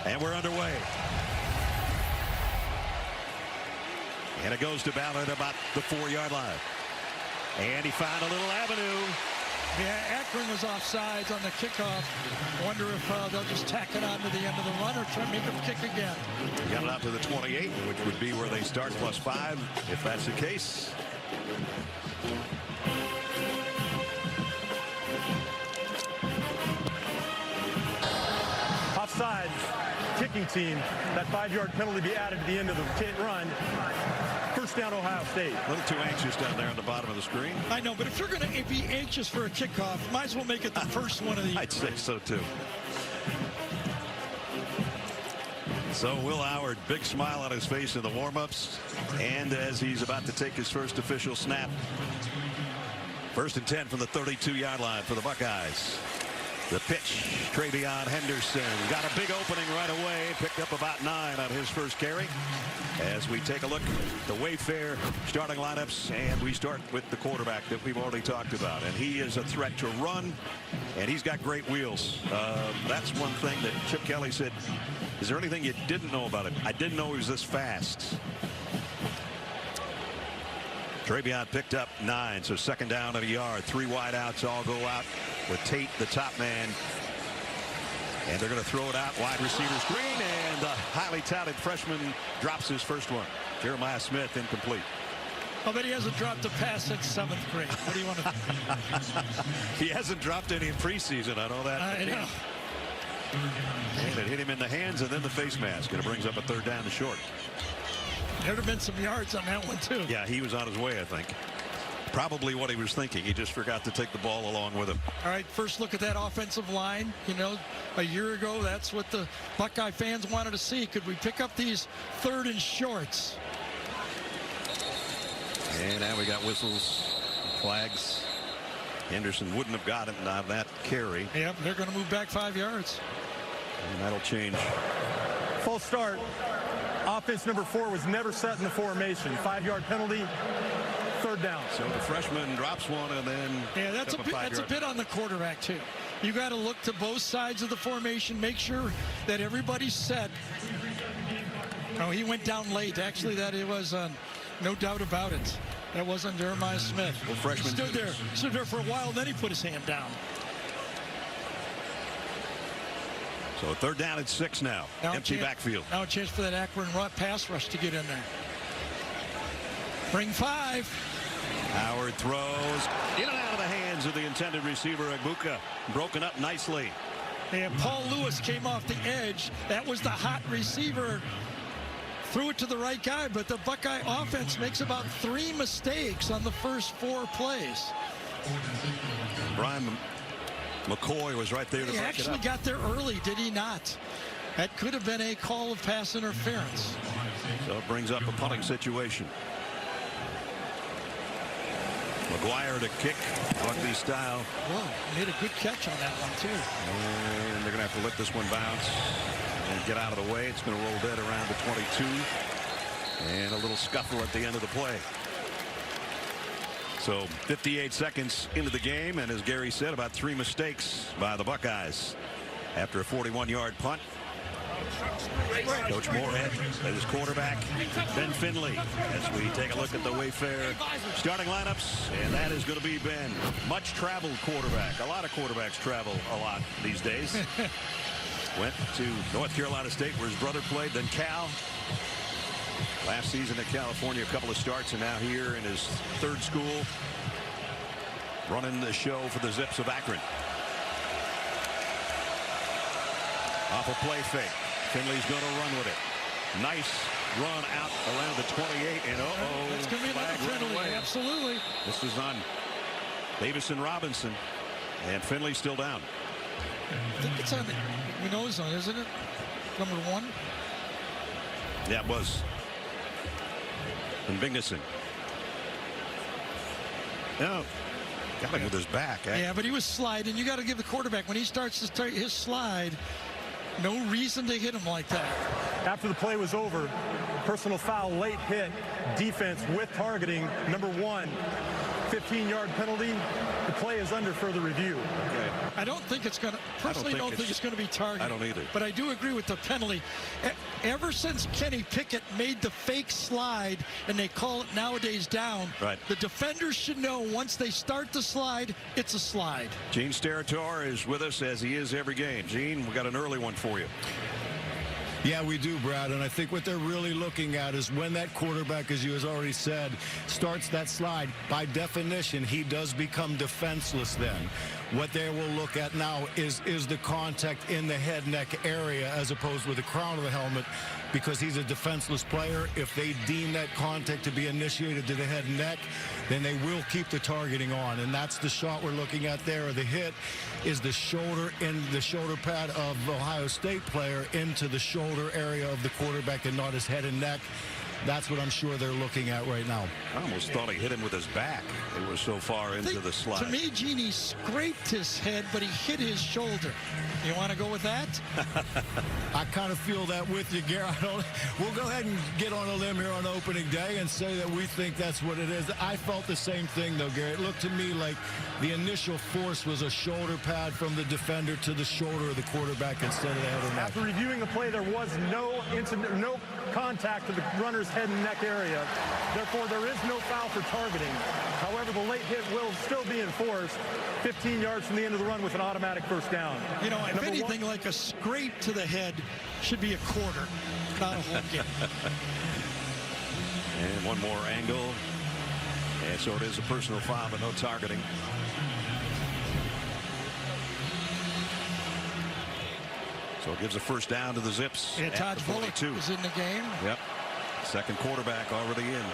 And we're underway. And it goes to Ballard about the 4-yard line. And he found a little avenue. Yeah, Akron was offsides on the kickoff. Wonder if they'll just tack it on to the end of the run or try to make him kick again. Got it out to the 28, which would be where they start, +5, if that's the case. Offside, kicking team. That 5-yard penalty be added to the end of the run. First down, Ohio State. A little too anxious down there on the bottom of the screen. I know, but if you're going to be anxious for a kickoff, might as well make it the first one of the. I'd say so too. So Will Howard, big smile on his face in the warm-ups, and as he's about to take his first official snap. 1st and 10 from the 32-yard line for the Buckeyes. The pitch, Travion Henderson got a big opening right away, picked up about 9 on his first carry. As we take a look at the Wayfair starting lineups, and we start with the quarterback that we've already talked about, and he is a threat to run, and he's got great wheels. That's one thing that Chip Kelly said. Is there anything you didn't know about him? I didn't know he was this fast. Travion picked up 9, so 2nd down and a yard. 3 wideouts all go out with Tate, the top man. And they're going to throw it out, wide receiver screen, and the highly touted freshman drops his first one. Jeremiah Smith incomplete. I bet he hasn't dropped a pass since 7th grade. What do you want to? He hasn't dropped any in preseason. I know that. I know. And it hit him in the hands and then the face mask, and it brings up a 3rd down to short. There'd have been some yards on that one too. Yeah, he was on his way, I think. Probably what he was thinking. He just forgot to take the ball along with him. All right, first look at that offensive line. You know, a year ago, that's what the Buckeye fans wanted to see. Could we pick up these 3rd and shorts? And now we got whistles, flags. Henderson wouldn't have gotten it on that carry. Yep, they're going to move back 5 yards. And that'll change. False start. Offense number 4 was never set in the formation. 5-yard penalty. 3rd down. So the freshman drops one, and then yeah, that's a bit on the quarterback too. You got to look to both sides of the formation, make sure that everybody's set. Oh, he went down late. Actually, that it was no doubt about it. That wasn't Jeremiah Smith. Well, freshman stood there for a while, then he put his hand down. So 3rd down and 6 now. Empty backfield. Now a chance for that Akron pass rush to get in there. Bring 5. Howard throws in and out of the hands of the intended receiver, Abuka. Broken up nicely. And Paul Lewis came off the edge. That was the hot receiver. Threw it to the right guy, but the Buckeye offense makes about 3 mistakes on the first 4 plays. Brian McCoy was right there to he back it actually up. got there early, did he not? That could have been a call of pass interference. So it brings up a punting situation. McGuire to kick, rugby style. Whoa, made a good catch on that one, too. And they're going to have to let this one bounce and get out of the way. It's going to roll dead around the 22. And a little scuffle at the end of the play. So 58 seconds into the game, and as Gary said, about 3 mistakes by the Buckeyes after a 41-yard punt. Coach Moorhead as his quarterback, Ben Finley, as we take a look at the Wayfair starting lineups, and that is going to be Ben. Much traveled quarterback. A lot of quarterbacks travel a lot these days. Went to North Carolina State where his brother played, then Cal. Last season at California, a couple of starts, and now here in his 3rd school, running the show for the Zips of Akron. Off a play fake. Finley's going to run with it. Nice run out around the 28, and That's going to be another penalty. Absolutely. This is on Davison Robinson, and Finley's still down. I think it's on Minow's zone, isn't it? Number 1. Yeah, it was. And Bingison. No, got him with his back. Yeah, but he was sliding. You got to give the quarterback, when he starts to start his slide, no reason to hit him like that. After the play was over, personal foul, late hit, defense with targeting, number 1. 15-yard penalty. The play is under further review. Okay. I don't think it's going to, personally don't think it's going to be targeted. I don't either. But I do agree with the penalty. Ever since Kenny Pickett made the fake slide, and they call it nowadays down, right, the defenders should know once they start the slide, it's a slide. Gene Steratore is with us, as he is every game. Gene, we got an early one for you. Yeah, we do, Brad, and I think what they're really looking at is when that quarterback, as you has already said, starts that slide, by definition, he does become defenseless then. What they will look at now is the contact in the head neck area as opposed with the crown of the helmet, because he's a defenseless player. If they deem that contact to be initiated to the head and neck, then they will keep the targeting on, and that's the shot we're looking at there. The hit is the shoulder in the shoulder pad of the Ohio State player into the shoulder area of the quarterback and not his head and neck. That's what I'm sure they're looking at right now. I almost thought he hit him with his back. It was so far into the slide. To me, Genie scraped his head, but he hit his shoulder. You want to go with that? I kind of feel that with you, Garrett. We'll go ahead and get on a limb here on opening day and say that we think that's what it is. I felt the same thing, though, Garrett. It looked to me like the initial force was a shoulder pad from the defender to the shoulder of the quarterback instead of the head or neck. After reviewing the play, there was no contact to the runner's head and neck area. Therefore, there is no foul for targeting. However, the late hit will still be enforced 15 yards from the end of the run with an automatic first down. You know, if anything, like a scrape to the head should be a quarter, not a whole game. And one more angle. And so it is a personal foul, but no targeting. So it gives a first down to the Zips. Yeah, Taj Bullock is in the game. Yep. Second quarterback already in.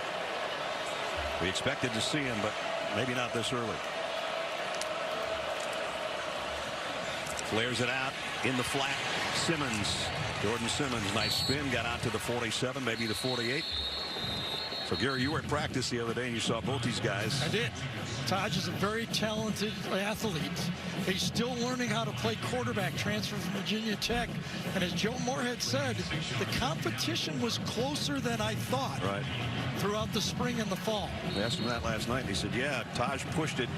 We expected to see him, but maybe not this early. Flares it out in the flat. Simmons. Jordan Simmons, nice spin. Got out to the 47, maybe the 48. So, Gary, you were at practice the other day and you saw both these guys. I did. Taj is a very talented athlete. He's still learning how to play quarterback, transfer from Virginia Tech. And as Joe Moorhead said, the competition was closer than I thought throughout the spring and the fall. I asked him that last night, and he said, yeah, Taj pushed it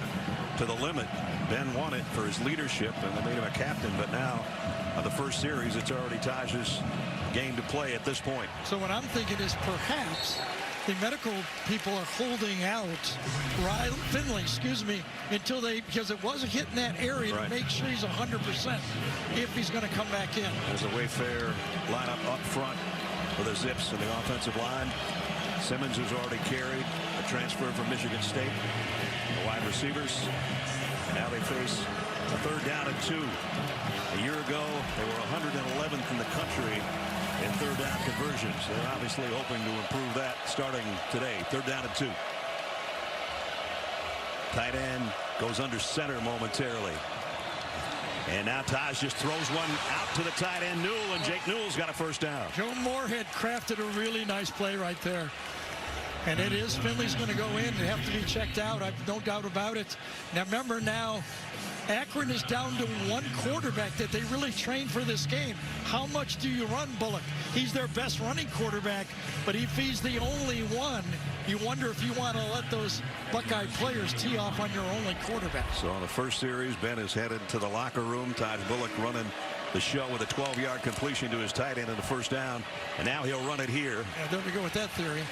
to the limit. Ben won it for his leadership, and they made him a captain. But now, on the first series, it's already Taj's game to play at this point. So what I'm thinking is perhaps the medical people are holding out Finley, until because it was a hit in that area to make sure he's 100% if he's going to come back in. There's a Wayfair lineup up front for the Zips in the offensive line. Simmons, who's already carried a transfer from Michigan State. The wide receivers. And now they face a third down and 2. A year ago, they were 111th in the country in third down conversions. They're obviously hoping to improve that starting today. Third down and 2. Tight end goes under center momentarily. And now Taj just throws one out to the tight end, Newell, and Jake Newell's got a first down. Joe Moorhead crafted a really nice play right there. And it is Finley's going to go in and have to be checked out. I've no doubt about it. Now remember, Akron is down to one quarterback that they really trained for this game. How much do you run Bullock? He's their best running quarterback, but if he's the only one, you wonder if you want to let those Buckeye players tee off on your only quarterback. So on the first series, Ben is headed to the locker room. Taj Bullock running the show with a 12-yard completion to his tight end in the first down. And now he'll run it here. Yeah, there we go with that theory.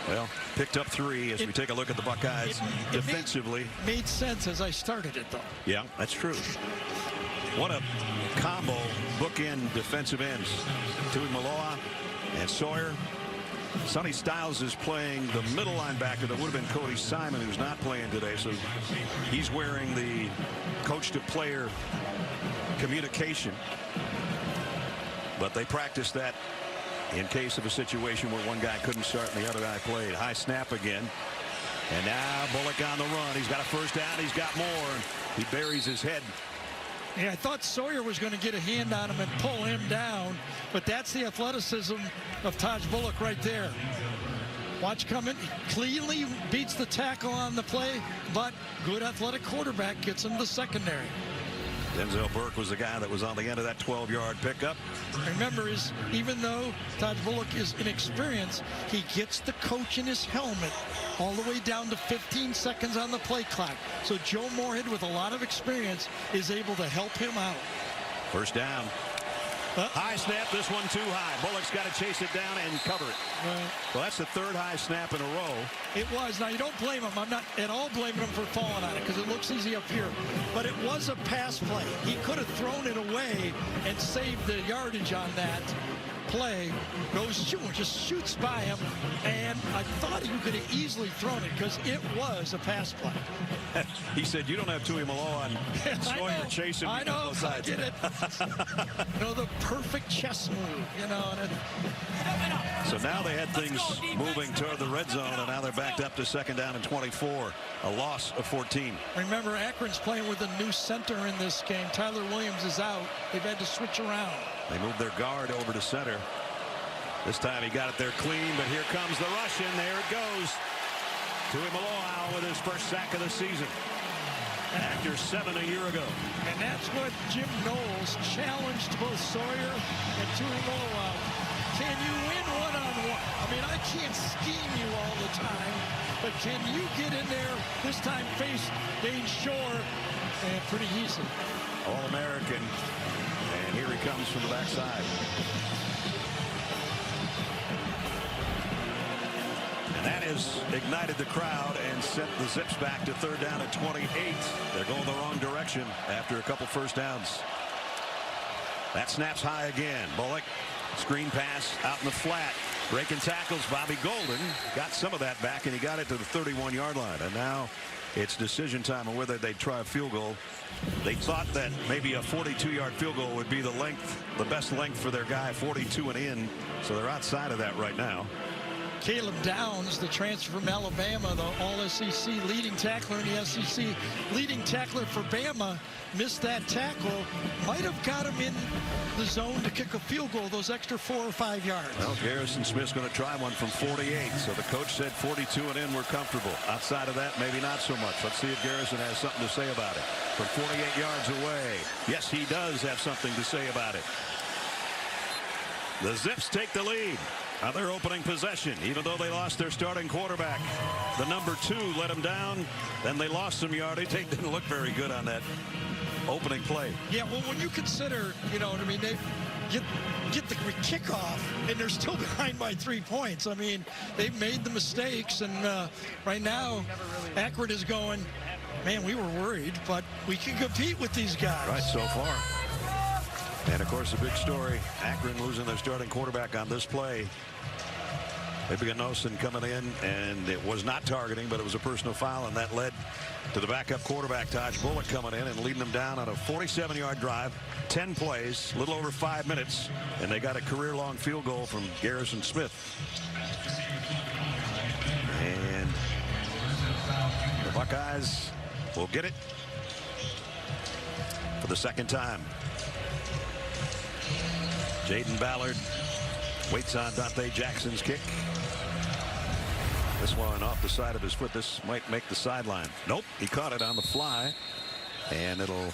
Well, picked up 3 as we take a look at the Buckeyes defensively. Made sense as I started it, though. Yeah, that's true. What a combo bookend defensive ends. Tui Maloa and Sawyer. Sonny Styles is playing the middle linebacker. That would have been Cody Simon, who's not playing today. So he's wearing the coach-to-player communication. But they practiced that in case of a situation where one guy couldn't start and the other guy played. High snap again. And now Bullock on the run. He's got a first down. He's got more. He buries his head. Yeah, I thought Sawyer was going to get a hand on him and pull him down, but that's the athleticism of Taj Bullock right there. Watch coming. He cleanly beats the tackle on the play, but good athletic quarterback gets him the secondary. Denzel Burke was the guy that was on the end of that 12-yard pickup. Remember, even though Todd Bullock is inexperienced, he gets the coach in his helmet all the way down to 15 seconds on the play clock. So Joe Moorhead, with a lot of experience, is able to help him out. First down. High snap, this one too high. Bullock's got to chase it down and cover it. Well, that's the third high snap in a row. It was. Now, you don't blame him. I'm not at all blaming him for falling on it because it looks easy up here. But it was a pass play. He could have thrown it away and saved the yardage on that play. Goes shooting, just shoots by him. And I thought he could have easily thrown it because it was a pass play. He said, you don't have Tui Malo on Sawyer chasing. I know. I did it. You know, the perfect chess move, you know. So now they had things moving toward the red zone, and now they're backed up to second down and 24. A loss of 14. Remember, Akron's playing with a new center in this game. Tyler Williams is out. They've had to switch around. They moved their guard over to center. This time he got it there clean, but here comes the rush, and there it goes. Tui Malo with his first sack of the season after 7 a year ago. And that's what Jim Knowles challenged both Sawyer and Tui Malo. Can you win one-on-one? I mean, I can't scheme you all the time, but can you get in there this time, face Dane Shore, and pretty easy. All-American, and here he comes from the backside. And that has ignited the crowd and sent the Zips back to third down at 28. They're going the wrong direction after a couple first downs. That snaps high again. Bullock, screen pass out in the flat. Breaking tackles. Bobby Golden got some of that back, and he got it to the 31-yard line. And now it's decision time on whether they'd try a field goal. They thought that maybe a 42-yard field goal would be the best length for their guy, 42 and in. So they're outside of that right now. Caleb Downs, the transfer from Alabama, the All-SEC leading tackler in the SEC, leading tackler for Bama, missed that tackle. Might have got him in the zone to kick a field goal, those extra 4 or 5 yards. Well, Garrison Smith's going to try one from 48. So the coach said 42 and in, we're comfortable. Outside of that, maybe not so much. Let's see if Garrison has something to say about it. From 48 yards away. Yes, he does have something to say about it. The Zips take the lead on their opening possession, even though they lost their starting quarterback. The number 2 let them down. Then they lost some yardage. They didn't look very good on that opening play. Yeah, well, when you consider, you know what I mean, they get the kickoff and they're still behind by 3 points. I mean, they've made the mistakes, and right now Akron is going, man, we were worried, but we can compete with these guys. Right, so far. And of course, the big story, Akron losing their starting quarterback on this play. Ibiganosin coming in, and it was not targeting, but it was a personal foul, and that led to the backup quarterback, Taj Bullock, coming in and leading them down on a 47-yard drive, 10 plays, a little over 5 minutes, and they got a career-long field goal from Garrison Smith. And the Buckeyes will get it for the second time. Jaden Ballard waits on Dante Jackson's kick. This one off the side of his foot. This might make the sideline. Nope, he caught it on the fly, and it'll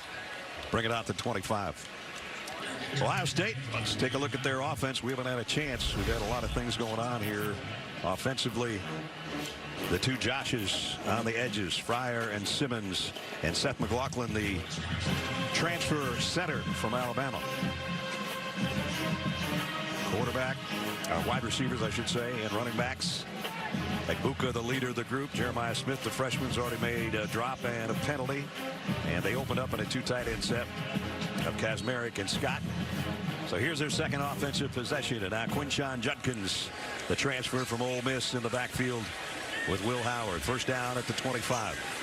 bring it out to 25. Ohio State, let's take a look at their offense. We haven't had a chance. We've had a lot of things going on here offensively. The 2 Joshes on the edges, Fryer and Simmons, and Seth McLaughlin, the transfer center from Alabama. Quarterback, wide receivers, I should say, and running backs. Egbuka, the leader of the group. Jeremiah Smith, the freshman's already made a drop and a penalty. And they opened up in a 2 tight end set of Kazmarek and Scott. So here's their second offensive possession. And now Quinshon Judkins, the transfer from Ole Miss, in the backfield with Will Howard. First down at the 25.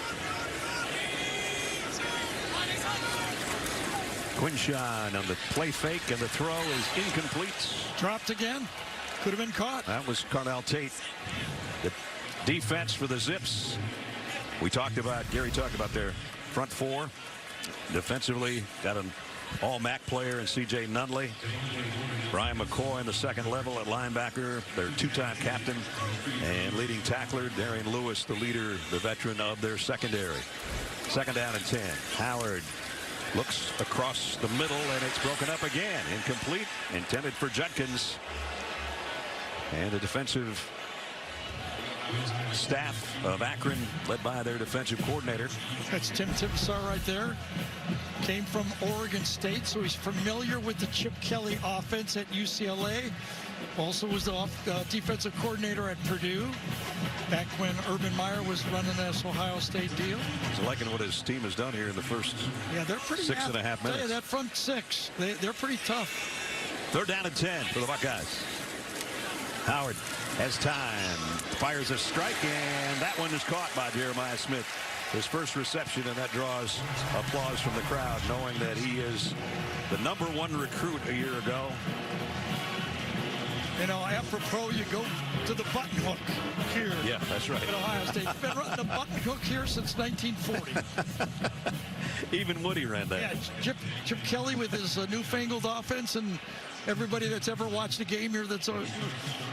Quinshon on the play fake, and the throw is incomplete. Dropped again. Could have been caught. That was Carnell Tate. The defense for the Zips. Gary talked about their front 4. Defensively, got an all-MAC player in C.J. Nunley. Brian McCoy in the second level at linebacker. Their 2-time captain and leading tackler. Darian Lewis, the leader, the veteran of their secondary. Second down and 10. Howard Looks across the middle, and it's broken up again. Incomplete. Intended for Judkins. And the defensive staff of Akron, led by their defensive coordinator. That's Tim Tibesar right there. Came from Oregon State, so he's familiar with the Chip Kelly offense at UCLA. Also was the defensive coordinator at Purdue back when Urban Meyer was running this Ohio State deal. He's liking what his team has done here in the first they're pretty 6.5 minutes. Yeah, that front six, they're pretty tough. 3rd down and 10 for the Buckeyes. Howard has time, fires a strike, and that one is caught by Jeremiah Smith. His first reception, and that draws applause from the crowd, knowing that he is the #1 recruit a year ago. You know, apropos, you go to the button hook here. Yeah, that's right. At Ohio State. Been running the button hook here since 1940. Even Woody ran that. Yeah, Chip Kelly with his newfangled offense, and everybody that's ever watched a game here that's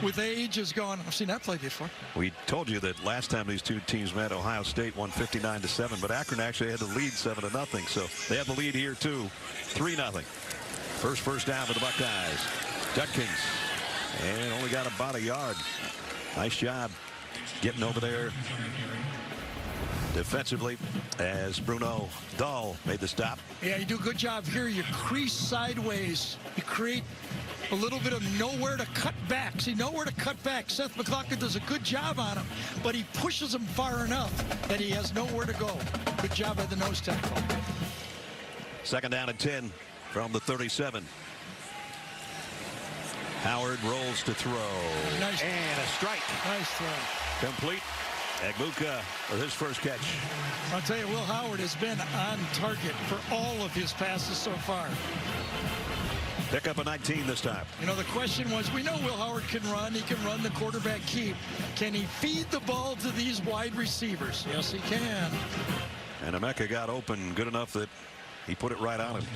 with age is going, I've seen that play before. We told you that last time these two teams met, Ohio State won 59-7, but Akron actually had the lead 7-0, so they have the lead here too, 3-0. First down for the Buckeyes. Judkins, and only got about a yard. Nice job getting over there defensively as Bruno Dahl made the stop. Yeah, you do a good job here. You crease sideways. You create a little bit of nowhere to cut back. See, nowhere to cut back. Seth McLaughlin does a good job on him, but he pushes him far enough that he has nowhere to go. Good job by the nose tackle. 2nd down and 10 from the 37. Howard rolls to throw. Nice. And a strike. Nice throw. Complete. Agbuka with his first catch. I'll tell you, Will Howard has been on target for all of his passes so far. Pick up a 19 this time. You know, the question was, we know Will Howard can run. He can run the quarterback keep. Can he feed the ball to these wide receivers? Yes, he can. And Emeka got open good enough that he put it right on him.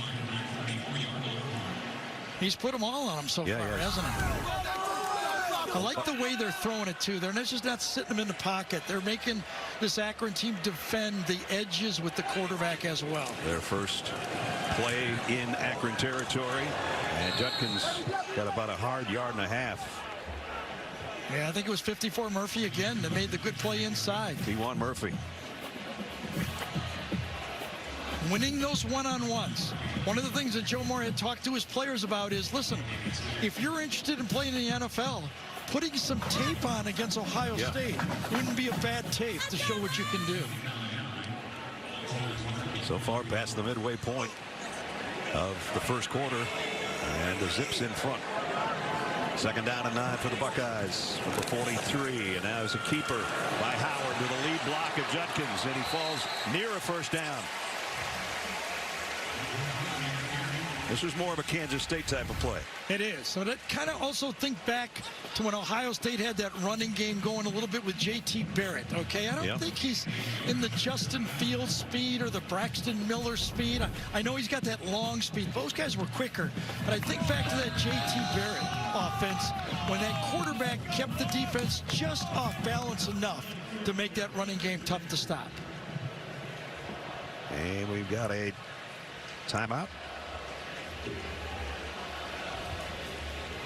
He's put them all on him so far, hasn't he? I like the way they're throwing it, too. They're just not sitting them in the pocket. They're making this Akron team defend the edges with the quarterback as well. Their first play in Akron territory. And Judkins got about a hard yard and a half. Yeah, I think it was 54 Murphy again that made the good play inside. P1 Murphy. Winning those one-on-ones. One of the things that Joe Moore had talked to his players about is, listen, if you're interested in playing in the NFL, putting some tape on against Ohio State wouldn't be a bad tape to show what you can do. So far past the midway point of the first quarter, and the Zips in front. 2nd down and 9 for the Buckeyes from the 43, and now it's a keeper by Howard with a lead block of Judkins, and he falls near a first down. This was more of a Kansas State type of play. It is. So that kind of also think back to when Ohio State had that running game going a little bit with J.T. Barrett, okay? I don't think he's in the Justin Fields speed or the Braxton Miller speed. I know he's got that long speed. Those guys were quicker. But I think back to that J.T. Barrett offense when that quarterback kept the defense just off balance enough to make that running game tough to stop. And we've got a timeout.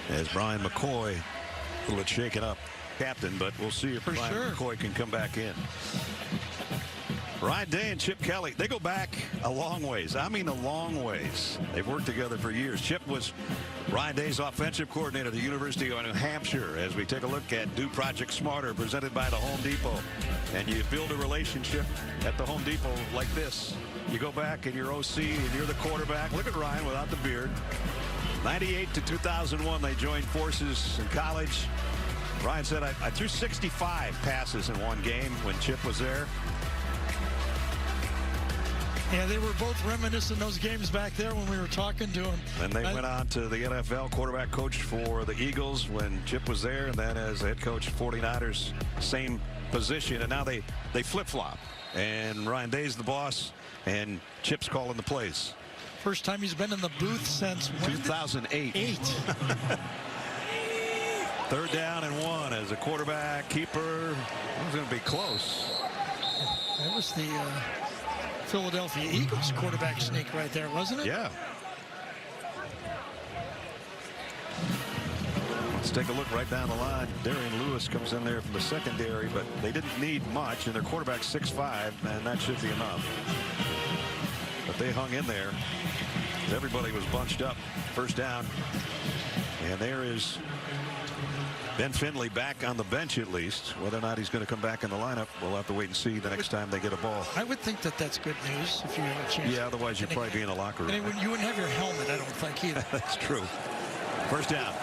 As Brian McCoy, a little bit shaken up, captain, but we'll see if Brian McCoy can come back in. Ryan Day and Chip Kelly, they go back a long ways. I mean a long ways. They've worked together for years. Chip was Ryan Day's offensive coordinator at the University of New Hampshire. As we take a look at Do Project Smarter, presented by the Home Depot. And you build a relationship at the Home Depot like this. You go back and you're OC and you're the quarterback. Look at Ryan without the beard. 98 to 2001, they joined forces in college. Ryan said, I threw 65 passes in one game when Chip was there. Yeah, they were both reminiscing those games back there when we were talking to them. And they went on to the NFL, quarterback coach for the Eagles when Chip was there, and then as head coach 49ers, same position, and now they flip-flop. And Ryan Day's the boss, and Chip's calling the plays. First time he's been in the booth since 2008. 3rd down and 1 as a quarterback keeper. It was going to be close. That was the Philadelphia Eagles quarterback sneak right there, wasn't it? Yeah. Let's take a look right down the line. Darian Lewis comes in there from the secondary, but they didn't need much, and their quarterback's 6'5", and that should be enough. But they hung in there. Everybody was bunched up. First down. And there is Ben Finley back on the bench at least. Whether or not he's going to come back in the lineup, we'll have to wait and see the next time they get a ball. I would think that that's good news if you have a chance. Yeah, otherwise you'd probably be in the locker room. And you wouldn't have your helmet, I don't think, either. That's true. First down.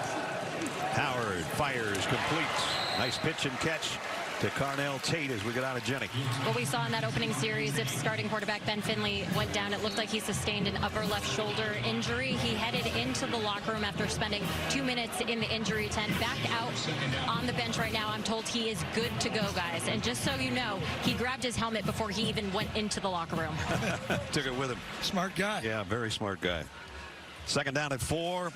Howard fires, completes. Nice pitch and catch to Carnell Tate as we get out of Jenny. What we saw in that opening series, if starting quarterback Ben Finley went down, it looked like he sustained an upper left shoulder injury. He headed into the locker room after spending 2 minutes in the injury tent. Back out on the bench right now. I'm told he is good to go, guys. And just so you know, he grabbed his helmet before he even went into the locker room. Took it with him. Smart guy. Yeah, very smart guy. Second down at 4.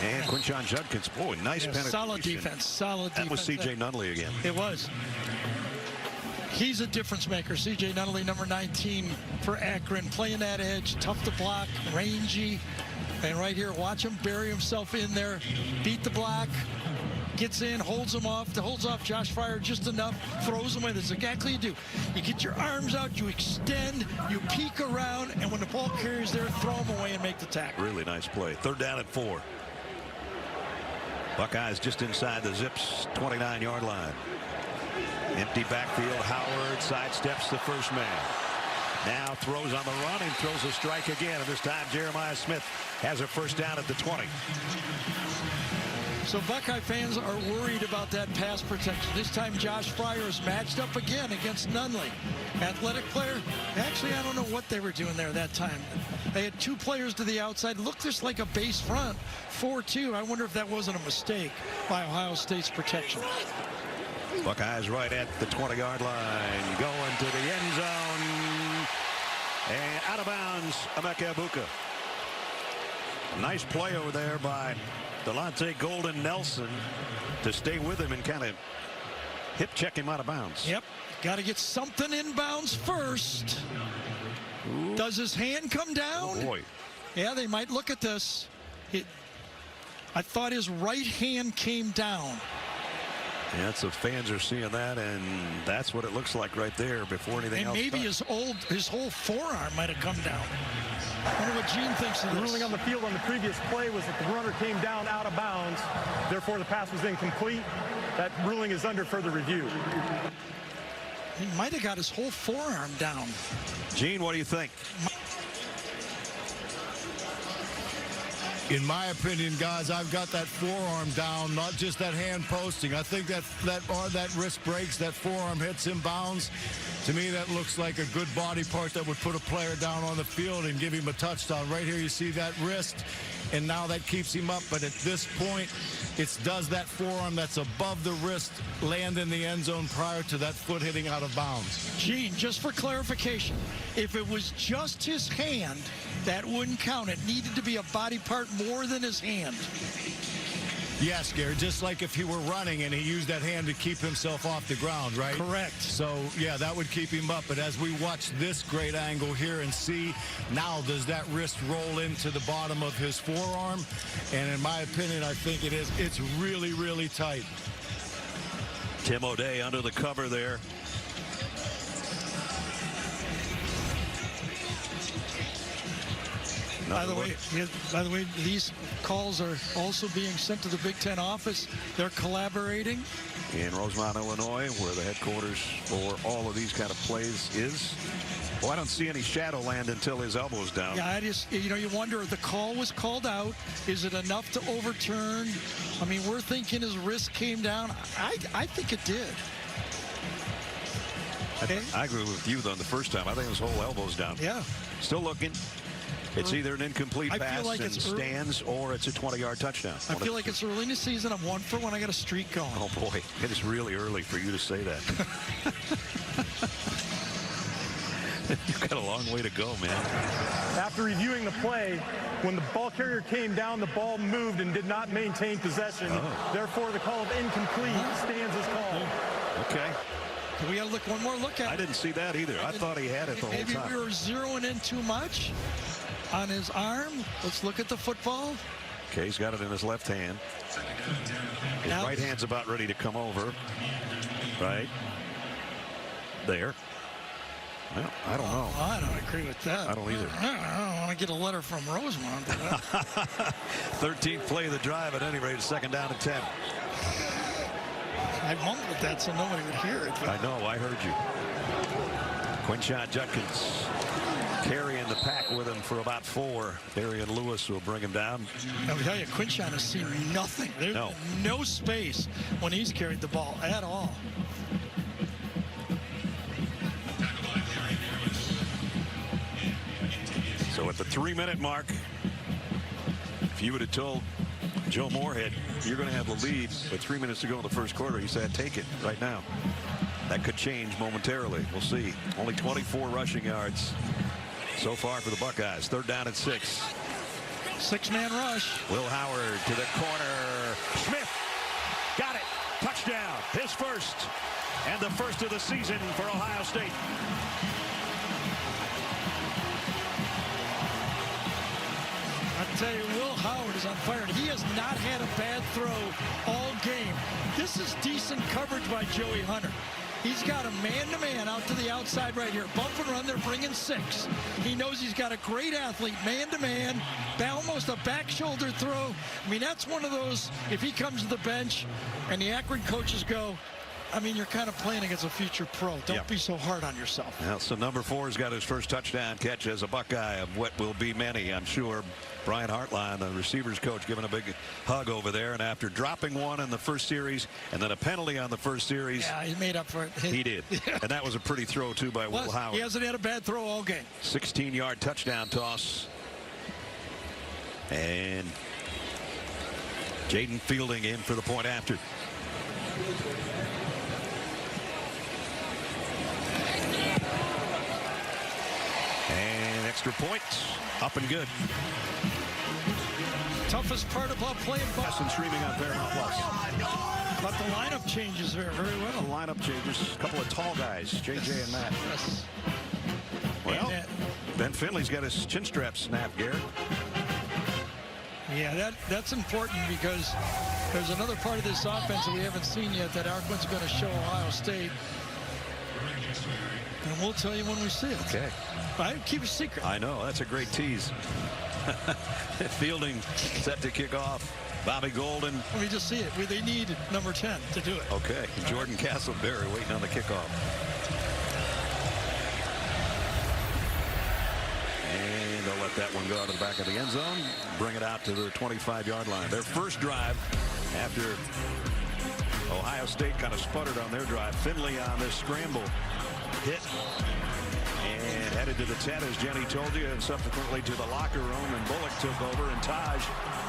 And Quinshon Judkins, boy, nice penetration. Solid defense, solid defense. That was C.J. Nunley again. It was. He's a difference maker. C.J. Nunley, number 19 for Akron, playing that edge, tough to block, rangy. And right here, watch him bury himself in there, beat the block, gets in, holds him off, holds off Josh Fryer just enough, throws him away. That's exactly what you do. You get your arms out, you extend, you peek around, and when the ball carries there, throw him away and make the tackle. Really nice play. Third down at 4. Buckeyes just inside the Zips 29-yard line. Empty backfield. Howard sidesteps the first man. Now throws on the run and throws a strike again. And this time Jeremiah Smith has a first down at the 20. So Buckeye fans are worried about that pass protection. This time Josh Fryer is matched up again against Nunley. Athletic player. Actually, I don't know what they were doing there that time. They had 2 players to the outside. Looked just like a base front. 4-2. I wonder if that wasn't a mistake by Ohio State's protection. Buckeyes right at the 20-yard line. Going to the end zone. And out of bounds, Emeka Egbuka. Nice play over there by Delonte Golden Nelson to stay with him and kind of hip check him out of bounds. Yep. Got to get something inbounds first. Ooh. Does his hand come down? Oh boy. Yeah, they might look at this. I thought his right hand came down. Yeah, so fans are seeing that, and that's what it looks like right there before anything else. And maybe his whole forearm might have come down. I wonder what Gene thinks of this. The ruling on the field on the previous play was that the runner came down out of bounds. Therefore, the pass was incomplete. That ruling is under further review. He might have got his whole forearm down. Gene, what do you think? In my opinion, guys, I've got that forearm down, not just that hand posting. I think that wrist breaks, that forearm hits inbounds. To me, that looks like a good body part that would put a player down on the field and give him a touchdown. Right here, you see that wrist, and now that keeps him up. But at this point, does that forearm that's above the wrist land in the end zone prior to that foot hitting out of bounds? Gene, just for clarification, if it was just his hand, that wouldn't count. It needed to be a body part more than his hand. Yes, Gary, just like if he were running and he used that hand to keep himself off the ground, right? Correct. So, yeah, that would keep him up. But as we watch this great angle here and see, now does that wrist roll into the bottom of his forearm? And in my opinion, I think it is. It's really, really tight. Tim O'Day under the cover there. By the way, these calls are also being sent to the Big Ten office. They're collaborating. In Rosemont, Illinois, where the headquarters for all of these kind of plays is. Well, I don't see any shadow land until his elbow's down. Yeah, you wonder if the call was called out. Is it enough to overturn? I mean, we're thinking his wrist came down. I think it did. Okay. I agree with you on the first time. I think his whole elbow's down. Yeah. Still looking. It's either an incomplete pass like and stands, or it's a 20-yard touchdown. I feel like it's early in the season. I'm 1 for 1. I got a streak going. Oh, boy. It is really early for you to say that. You've got a long way to go, man. After reviewing the play, when the ball carrier came down, the ball moved and did not maintain possession. Therefore, the call of incomplete stands as called. Okay. We got to look one more look at it. I didn't see that either. I thought he had it the whole time. Maybe we were zeroing in too much on his arm. Let's look at the football. Okay, he's got it in his left hand. His right hand's about ready to come over. Right there. Well, I don't know. I don't agree with that. I don't either. I don't want to get a letter from Rosemont. 13th play of the drive. At any rate, it's 2nd down and 10. I mumbled that so nobody would hear it. I know. I heard you. Quinshon Judkins carrying the pack with him for about 4. Darian Lewis will bring him down. I'll tell you, Quinshon has seen nothing. There's no space when he's carried the ball at all. So at the 3-minute mark, if you would have told Joe Moorhead you're going to have the lead with 3 minutes to go in the first quarter, he said take it right now. That could change momentarily. We'll see. Only 24 rushing yards so far for the Buckeyes. 3rd down and 6. 6-man rush. Will Howard to the corner. Smith got it. Touchdown. His first, and the first of the season for Ohio State. I tell you, Will Howard is on fire. He has not had a bad throw all game. This is decent coverage by Joey Hunter. He's got a man-to-man out to the outside right here. Bump and run, they're bringing 6. He knows he's got a great athlete, man-to-man, almost a back shoulder throw. I mean, that's one of those, if he comes to the bench and the Akron coaches go, I mean, you're kind of playing against a future pro. Don't be so hard on yourself. Well, so number 4's got his first touchdown catch as a Buckeye of what will be many, I'm sure. Brian Hartline, the receivers coach, giving a big hug over there. And after dropping one in the first series and then a penalty on the first series. Yeah, he made up for it. He did. And that was a pretty throw, too, by Will Howard. He hasn't had a bad throw all game. 16-yard touchdown toss. And Jaden Fielding in for the point after. And extra point, up and good. Toughest part about playing ball. And streaming on Paramount Plus. But the lineup changes very well. The lineup changes. A couple of tall guys, JJ and Matt. Yes. Well, Ben Finley's got his chin strap snapped, Garrett. Yeah, that's important because there's another part of this offense that we haven't seen yet that Akron's going to show Ohio State. And we'll tell you when we see it. Okay. I keep a secret. I know. That's a great tease. Fielding set to kick off. Bobby Golden. Let me just see it. They need number 10 to do it. Okay. Jordan Castleberry waiting on the kickoff. And they'll let that one go out of the back of the end zone. Bring it out to the 25-yard line. Their first drive after Ohio State kind of sputtered on their drive. Finley on this scramble hit. And headed to the 10, as Jenny told you, and subsequently to the locker room. And Bullock took over, and Taj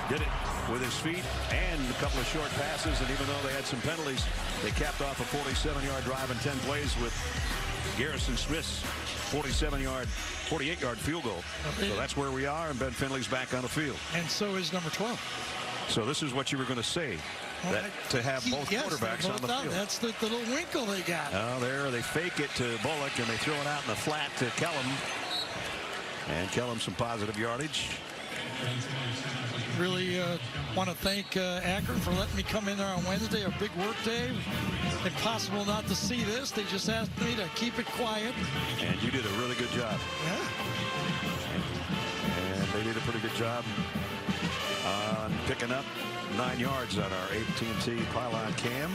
did it with his feet and a couple of short passes. And even though they had some penalties, they capped off a 47-yard drive in 10 plays with Garrison Smith's 48-yard field goal. So that's where we are, and Ben Finley's back on the field. And so is number 12. So this is what you were going to say. That to have both quarterbacks on the field. That's the little wrinkle they got. Oh, there they fake it to Bullock and they throw it out in the flat to Kellum. And Kellum some positive yardage. Really want to thank Akron for letting me come in there on Wednesday, a big work day. Impossible not to see this. They just asked me to keep it quiet. And you did a really good job. Yeah. And they did a pretty good job on picking up 9 yards on our AT&T pylon cam.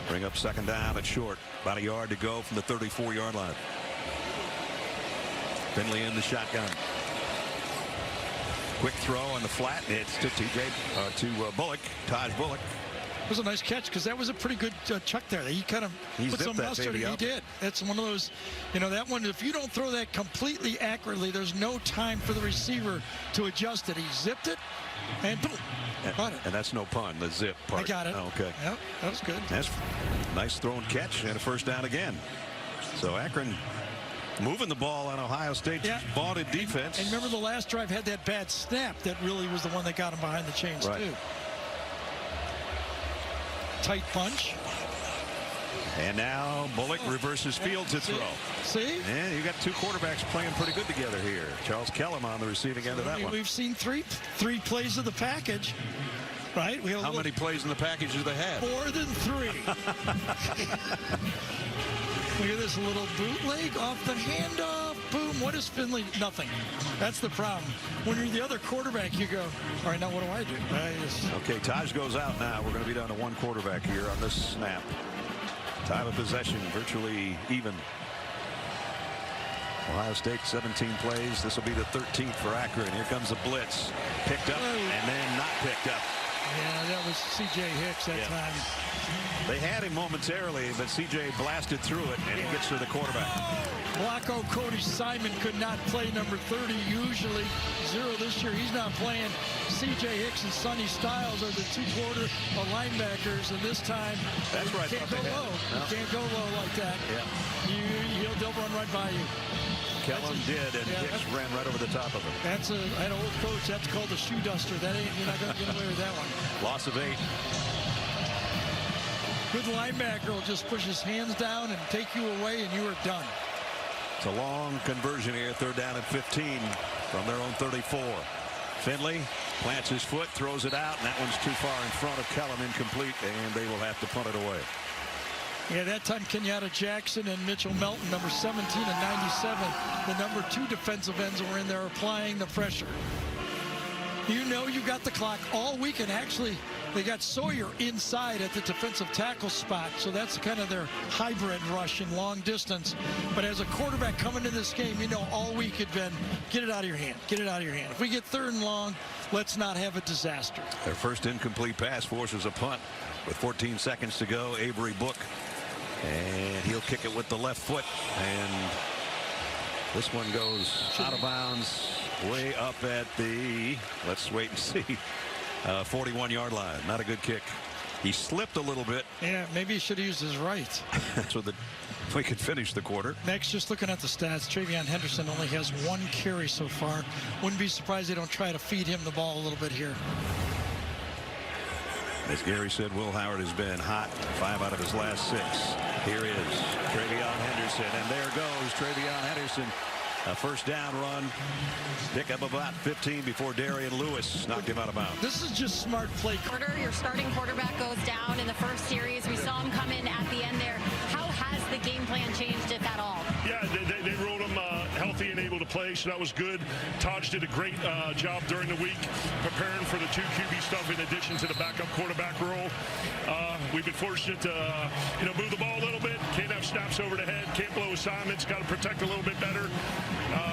Bring up 2nd down at short. About a yard to go from the 34-yard line. Finley in the shotgun. Quick throw on the flat. It's to Bullock. Taj Bullock. It was a nice catch because that was a pretty good chuck there. He kind of put some mustard. He did. That's one of those, that one, if you don't throw that completely accurately, there's no time for the receiver to adjust it. He zipped it and boom. Got it. And that's no pun, the zip part. I got it. Oh, okay. Yep, that was good. That's nice throw and catch and a first down again. So Akron moving the ball on Ohio State's vaunted defense. And remember the last drive had that bad snap that really was the one that got him behind the chains too. Tight punch. And now Bullock reverses field to throw. See? And you got two quarterbacks playing pretty good together here. Charles Kellum on the receiving end of that one. We've seen three plays of the package. Right? We have How many plays in the package do they have? More than 3. Look at this little bootleg off the handoff. Boom. What is Finley? Nothing. That's the problem. When you're the other quarterback, you go, all right, now what do I do? Okay, Taj goes out now. We're going to be down to one quarterback here on this snap. Time of possession virtually even. Ohio State 17 plays. This will be the 13th for Akron. Here comes the blitz. Picked up and then not picked up. Yeah, that was C.J. Hicks that time. They had him momentarily, but C.J. blasted through it, and he gets to the quarterback. Blocko Cody Simon could not play number 30, usually 0 this year. He's not playing. C.J. Hicks and Sonny Styles are the two linebackers, and this time that's right. You can't go low. No. You can't go low like that. Yeah. They'll run right by you. Kellum did, and Hicks ran right over the top of him. That's an old coach. That's called a shoe duster. You're not going to get away with that one. Loss of 8. Good linebacker will just push his hands down and take you away, and you are done. It's a long conversion here. 3rd down and 15 from their own 34. Finley plants his foot, throws it out, and that one's too far in front of Kellum, incomplete, and they will have to punt it away. Yeah, that time Kenyatta Jackson and Mitchell Melton, number 17 and 97, the number 2 defensive ends were in there applying the pressure. You know you got the clock all week, and actually they got Sawyer inside at the defensive tackle spot, so that's kind of their hybrid rush in long distance. But as a quarterback coming to this game, you know all week had been get it out of your hand, get it out of your hand. If we get 3rd and long, let's not have a disaster. Their first incomplete pass forces a punt with 14 seconds to go. Avery Book. And he'll kick it with the left foot, and this one goes out of bounds way up at the, let's wait and see, 41-yard line. Not a good kick. He slipped a little bit. Yeah, maybe he should have used his right. So that we could finish the quarter. Next, just looking at the stats, Travion Henderson only has 1 carry so far. Wouldn't be surprised they don't try to feed him the ball a little bit here. As Gary said, Will Howard has been hot 5 out of his last 6. Here is Travion Henderson, and there goes Travion Henderson. A first down run. Pick up about 15 before Darian Lewis knocked him out of bounds. This is just smart play. Your starting quarterback goes down in the first series. We saw him come in at the end there. How has the game plan changed, if at all? Yeah, they rolled him healthy and able to play, so that was good. Taj did a great job during the week preparing for the 2 QB stuff in addition to the backup quarterback role. We've been fortunate to move the ball a little bit. Can't have snaps over the head. Can't blow assignments. Got to protect a little bit better.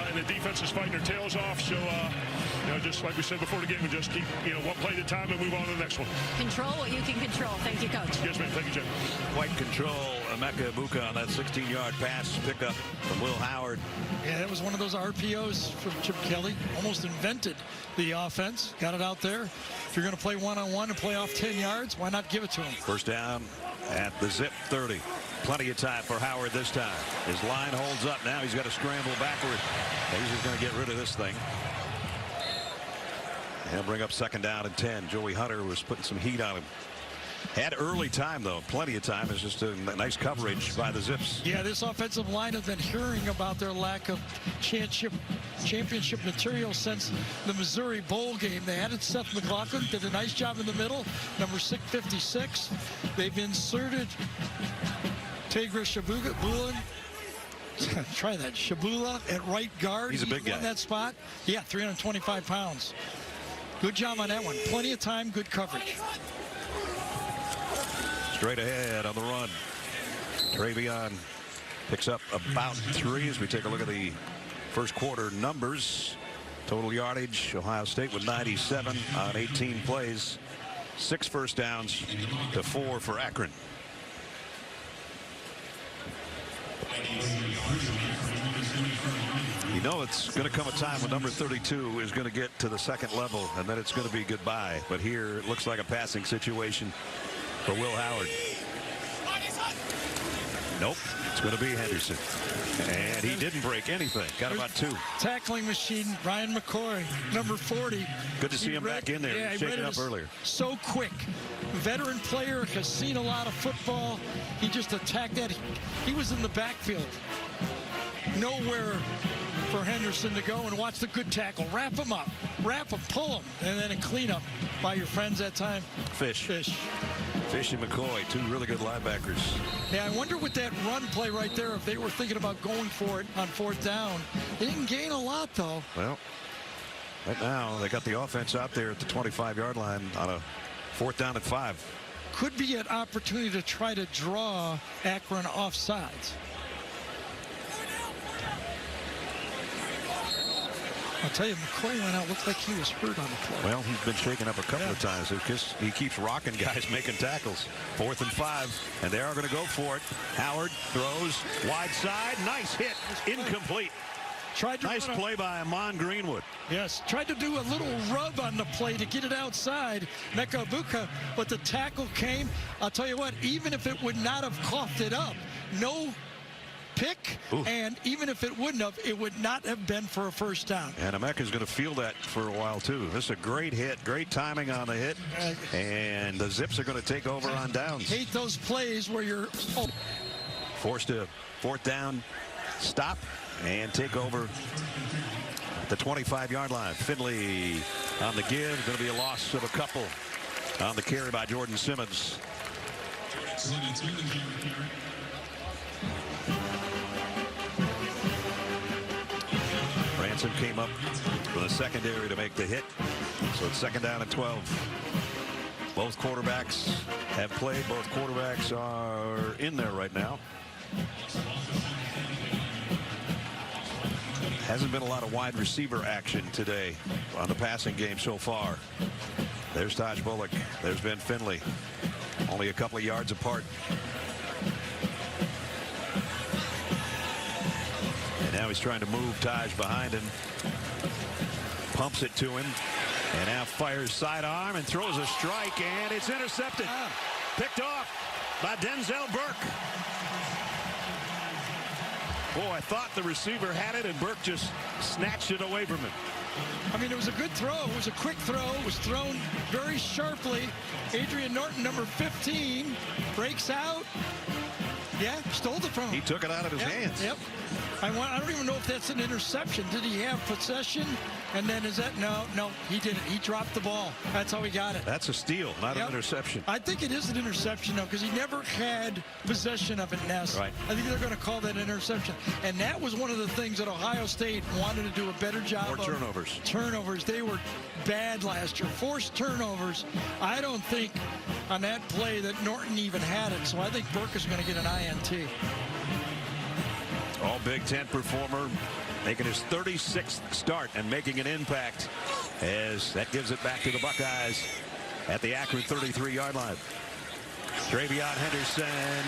And the defense is fighting their tails off. So, just like we said before the game, we just keep, one play at a time and move on to the next one. Control what you can control. Thank you, Coach. Yes, ma'am. Thank you, Jim. Quite control. Emeka Ibuka on that 16-yard pass pickup from Will Howard. Yeah, that was one of those RPOs from Chip Kelly. Almost invented the offense. Got it out there. If you're going to play one-on-one and play off 10 yards, why not give it to him? First down at the zip 30. Plenty of time for Howard this time. His line holds up now. He's got to scramble backward. He's just going to get rid of this thing. He'll bring up 2nd down and 10. Joey Hunter was putting some heat on him. Had early time, though. Plenty of time. It's just a nice coverage by the Zips. Yeah, this offensive line has been hearing about their lack of championship material since the Missouri Bowl game. They added Seth McLaughlin, did a nice job in the middle, number 656. They've inserted Tagra Shabula. Try that. Shabula at right guard. He's a big guy. Won that spot. Yeah, 325 pounds. Good job on that one. Plenty of time, good coverage. Straight ahead on the run. Travion picks up about 3 as we take a look at the first quarter numbers. Total yardage, Ohio State with 97 on 18 plays. 6 first downs to 4 for Akron. You know it's going to come a time when number 32 is going to get to the 2nd level, and then it's going to be goodbye. But here it looks like a passing situation for Will Howard. Nope. It's going to be Henderson. And he didn't break anything. Got about 2. Tackling machine, Ryan McCoy, number 40. Good to see him back in there. Yeah, he shaking up earlier. So quick. Veteran player, has seen a lot of football. He just attacked that. He was in the backfield. Nowhere for Henderson to go, and watch the good tackle. Wrap him up. Wrap him, pull him, and then a cleanup by your friends that time. Fish and McCoy, 2 really good linebackers. Yeah, I wonder with that run play right there, if they were thinking about going for it on 4th down. They didn't gain a lot, though. Well, right now they got the offense out there at the 25-yard line on a 4th down and 5. Could be an opportunity to try to draw Akron off sides. I'll tell you, McCoy went out, looked like he was hurt on the play. Well, he's been shaken up a couple of times because he keeps rocking guys making tackles. 4th and 5, and they are going to go for it. Howard throws wide side. Nice hit. Incomplete. Nice play by Amon Greenwood. Yes, tried to do a little rub on the play to get it outside. Mekabuka, but the tackle came. I'll tell you what, even if it would not have coughed it up, no pick. Ooh. And even if it wouldn't have, it would not have been for a 1st down. And Emeka's going to feel that for a while too. This is a great hit, great timing on the hit, and the Zips are going to take over on downs. Hate those plays where you're forced to 4th down, stop, and take over the 25-yard line. Finley on the give. Going to be a loss of a couple on the carry by Jordan Simmons. Ransom came up for the secondary to make the hit. So it's 2nd down and 12. Both quarterbacks have played. Both quarterbacks are in there right now. Hasn't been a lot of wide receiver action today on the passing game so far. There's Taj Bullock. There's Ben Finley. Only a couple of yards apart. And now he's trying to move Taj behind him. Pumps it to him. And now fires sidearm and throws a strike, and it's intercepted. Picked off by Denzel Burke. Boy, I thought the receiver had it, and Burke just snatched it away from him. I mean, it was a good throw. It was a quick throw. It was thrown very sharply. Adrian Norton, number 15, breaks out. Yeah, stole it from him. He took it out of his hands. Yep. I don't even know if that's an interception. Did he have possession? And then is that? No, he didn't. He dropped the ball. That's how he got it. That's a steal, not an interception. I think it is an interception, though, because he never had possession of it, Ness. Right. I think they're going to call that an interception. And that was one of the things that Ohio State wanted to do a better job of. Turnovers. Turnovers. They were bad last year. Forced turnovers. I don't think on that play that Norton even had it. So I think Burke is going to get an INT. All Big Ten performer, making his 36th start and making an impact, as that gives it back to the Buckeyes at the Akron 33-yard line. Travion Henderson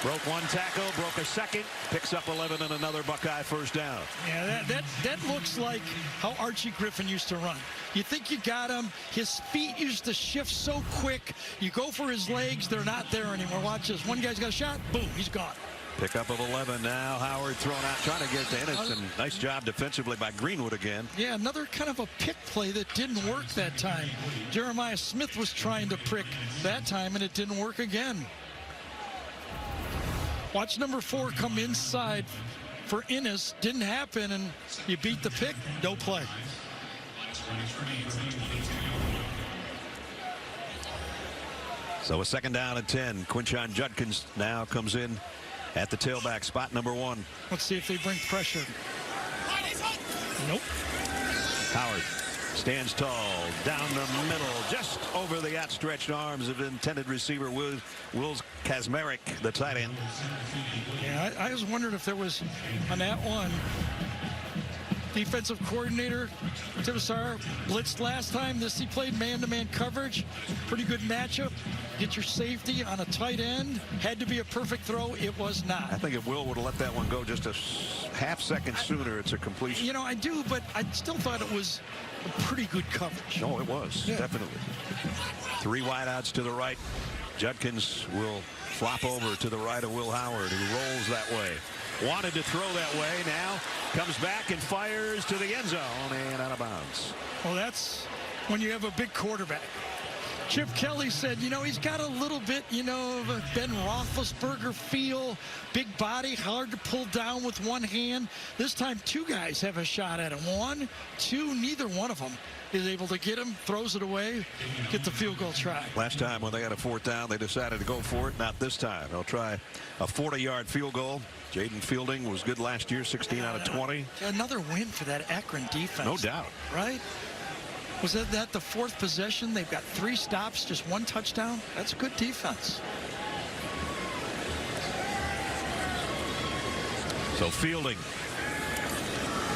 broke one tackle, broke a second, picks up 11 and another Buckeye 1st down. Yeah, that looks like how Archie Griffin used to run. You think you got him. His feet used to shift so quick. You go for his legs, they're not there anymore. Watch this. One guy's got a shot, boom, he's gone. Pickup of 11 now. Howard thrown out, trying to get to Ennis, and nice job defensively by Greenwood again. Yeah, another kind of a pick play that didn't work that time. Jeremiah Smith was trying to prick that time, and it didn't work again. Watch number 4 come inside for Ennis. Didn't happen, and you beat the pick. No play. So a 2nd down and 10. Quinshon Judkins now comes in at the tailback spot, number 1. Let's see if they bring pressure. Nope. Howard stands tall down the middle, just over the outstretched arms of intended receiver Wills Kazmarek, the tight end. Yeah, I was wondering if there was on that one defensive coordinator Tibesar blitzed last time. This he played man-to-man coverage. Pretty good matchup. Get your safety on a tight end. Had to be a perfect throw. It was not. I think if Will would have let that one go just a half second sooner, it's a completion. You know, I do, but I still thought it was a pretty good coverage. No, it was, definitely. 3 wideouts to the right. Judkins will flop over to the right of Will Howard, who rolls that way. Wanted to throw that way, now comes back and fires to the end zone and out of bounds. Well, that's when you have a big quarterback. Chip Kelly said, you know, he's got a little bit, you know, of a Ben Roethlisberger feel. Big body, hard to pull down with one hand. This time, 2 guys have a shot at him. 1, 2, neither one of them is able to get him, throws it away, get the field goal try. Last time when they had a 4th down, they decided to go for it. Not this time. They'll try a 40-yard field goal. Jaden Fielding was good last year, 16 out of 20. Another win for that Akron defense. No doubt. Right? Was that the 4th possession? They've got 3 stops, just 1 touchdown. That's good defense. So Fielding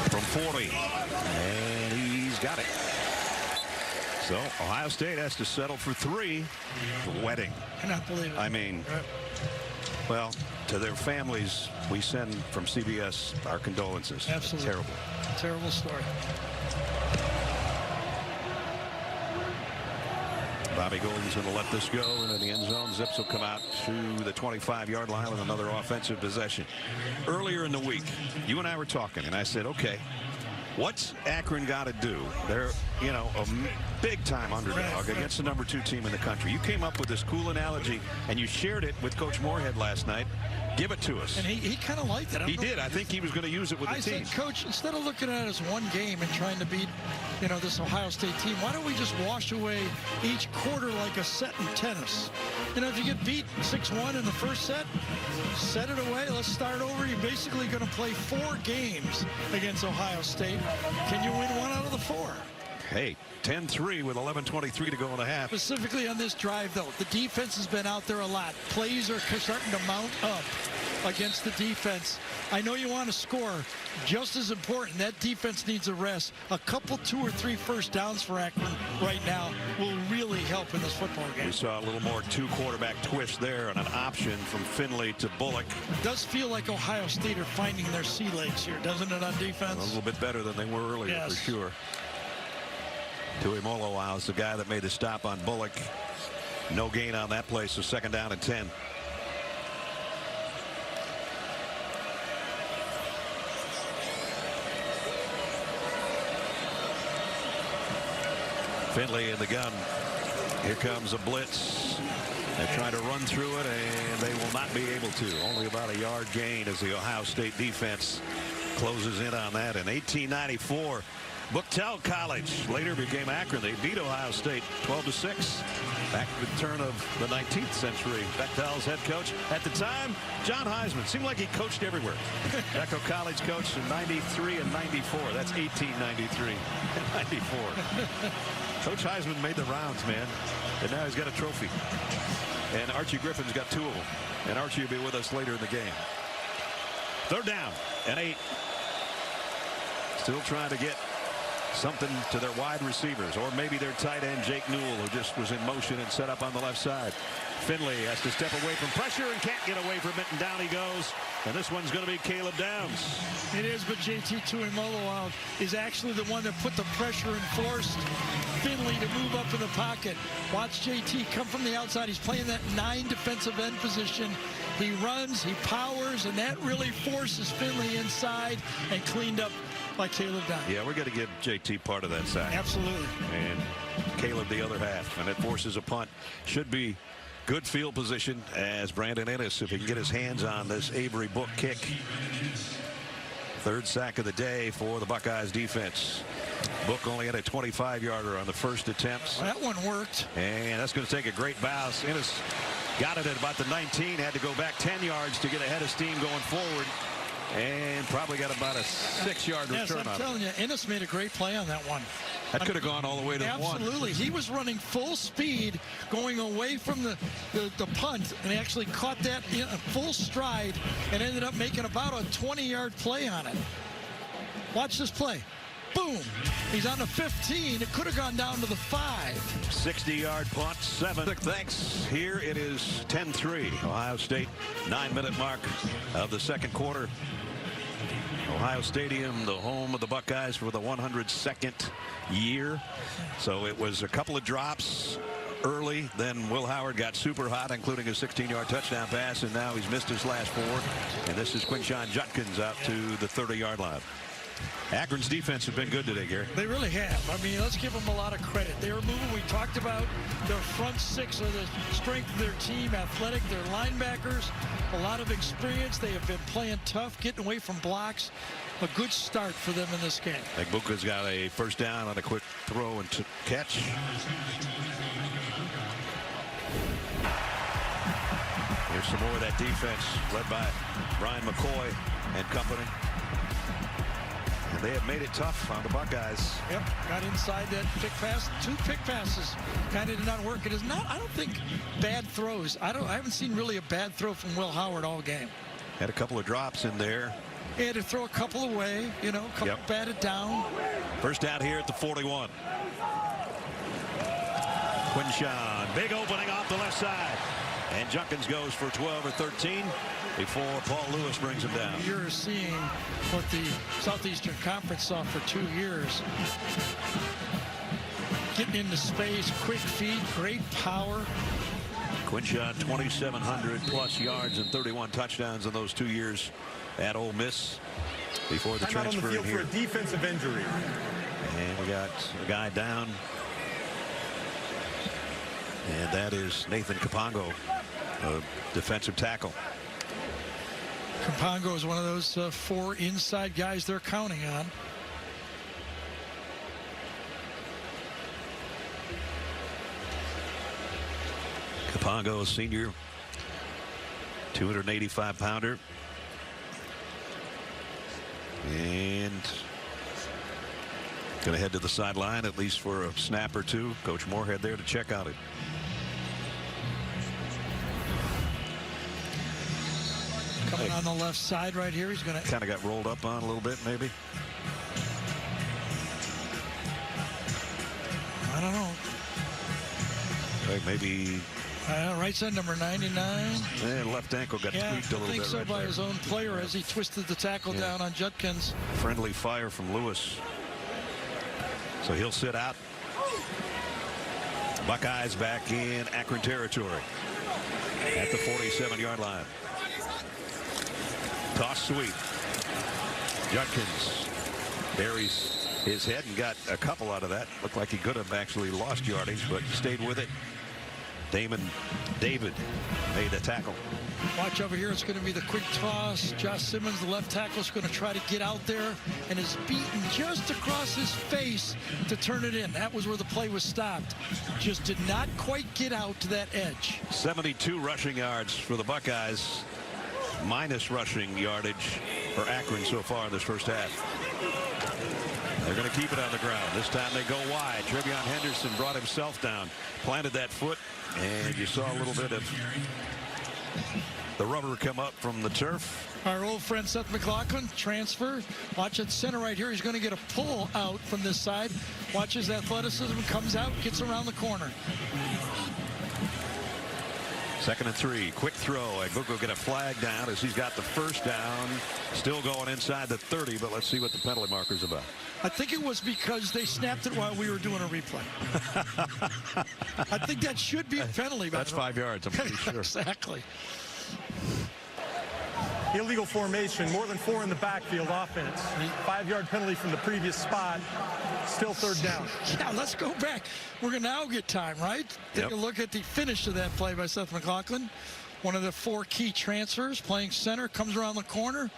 from 40, and he's got it. So Ohio State has to settle for 3. Wedding. I cannot believe it. I mean, well, to their families, we send from CBS our condolences. Absolutely. Terrible. Terrible story. Bobby Golden's going to let this go into the end zone. Zips will come out to the 25-yard line with another offensive possession. Earlier in the week, you and I were talking, and I said, okay, what's Akron got to do? They're, you know, a big-time underdog against the number 2 team in the country. You came up with this cool analogy, and you shared it with Coach Moorhead last night. Give it to us. And he kind of liked it. He did. I think he was going to use it with the team. I said, Coach, instead of looking at it as one game and trying to beat, you know, this Ohio State team, why don't we just wash away each quarter like a set in tennis? You know, if you get beat 6-1 in the first set, set it away. Let's start over. You're basically going to play 4 games against Ohio State. Can you win 1 out of the 4? Hey, 10-3 with 11:23 to go in the half. Specifically on this drive, though, the defense has been out there a lot. Plays are starting to mount up against the defense. I know you want to score. Just as important, that defense needs a rest. A couple 2 or 3 first downs for Akron right now will really help in this football game. We saw a little more 2-quarterback twist there and an option from Finley to Bullock. It does feel like Ohio State are finding their sea legs here, doesn't it, on defense? A little bit better than they were earlier, for sure. Tuimoloau is the guy that made the stop on Bullock. No gain on that play, so 2nd down and 10. Finley in the gun. Here comes a blitz. They try to run through it, and they will not be able to. Only about a yard gain as the Ohio State defense closes in on that. In 1894, Buckeyes College later became Akron. They beat Ohio State 12-6. Back at the turn of the 19th century. Bechtel's head coach at the time, John Heisman. Seemed like he coached everywhere. Echo College coached in 93 and 94. That's 1893 and 94. Coach Heisman made the rounds, man. And now he's got a trophy. And Archie Griffin's got 2 of them. And Archie will be with us later in the game. 3rd down and 8. Still trying to get something to their wide receivers, or maybe their tight end Jake Newell, who just was in motion and set up on the left side. Finley has to step away from pressure and can't get away from it, and down he goes. And this one's going to be Caleb Downs. It is, but JT Tuimoloau is actually the one that put the pressure and forced Finley to move up in the pocket. Watch JT come from the outside. He's playing that 9 defensive end position. He runs, he powers, and that really forces Finley inside and cleaned up by Caleb Downs. Yeah, we're going to give JT part of that sack. Absolutely. And Caleb the other half, and it forces a punt. Should be good field position as Brandon Ennis, if he can get his hands on this Avery Book kick. 3rd sack of the day for the Buckeyes defense. Book only had a 25-yarder on the first attempt. Well, that one worked. And that's going to take a great bounce. Ennis got it at about the 19, had to go back 10 yards to get ahead of steam going forward. And probably got about a 6-yard return on it. Yes, I'm telling you, Ennis made a great play on that one. That could have gone all the way to the 1. Absolutely. He was running full speed, going away from the punt, and he actually caught that in a full stride and ended up making about a 20-yard play on it. Watch this play. Boom. He's on the 15. It could have gone down to the 5. 60-yard punt, 7. Thanks. Here it is 10-3. Ohio State, 9-minute mark of the second quarter. Ohio Stadium, the home of the Buckeyes for the 102nd year. So it was a couple of drops early. Then Will Howard got super hot, including a 16-yard touchdown pass, and now he's missed his last 4. And this is Quinshon Judkins out to the 30-yard line. Akron's defense has been good today, Gary. They really have. I mean, let's give them a lot of credit. They were moving. We talked about their front 6 are the strength of their team, athletic. Their linebackers, a lot of experience. They have been playing tough, getting away from blocks. A good start for them in this game. Buckeyes got a first down on a quick throw and catch. Here's some more of that defense led by Brian McCoy and company. And they have made it tough on the Buckeyes. Yep, got inside that pick pass. 2 pick passes kind of did not work. It is not, I don't think, bad throws. I haven't seen really a bad throw from Will Howard all game. Had a couple of drops in there. He had to throw a couple away, you know, a couple batted down. First down here at the 41. Quinshon, big opening off the left side. And Judkins goes for 12 or 13 before Paul Lewis brings him down. You're seeing what the Southeastern Conference saw for 2 years. Getting into space, quick feet, great power. Quinshon, 2,700 plus yards and 31 touchdowns in those 2 years at Ole Miss before the transfer in here. For a defensive injury. And we got a guy down. And that is Nathan Kapongo, a defensive tackle. Kapongo is one of those 4 inside guys they're counting on. Kapongo, a senior, 285-pounder. And going to head to the sideline, at least for a snap or 2. Coach Moorhead there to check on it. Coming on the left side right here. He's going to kind of got rolled up on a little bit, maybe. I don't know. Maybe. Right side, number 99. And left ankle got tweaked a little bit. I think so, right by there. His own player as he twisted the tackle down on Judkins. Friendly fire from Lewis. So he'll sit out. Buckeyes back in Akron territory at the 47-yard line. Toss sweep. Judkins buries his head and got a couple out of that. Looked like he could have actually lost yardage, but stayed with it. David made the tackle. Watch over here. It's going to be the quick toss. Josh Simmons, the left tackle, is going to try to get out there and is beaten just across his face to turn it in. That was where the play was stopped. Just did not quite get out to that edge. 72 rushing yards for the Buckeyes. Minus rushing yardage for Akron so far in this first half. They're going to keep it on the ground. This time they go wide. Trevion Henderson brought himself down, planted that foot, and you saw a little bit of the rubber come up from the turf. Our old friend Seth McLaughlin, transfer. Watch at center right here. He's going to get a pull out from this side. Watch his athleticism, comes out, gets around the corner. 2nd and 3. Quick throw. And Buckeyes get a flag down as he's got the first down. Still going inside the 30, but let's see what the penalty marker's about. I think it was because they snapped it while we were doing a replay. I think that should be a penalty. That's 5 yards, I'm pretty sure. Exactly. Illegal formation, more than 4 in the backfield offense. 5-yard penalty from the previous spot. Still 3rd down. Yeah, let's go back. We're going to now get time, right? Take a look at the finish of that play by Seth McLaughlin. One of the 4 key transfers, playing center, comes around the corner.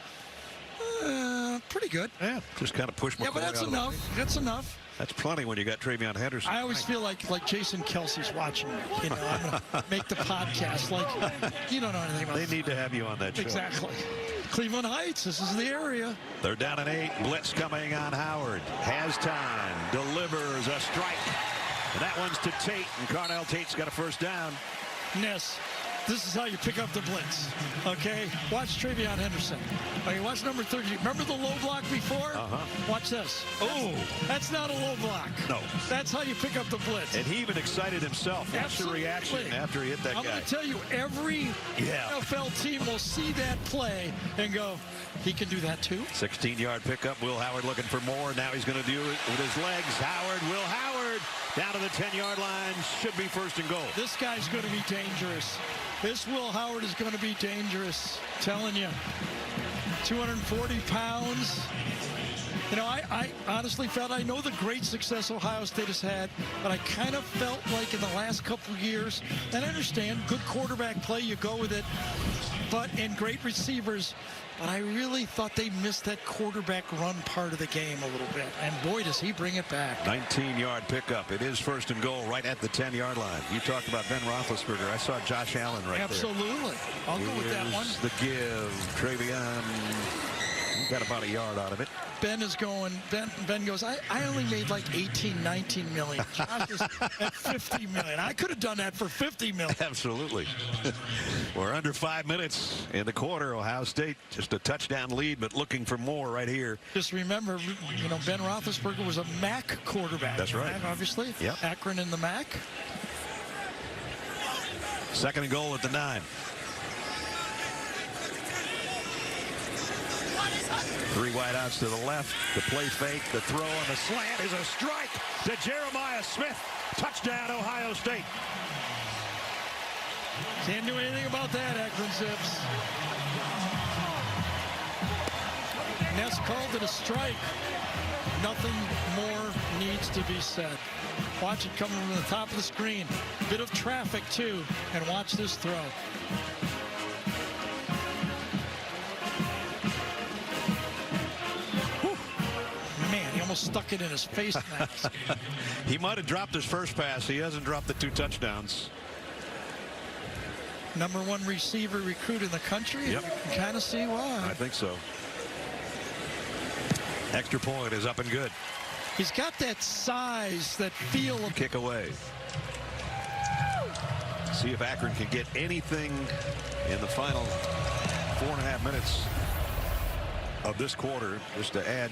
Pretty good. Yeah, just kind of push McCoy. Yeah, but that's enough. That's enough. That's plenty when you got Trevion Henderson. I always feel like Jason Kelsey's watching me. You know, I'm going to make the podcast like you don't know anything about They need to have you on that show. Exactly. Cleveland Heights, this is the area. They're down and 8. Blitz coming on Howard. Has time. Delivers a strike. And that one's to Tate. And Carnell Tate's got a first down. Ness. This is how you pick up the blitz, okay? Watch Travion Henderson. Okay, watch number 30. Remember the low block before? Watch this. Oh, That's not a low block. no. That's how you pick up the blitz. And he even excited himself. Watch the reaction after he hit that I'm guy. going to tell you, every NFL team will see that play and go, he can do that too. 16-yard pickup. Will Howard looking for more. Now he's going to do it with his legs. Will Howard down to the 10-yard line. Should be first and goal. This guy's going to be dangerous. This Will Howard is going to be dangerous. Telling you. 240 pounds. You know, I honestly felt, I know the great success Ohio State has had, but I kind of felt like in the last couple of years, and I understand, good quarterback play, you go with it, but in great receivers, but I really thought they missed that quarterback run part of the game a little bit, and boy, does he bring it back. 19-yard pickup. It is first and goal right at the 10-yard line. You talked about Ben Roethlisberger. I saw Josh Allen right Absolutely. I'll go with that one. The give. Travion got about a yard out of it. Ben is going, Ben goes, I only made like 18, 19 million. Josh is at 50 million. I could have done that for 50 million. Absolutely. We're under 5 minutes in the quarter. Ohio State just a touchdown lead, but looking for more right here. Just remember, you know, Ben Roethlisberger was a MAC quarterback. That's right. Obviously. Yep. Akron in the MAC. Second and goal at the 9. 3 wideouts to the left. The play fake, the throw, and the slant is a strike to Jeremiah Smith. Touchdown, Ohio State. Can't do anything about that, Akron Zips. Ness called it a strike. Nothing more needs to be said. Watch it coming from the top of the screen. Bit of traffic, too. And watch this throw. Almost stuck it in his face mask. He might have dropped his first pass. He hasn't dropped the 2 touchdowns. #1 receiver recruit in the country. Yep. You can kind of see why. I think so. Extra point is up and good. He's got that size, that feel of Kick away. See if Akron can get anything in the final 4.5 minutes of this quarter just to add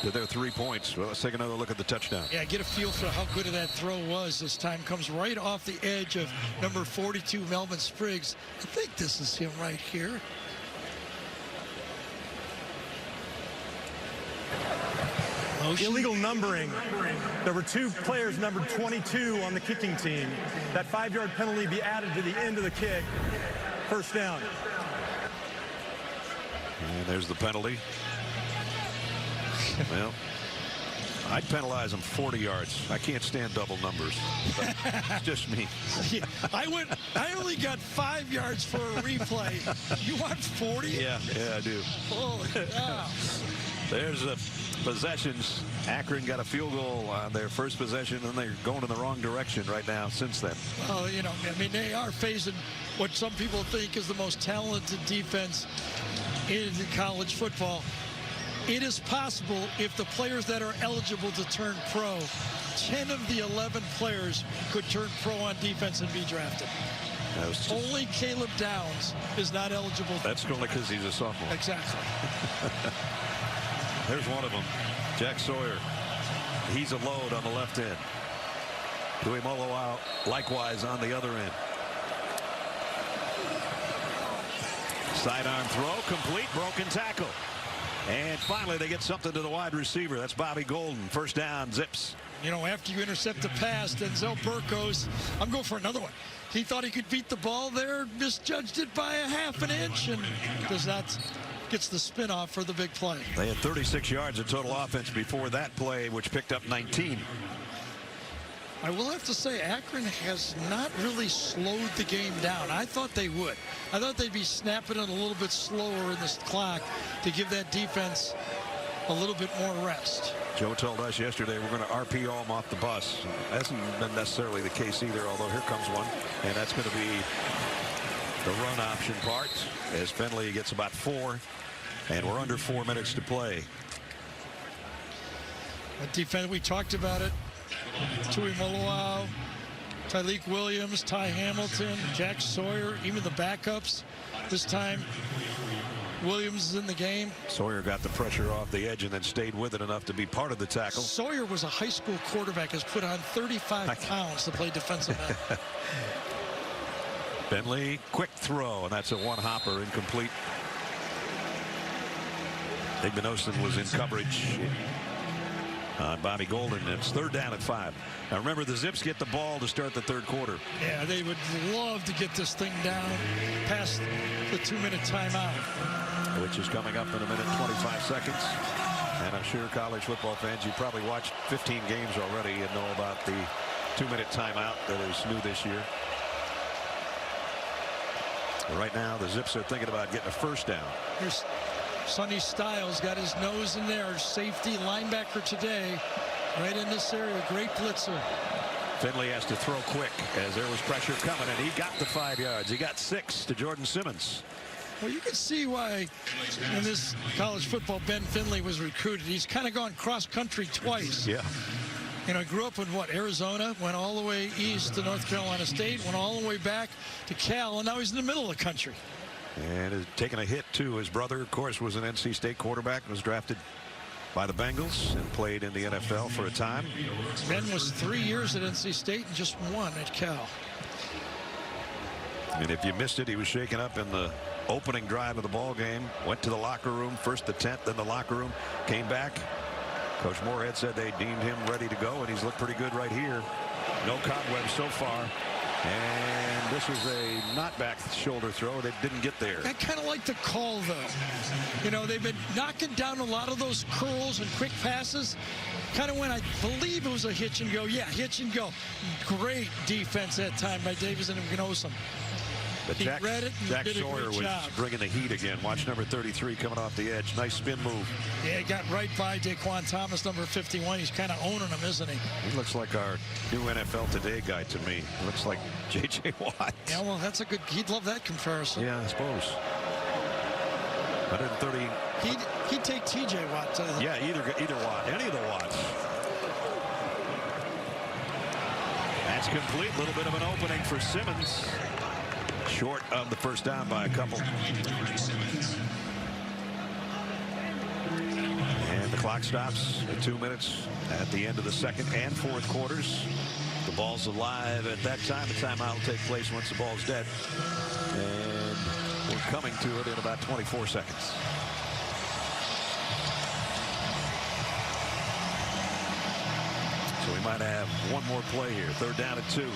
to their 3 points. Well, let's take another look at the touchdown. Yeah, get a feel for how good of that throw was. This time comes right off the edge of number 42, Melvin Spriggs. I think this is him right here. Illegal numbering. There were 2 players numbered 22 on the kicking team. That 5-yard penalty be added to the end of the kick. First down. And there's the penalty. Well, I'd penalize him 40 yards. I can't stand double numbers. It's just me. Yeah, I only got 5 yards for a replay. You want 40? Yeah, I do. Holy cow. There's the possessions. Akron got a field goal on their first possession, and they're going in the wrong direction right now since then. Well, you know, I mean, they are facing what some people think is the most talented defense in college football. It is possible if the players that are eligible to turn pro, 10 of the 11 players could turn pro on defense and be drafted. Only Caleb Downs is not eligible. That's only because he's a sophomore. Exactly. There's one of them, Jack Sawyer. He's a load on the left end. Tuimoloau likewise on the other end. Sidearm throw, complete, broken tackle. And finally, they get something to the wide receiver. That's Bobby Golden. First down, Zips. You know, after you intercept the pass, Denzel Burke goes, I'm going for another one. He thought he could beat the ball there, misjudged it by a half an inch, and does not, gets the spin off for the big play. They had 36 yards of total offense before that play, which picked up 19. I will have to say, Akron has not really slowed the game down. I thought they would. I thought they'd be snapping it a little bit slower in this clock to give that defense a little bit more rest. Joe told us yesterday we're going to RPO them off the bus. That hasn't been necessarily the case either, although here comes one. And that's going to be the run option part as Finley gets about 4. And we're under 4 minutes to play. The defense, we talked about it. Tuimoloau, Tyleek Williams, Ty Hamilton, Jack Sawyer, even the backups. This time, Williams is in the game. Sawyer got the pressure off the edge and then stayed with it enough to be part of the tackle. Sawyer was a high school quarterback, has put on 35 pounds to play defensive end. Bentley, quick throw, and that's a one-hopper, incomplete. Igbinosun was in coverage on Bobby Golden. It's 3rd down at 5. Now remember, the Zips get the ball to start the 3rd quarter. Yeah, they would love to get this thing down past the 2-minute timeout, which is coming up in a minute 25 seconds. And I'm sure college football fans, you probably watched 15 games already and know about the 2-minute timeout that is new this year. Right now, the Zips are thinking about getting a 1st down. Here's Sonny Styles, got his nose in there. Safety linebacker today, right in this area. Great blitzer. Finley has to throw quick as there was pressure coming, and he got the 5 yards. He got 6 to Jordan Simmons. Well, you can see why in this college football Ben Finley was recruited. He's kind of gone cross-country twice. Yeah. You know, grew up in Arizona, went all the way east to North Carolina State, went all the way back to Cal, and now he's in the middle of the country. And is taking a hit, too. His brother, of course, was an NC State quarterback, was drafted by the Bengals and played in the NFL for a time. Ben was 3 years at NC State and just 1 at Cal. And if you missed it, he was shaken up in the opening drive of the ball game. Went to the locker room, first the tent, then the locker room, came back. Coach Moorhead said they deemed him ready to go, and he's looked pretty good right here. No cobwebs so far. And this was a not back shoulder throw that didn't get there. I kind of like the call, though. You know, they've been knocking down a lot of those curls and quick passes. Kind of when I believe it was a hitch and go. Yeah, hitch and go. Great defense that time by Davis and Igbinosun. But He read it and Jack did a Sawyer great was job. bringing the heat again. Watch number 33 coming off the edge. Nice spin move. Yeah, he got right by Daquan Thomas, number 51. He's kind of owning him, isn't he? He looks like our new NFL Today guy to me. Looks like J.J. Watt. Yeah, well, that's a good. He'd love that comparison. Yeah, I suppose. 130. He'd take T.J. Watt. Yeah, either Watt, any of the Watts. That's complete. A little bit of an opening for Simmons. Short of the 1st down by a couple. And the clock stops at 2 minutes at the end of the 2nd and 4th quarters. The ball's alive at that time. The timeout will take place once the ball's dead. And we're coming to it in about 24 seconds. So we might have one more play here. 3rd down at 2.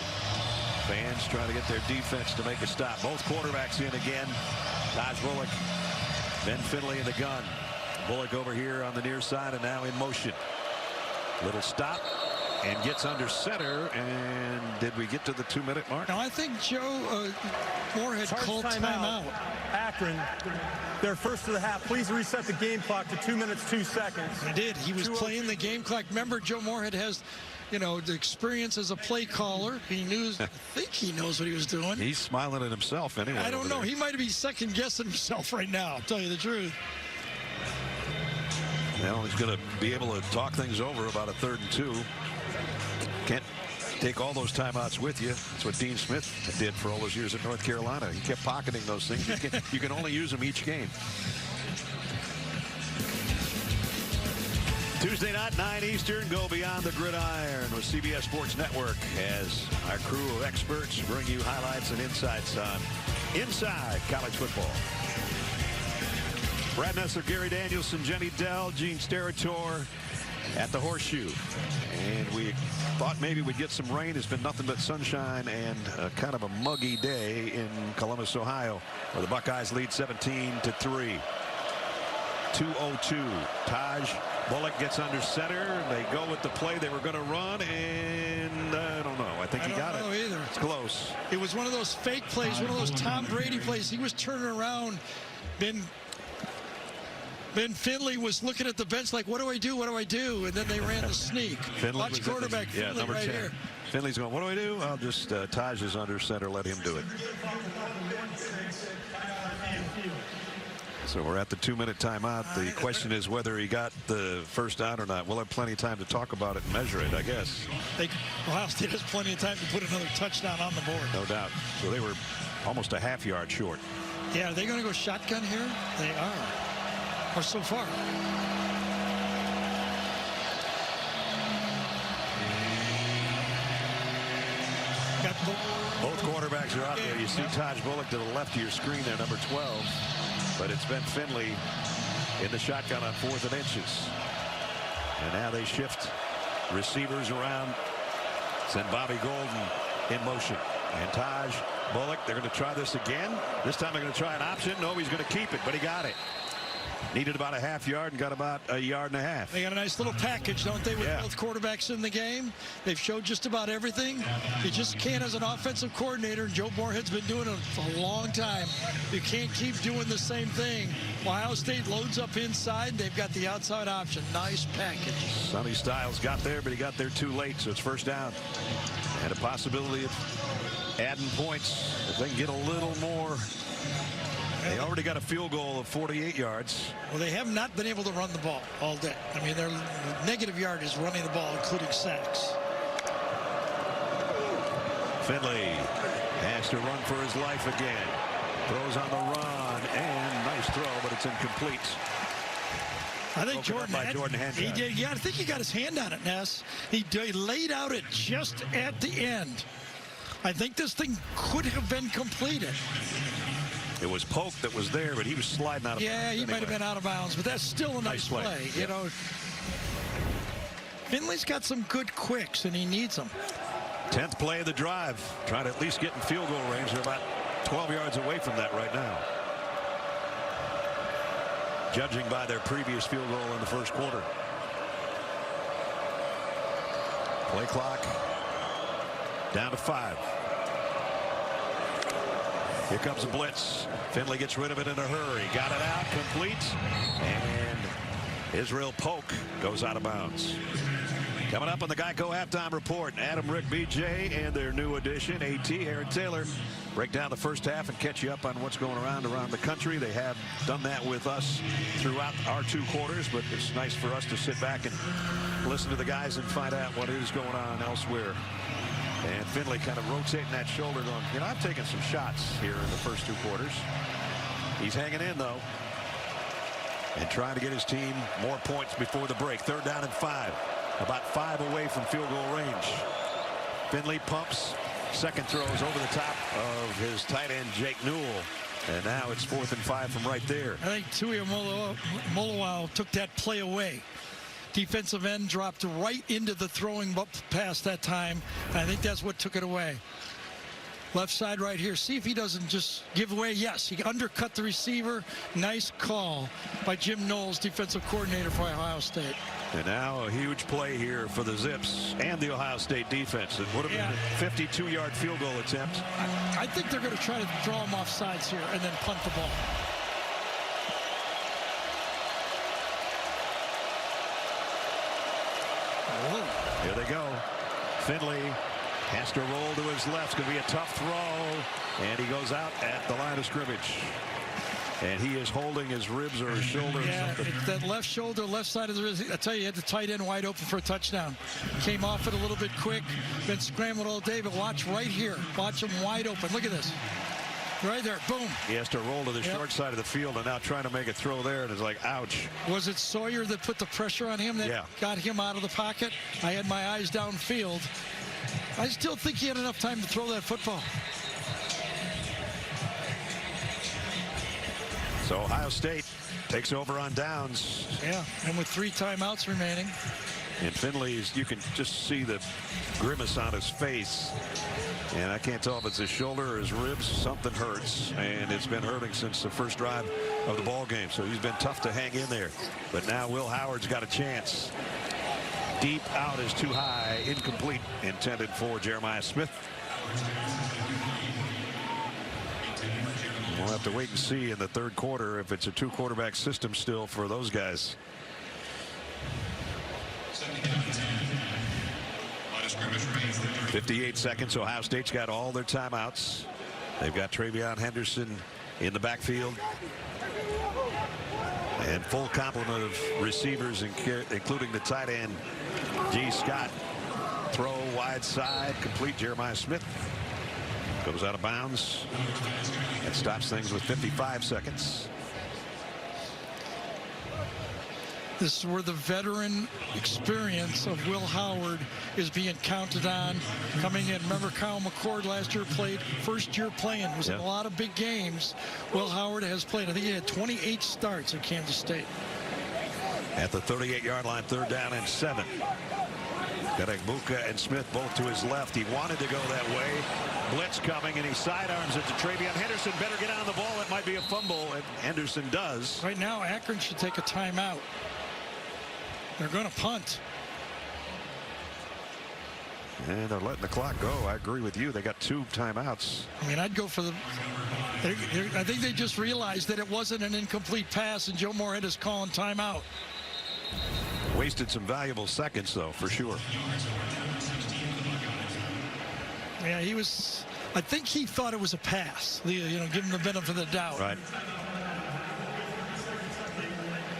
Fans trying to get their defense to make a stop. Both quarterbacks in again. Taj Bullock, Ben Finley in the gun. Bullock over here on the near side and now in motion. Little stop and gets under center. And did we get to the 2-minute mark? Now I think Joe Moorhead called timeout. Akron, their first of the half. Please reset the game clock to 2 minutes 2 seconds. He did. He was playing the game clock. Remember, Joe Moorhead has, you know, the experience as a play caller. He knew. I think he knows what he was doing. He's smiling at himself anyway. I don't know. He might be second guessing himself right now. I'll tell you the truth. Well, he's going to be able to talk things over about a 3rd and 2. Can't take all those timeouts with you. That's what Dean Smith did for all those years at North Carolina. He kept pocketing those things. You can only use them each game. Tuesday night, 9 Eastern, go beyond the gridiron with CBS Sports Network as our crew of experts bring you highlights and insights on inside college football. Brad Nessler, Gary Danielson, Jenny Dell, Gene Steratore at the Horseshoe. And we thought maybe we'd get some rain. It's been nothing but sunshine and kind of a muggy day in Columbus, Ohio, where the Buckeyes lead 17-3. 2:02. Taj Bullock gets under center. They go with the play they were going to run, and I don't know. I think he got it. Either. It's close. It was one of those fake plays, one of those Tom Brady plays. He was turning around. Ben Finley was looking at the bench like, what do I do? What do I do? And then they ran the sneak. Watch quarterback Finley number right 10. here. Finley's going, what do I do? I'll just, Taj is under center. Let him do it. So we're at the 2-minute timeout. The question is whether he got the first down or not. We'll have plenty of time to talk about it and measure it, I guess. Ohio State has plenty of time to put another touchdown on the board. No doubt. So they were almost a half-yard short. Yeah, are they going to go shotgun here? They are. Or so far. Both quarterbacks are out there. You see Taj Bullock to the left of your screen there, number 12. But it's Ben Finley in the shotgun on 4th and inches. And now they shift receivers around. Send Bobby Golden in motion. And Taj Bullock, they're going to try this again. This time they're going to try an option. No, he's going to keep it, but he got it. Needed about a half-yard and got about a yard and a half. They got a nice little package, don't they, with both quarterbacks in the game? They've showed just about everything. You just can't, as an offensive coordinator, and Joe Moorhead's been doing it for a long time, you can't keep doing the same thing. Ohio State loads up inside. They've got the outside option. Nice package. Sonny Styles got there, but he got there too late, so it's first down. And a possibility of adding points if they can get a little more. They already got a field goal of 48 yards. Well, they have not been able to run the ball all day. I mean, their negative yard is running the ball, including sacks. Finley has to run for his life again. Throws on the run, and nice throw, but it's incomplete. I think Jordan Hancock. He did. Yeah, I think he got his hand on it, Ness. He laid out it just at the end. I think this thing could have been completed. It was Polk that was there, but he was sliding out of bounds. Yeah, he might have been out of bounds, but that's still a nice play. You know, Finley's got some good quicks, and he needs them. 10th play of the drive. Trying to at least get in field goal range. They're about 12 yards away from that right now. Judging by their previous field goal in the first quarter. Play clock down to 5. Here comes a blitz. Finley gets rid of it in a hurry. Got it out, complete. And Israel Polk goes out of bounds. Coming up on the Geico halftime report, Adam, Rick, BJ, and their new addition, AT, Aaron Taylor. Break down the first half and catch you up on what's going around the country. They have done that with us throughout our 2 quarters, but it's nice for us to sit back and listen to the guys and find out what is going on elsewhere. And Finley kind of rotating that shoulder going, you know, I've taken some shots here in the first 2 quarters. He's hanging in, though, and trying to get his team more points before the break. 3rd down and 5. About 5 away from field goal range. Finley pumps. Second throw is over the top of his tight end, Jake Newell. And now it's 4th and 5 from right there. I think Tui Molowau took that play away. Defensive end dropped right into the throwing pass that time. And I think that's what took it away. Left side right here. See if he doesn't just give away. Yes, he undercut the receiver. Nice call by Jim Knowles, defensive coordinator for Ohio State. And now a huge play here for the Zips and the Ohio State defense. It would have been a 52-yard field goal attempt. I think they're going to try to draw him off sides here and then punt the ball. Here they go. Finley has to roll to his left. It's going to be a tough throw. And he goes out at the line of scrimmage. And he is holding his ribs or his shoulder or something. That left shoulder, left side of the wrist. I tell you, he had the tight end wide open for a touchdown. Came off it a little bit quick. Been scrambling all day, but watch right here. Watch him wide open. Look at this. Right there, boom. He has to roll to the short side of the field and now trying to make a throw there, and it's like, ouch. Was it Sawyer that put the pressure on him that got him out of the pocket? I had my eyes downfield. I still think he had enough time to throw that football. So Ohio State takes over on downs. Yeah, and with 3 timeouts remaining. And Finley's, you can just see the grimace on his face. And I can't tell if it's his shoulder or his ribs. Something hurts, and it's been hurting since the first drive of the ball game. So he's been tough to hang in there. But now Will Howard's got a chance. Deep out is too high, incomplete, intended for Jeremiah Smith. We'll have to wait and see in the 3rd quarter if it's a 2-quarterback system still for those guys. 58 seconds. Ohio State's got all their timeouts. They've got Travion Henderson in the backfield. And full complement of receivers, including the tight end, G. Scott. Throw wide side, complete. Jeremiah Smith goes out of bounds and stops things with 55 seconds. This is where the veteran experience of Will Howard is being counted on coming in. Remember, Kyle McCord last year played, first year playing, was in a lot of big games. Will Howard has played, I think he had 28 starts at Kansas State. At the 38-yard line, 3rd down and 7. Got Agbuka and Smith both to his left. He wanted to go that way. Blitz coming, and he sidearms it to Travion Henderson. Better get on the ball. It might be a fumble, and Henderson does. Right now, Akron should take a timeout. They're going to punt. And they're letting the clock go. I agree with you. They got 2 timeouts. I mean, I'd go for the... I think they just realized that it wasn't an incomplete pass, and Joe Moorhead is calling timeout. Wasted some valuable seconds, though, for sure. Yeah, he was... I think he thought it was a pass. You know, give him the benefit of the doubt. Right.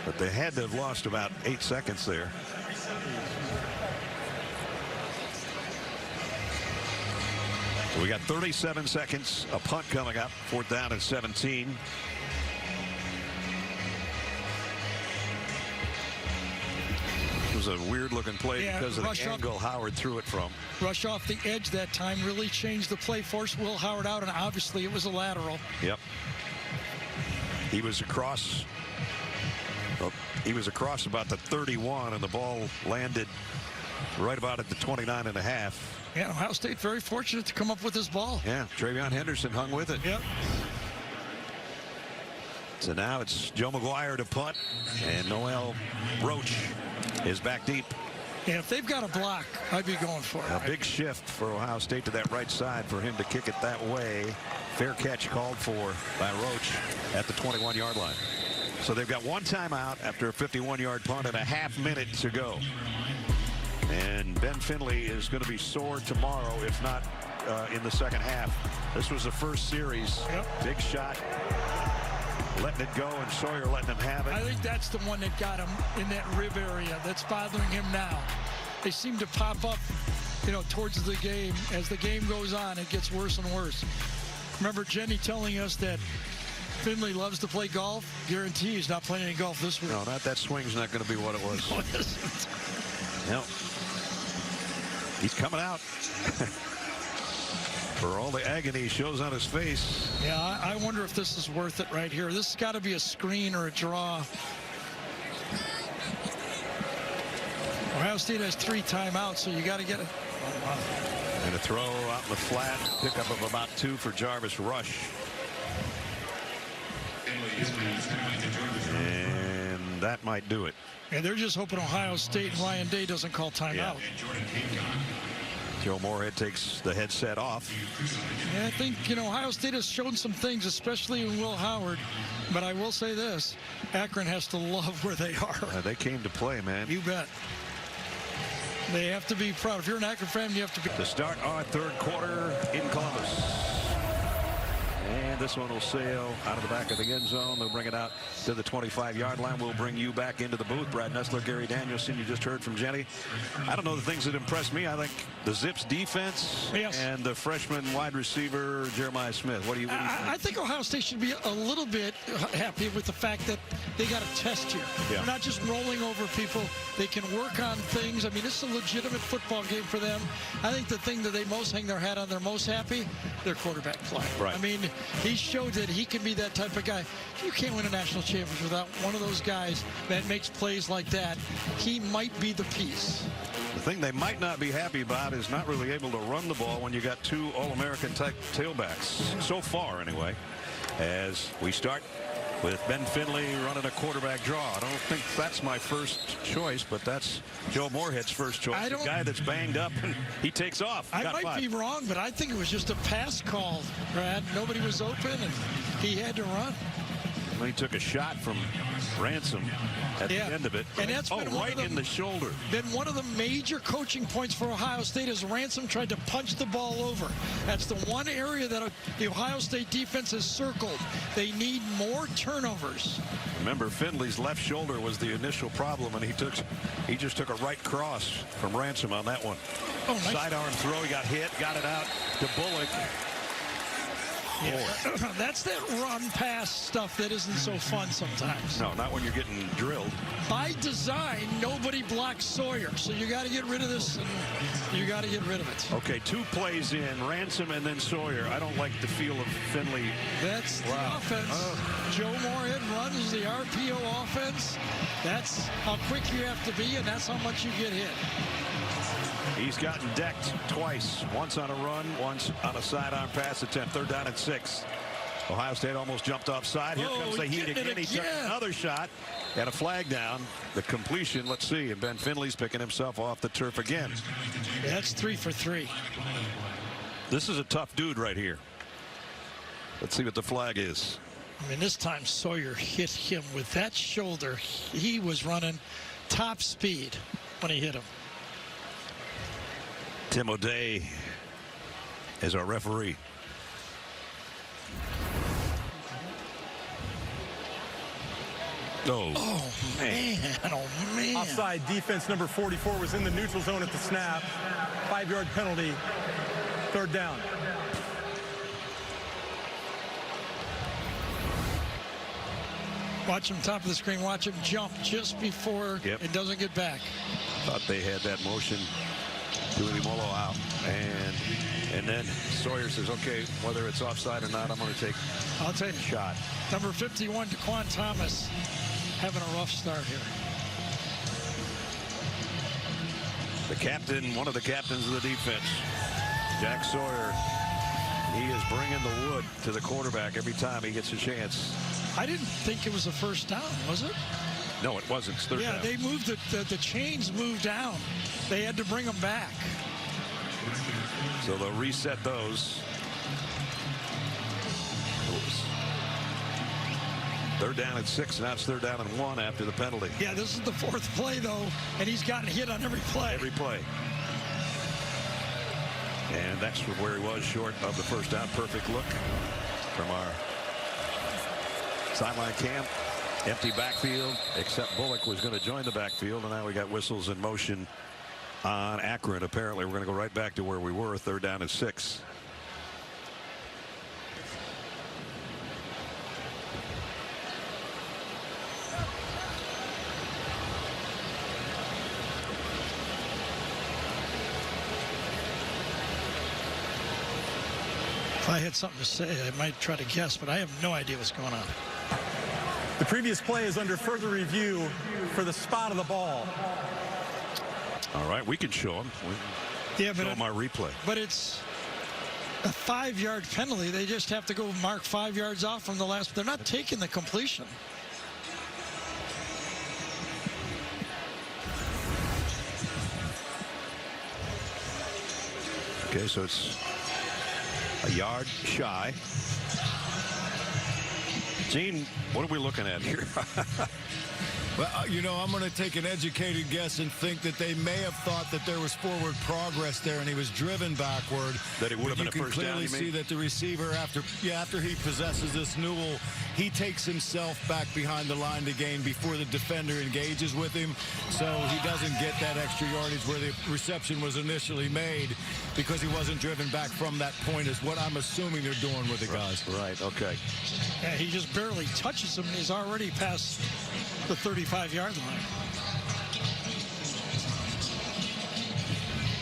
But they had to have lost about 8 seconds there. So we got 37 seconds. A punt coming up. 4th down and 17. It was a weird looking play because of the angle Howard threw it from. Rush off the edge that time really changed the play, forced Will Howard out, and obviously it was a lateral. Yep. He was across. He was across about the 31, and the ball landed right about at the 29.5. Yeah, Ohio State very fortunate to come up with this ball. Yeah, Travion Henderson hung with it. Yep. So now it's Joe McGuire to punt, and Noel Roach is back deep. Yeah, if they've got a block, I'd be going for it. A big shift for Ohio State to that right side for him to kick it that way. Fair catch called for by Roach at the 21-yard line. So they've got 1 timeout after a 51-yard punt and a half minute to go. And Ben Finley is going to be sore tomorrow, if not in the second half. This was the first series. Yep. Big shot. Letting it go, and Sawyer letting him have it. I think that's the one that got him in that rib area that's bothering him now. They seem to pop up, you know, towards the game. As the game goes on, it gets worse and worse. Remember Jenny telling us that Finley loves to play golf? Guarantee he's not playing any golf this week. No, that swing's not going to be what it was. No, it isn't. No. He's coming out. For all the agony he shows on his face. Yeah, I wonder if this is worth it right here. This has got to be a screen or a draw. Ohio State has 3 timeouts, so you got to get it. Oh, wow. And a throw out in the flat. Pickup of about 2 for Jarvis Rush. And that might do it. And they're just hoping Ohio State and Ryan Day doesn't call timeout. Yeah. Joe Moorhead takes the headset off. Yeah, I think, you know, Ohio State has shown some things, especially in Will Howard. But I will say this, Akron has to love where they are. They came to play, man. You bet. They have to be proud. If you're an Akron fan, you have to be. To start our 3rd quarter in Columbus. And this one will sail out of the back of the end zone. They'll bring it out to the 25-yard line. We'll bring you back into the booth. Brad Nessler, Gary Danielson, you just heard from Jenny. I don't know the things that impressed me. I think the Zips defense and the freshman wide receiver, Jeremiah Smith. What do you think? I think Ohio State should be a little bit happy with the fact that they got a test here. Yeah. They're not just rolling over people. They can work on things. I mean, this is a legitimate football game for them. I think the thing that they most hang their hat on, they're most happy, their quarterback play. Right. I mean, he showed that he can be that type of guy. You can't win a national championship without one of those guys that makes plays like that. He might be the piece. The thing they might not be happy about is not really able to run the ball when you got 2 All-American type tailbacks. So far, anyway, as we start with Ben Finley running a quarterback draw. I don't think that's my first choice, but that's Joe Moorhead's first choice. The guy that's banged up, and he takes off. I might be wrong, but I think it was just a pass call, Brad. Nobody was open, and he had to run. He took a shot from Ransom at the end of it. And that's been right in the shoulder. Been one of the major coaching points for Ohio State as Ransom tried to punch the ball over. That's the one area that the Ohio State defense has circled. They need more turnovers. Remember, Finley's left shoulder was the initial problem, and he just took a right cross from Ransom on that one. Oh, nice. Sidearm throw. He got hit, got it out to Bullock. Yeah. That's that run pass stuff that isn't so fun sometimes. No, not when you're getting drilled. By design, nobody blocks Sawyer, so you got to get rid of this, and you got to get rid of it. Okay, 2 plays in, Ransom and then Sawyer. I don't like the feel of Finley. That's the offense. Joe Moorhead runs the RPO offense. That's how quick you have to be, and that's how much you get hit. He's gotten decked twice, once on a run, once on a sidearm pass attempt. 3rd down and 6. Ohio State almost jumped offside. Here comes the heat again. He took another shot and a flag down. The completion, let's see, and Ben Finley's picking himself off the turf again. That's 3 for 3. This is a tough dude right here. Let's see what the flag is. I mean, this time Sawyer hit him with that shoulder. He was running top speed when he hit him. Tim O'Day is our referee. Oh, man. Oh, man. Offside defense number 44 was in the neutral zone at the snap. 5-yard penalty. 3rd down. Watch him top of the screen. Watch him jump just before it doesn't get back. Thought they had that motion. Tuimoloau out, and then Sawyer says, okay, whether it's offside or not, I'm going to take a shot. Number 51, Daquan Thomas, having a rough start here. The captain, one of the captains of the defense, Jack Sawyer, he is bringing the wood to the quarterback every time he gets a chance. I didn't think it was a first down, was it? No, it wasn't. It's 3rd down. They moved the chains moved down. They had to bring them back. So they'll reset those. Oops. 3rd down and 6. Now it's 3rd down and 1 after the penalty. Yeah, this is the 4th play, though, and he's gotten hit on every play. Every play. And that's where he was, short of the first down. Perfect look from our sideline cam. Empty backfield, except Bullock was going to join the backfield, and now we got whistles in motion on Akron. Apparently, we're going to go right back to where we were, 3rd down and 6. If I had something to say, I might try to guess, but I have no idea what's going on. The previous play is under further review for the spot of the ball. All right, we can show him. Show him our replay. But it's a 5-yard penalty. They just have to go mark 5 yards off from the last. They're not taking the completion. Okay, so it's a yard shy. Gene, what are we looking at here? Well, you know, I'm going to take an educated guess and think that they may have thought that there was forward progress there and he was driven backward. That it would have been a first down, you mean? You can clearly see that the receiver, after he possesses this Newell, he takes himself back behind the line to gain before the defender engages with him. So he doesn't get that extra yardage where the reception was initially made because he wasn't driven back from that point is what I'm assuming they're doing with the guys. Right, okay. Yeah, he just barely touches him and he's already past the 35-yard line.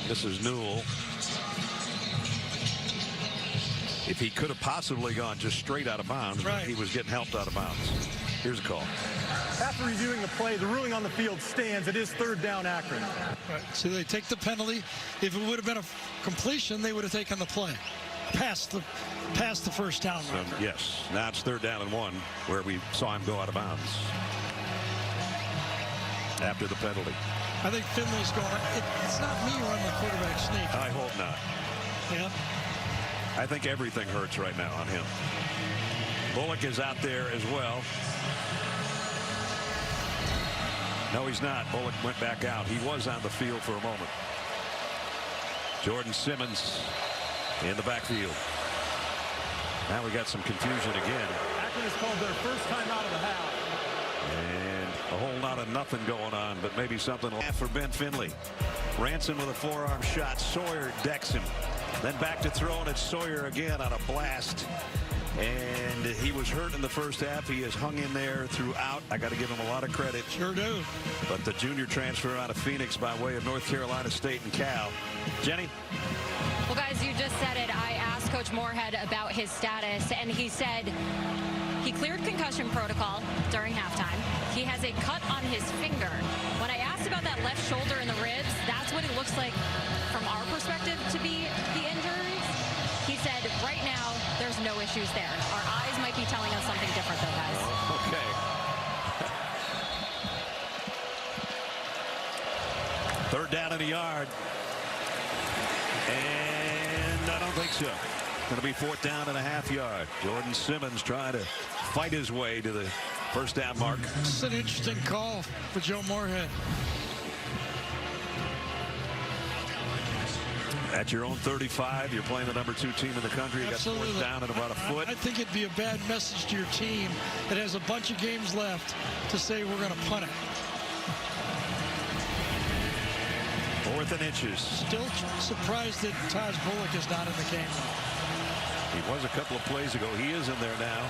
This is Newell. If he could have possibly gone just straight out of bounds, but he was getting helped out of bounds. Here's a call. After reviewing the play, the ruling on the field stands. It is 3rd down, Akron. Right. So they take the penalty. If it would have been a completion, they would have taken the play. Past the first down. So, yes, now it's 3rd down and 1 where we saw him go out of bounds after the penalty. I think Finley's going, it's not me running the quarterback sneak. I hope not. Yeah. I think everything hurts right now on him. Bullock is out there as well. No, he's not. Bullock went back out. He was on the field for a moment. Jordan Simmons in the backfield. Now we got some confusion again. Akron has called their first time out of the half. And a whole lot of nothing going on, but maybe something for Ben Finley. Ranson with a forearm shot. Sawyer decks him. Then back to throw, and it's Sawyer again on a blast. And he was hurt in the first half. He has hung in there throughout. I got to give him a lot of credit. Sure do. But the junior transfer out of Phoenix by way of North Carolina State and Cal. Jenny? Well, guys, you just said it. I asked Coach Moorhead about his status, and he said he cleared concussion protocol during halftime. He has a cut on his finger. When I asked about that left shoulder and the ribs, that's what it looks like from our perspective to be the injuries. He said right now there's no issues there. Our eyes might be telling us something different, though, guys. Okay. Third down in a yard. And I don't think so. Going to be fourth down and a half yard. Jordan Simmons trying to fight his way to the first down mark. It's an interesting call for Joe Moorhead. At your own 35, you're playing the number 2 team in the country. You got fourth down and about a foot. I think it'd be a bad message to your team that has a bunch of games left to say we're going to punt it. Fourth and inches. Still surprised that Taj Bullock is not in the game. He was a couple of plays ago. He is in there now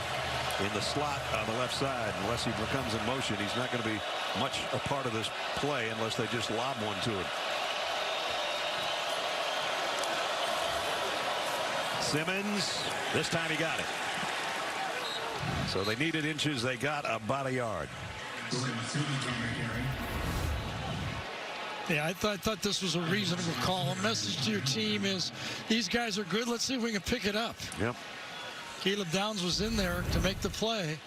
in the slot on the left side. Unless he becomes in motion, he's not going to be much a part of this play unless they just lob one to him. Simmons, this time he got it. So they needed inches. They got about a yard. Yeah, I thought this was a reasonable call. A message to your team is these guys are good. Let's see if we can pick it up. Yep. Caleb Downs was in there to make the play,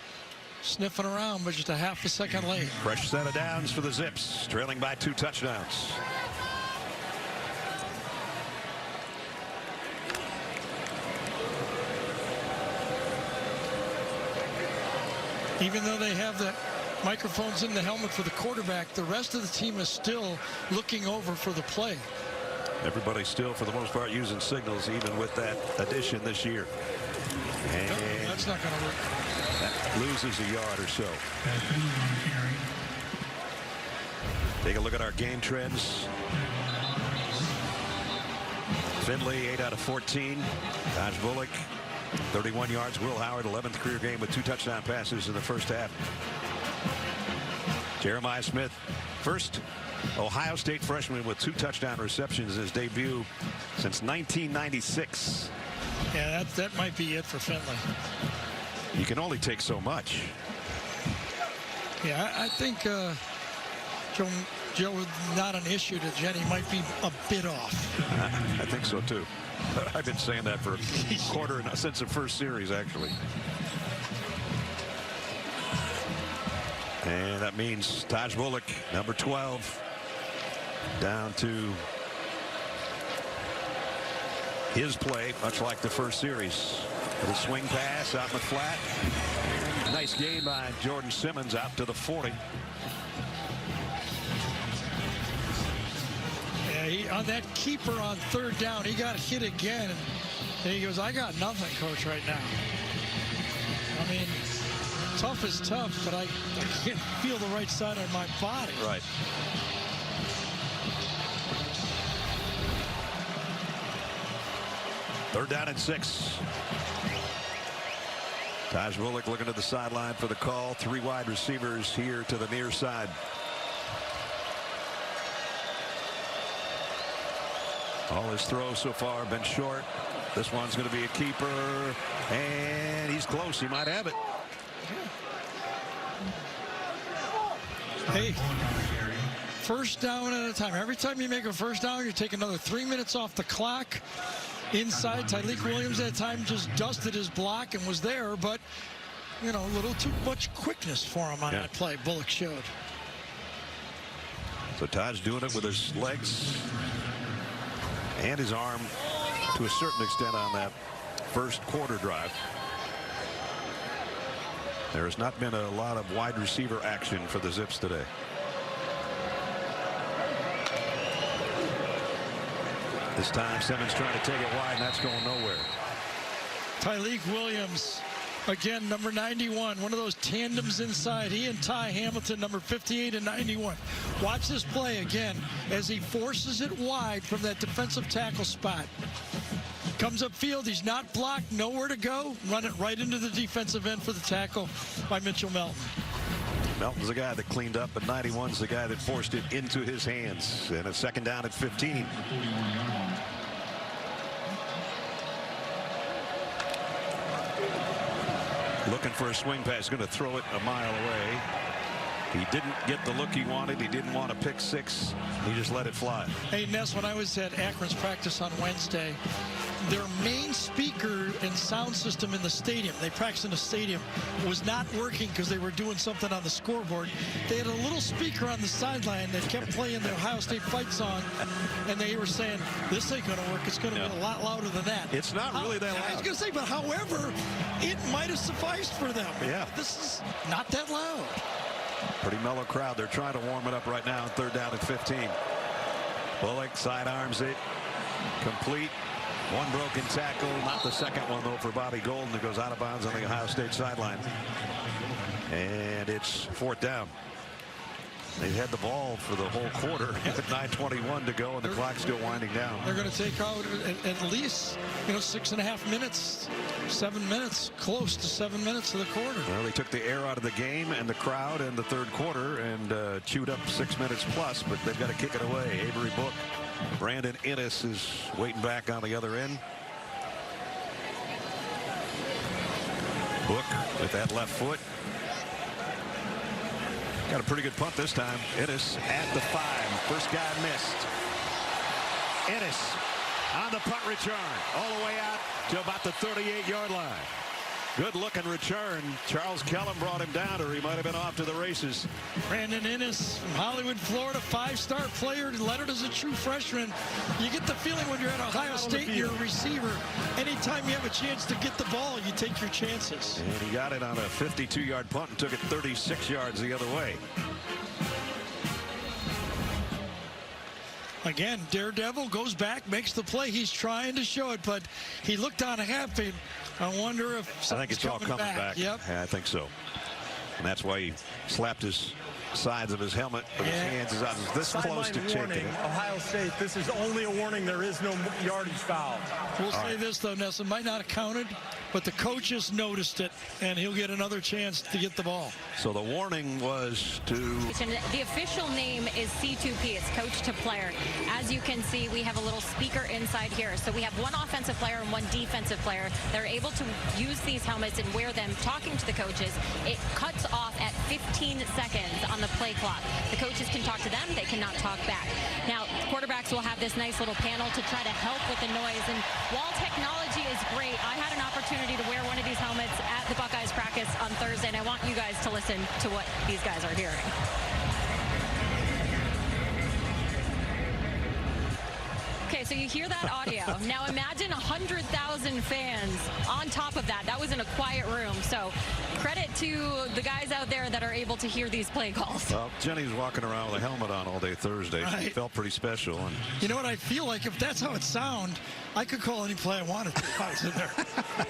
sniffing around, but just a half a second late. Fresh set of downs for the Zips, trailing by 2 touchdowns. Even though they have the microphones in the helmet for the quarterback, the rest of the team is still looking over for the play. Everybody's still, for the most part, using signals, even with that addition this year. And that's not going to work. That loses a yard or so. Take a look at our game trends. Finley, 8 out of 14. Taj Bullock, 31 yards. Will Howard, 11th career game with 2 touchdown passes in the first half. Jeremiah Smith, first Ohio State freshman with 2 touchdown receptions in his debut since 1996. Yeah, that might be it for Finley. You can only take so much. Yeah, I think Joe was not an issue to Jenny. Might be a bit off. I think so, too. I've been saying that for a quarter since the first series, actually. And that means Taj Bullock, number 12, down to his play, much like the first series. With a swing pass out in the flat. Nice game by Jordan Simmons out to the 40. Yeah, on that keeper on third down, he got hit again. And he goes, I got nothing, coach, right now. I mean, tough is tough, but I can't feel the right side of my body. Right. Third down and 6. Taj Bullock looking to the sideline for the call. 3 wide receivers here to the near side. All his throws so far have been short. This one's going to be a keeper, and he's close. He might have it. Hey, first down at a time. Every time you make a first down, you take another 3 minutes off the clock. Inside, Tyleek Williams at time just dusted his block and was there, but, you know, a little too much quickness for him on that play. Bullock showed. So Taj doing it with his legs and his arm to a certain extent on that first quarter drive. There has not been a lot of wide receiver action for the Zips today. This time Simmons trying to take it wide, and that's going nowhere. Tyleik Williams, again, number 91, one of those tandems inside. He and Ty Hamilton, number 58 and 91. Watch this play again as he forces it wide from that defensive tackle spot. Comes upfield, he's not blocked, nowhere to go. Run it right into the defensive end for the tackle by Mitchell Melton. Melton's the guy that cleaned up, but 91's the guy that forced it into his hands. And a second down at 15. Looking for a swing pass, going to throw it a mile away. He didn't get the look he wanted. He didn't want to pick six. He just let it fly. Hey, Ness, when I was at Akron's practice on Wednesday, their main speaker and sound system in the stadium, they practiced in the stadium, was not working because they were doing something on the scoreboard. They had a little speaker on the sideline that kept playing the Ohio State fight song, and they were saying, this ain't going to work. It's going to be a lot louder than that. It's not really that loud. I was going to say, but however, it might have sufficed for them. Yeah. This is not that loud. Pretty mellow crowd. They're trying to warm it up right now. Third down at 15. Bullock sidearms it. Complete. One broken tackle. Not the second one, though, for Bobby Golden, that goes out of bounds on the Ohio State sideline. And it's fourth down. They've had the ball for the whole quarter with 9:21 to go, and the clock's still winding down. They're going to take out at least, 6.5 minutes, 7 minutes, close to 7 minutes of the quarter. Well, they took the air out of the game and the crowd in the third quarter and chewed up 6 minutes plus, but they've got to kick it away. Avery Book, Brandon Innes is waiting back on the other end. Book with that left foot. Got a pretty good punt this time. Innes at the 5. First guy missed. Innes on the punt return. All the way out to about the 38-yard line. Good looking return. Charles Kellum brought him down, or he might have been off to the races. Brandon Innes from Hollywood, Florida, 5-star player, lettered as a true freshman. You get the feeling when you're at Ohio State, you're a receiver. Anytime you have a chance to get the ball, you take your chances. And he got it on a 52-yard punt and took it 36 yards the other way. Again, Daredevil goes back, makes the play. He's trying to show it, but he looked on a half field. I wonder if I think it's all coming back. Yep. Yeah, I think so. And that's why he slapped his sides of his helmet with his hands. Is out this close to checking it. Ohio State, this is only a warning. There is no yardage foul. We'll say this, though, Nelson, might not have counted, but the coaches noticed it, and he'll get another chance to get the ball. So the warning was to... The official name is C2P. It's coach to player. As you can see, we have a little speaker inside here. So we have one offensive player and one defensive player. They're able to use these helmets and wear them talking to the coaches. It cuts off at 15 seconds on the play clock. The coaches can talk to them. They cannot talk back. Now, quarterbacks will have this nice little panel to try to help with the noise. And while technology is great, I had an opportunity to wear one of these helmets at the Buckeyes practice on Thursday, and I want you guys to listen to what these guys are hearing. Okay, so you hear that audio. Now imagine 100,000 fans on top of that. That was in a quiet room. So credit to the guys out there that are able to hear these play calls. Well, Jenny was walking around with a helmet on all day Thursday. Right. She felt pretty special. And you know what I feel like? If that's how it sounds, I could call any play I wanted if I was in there.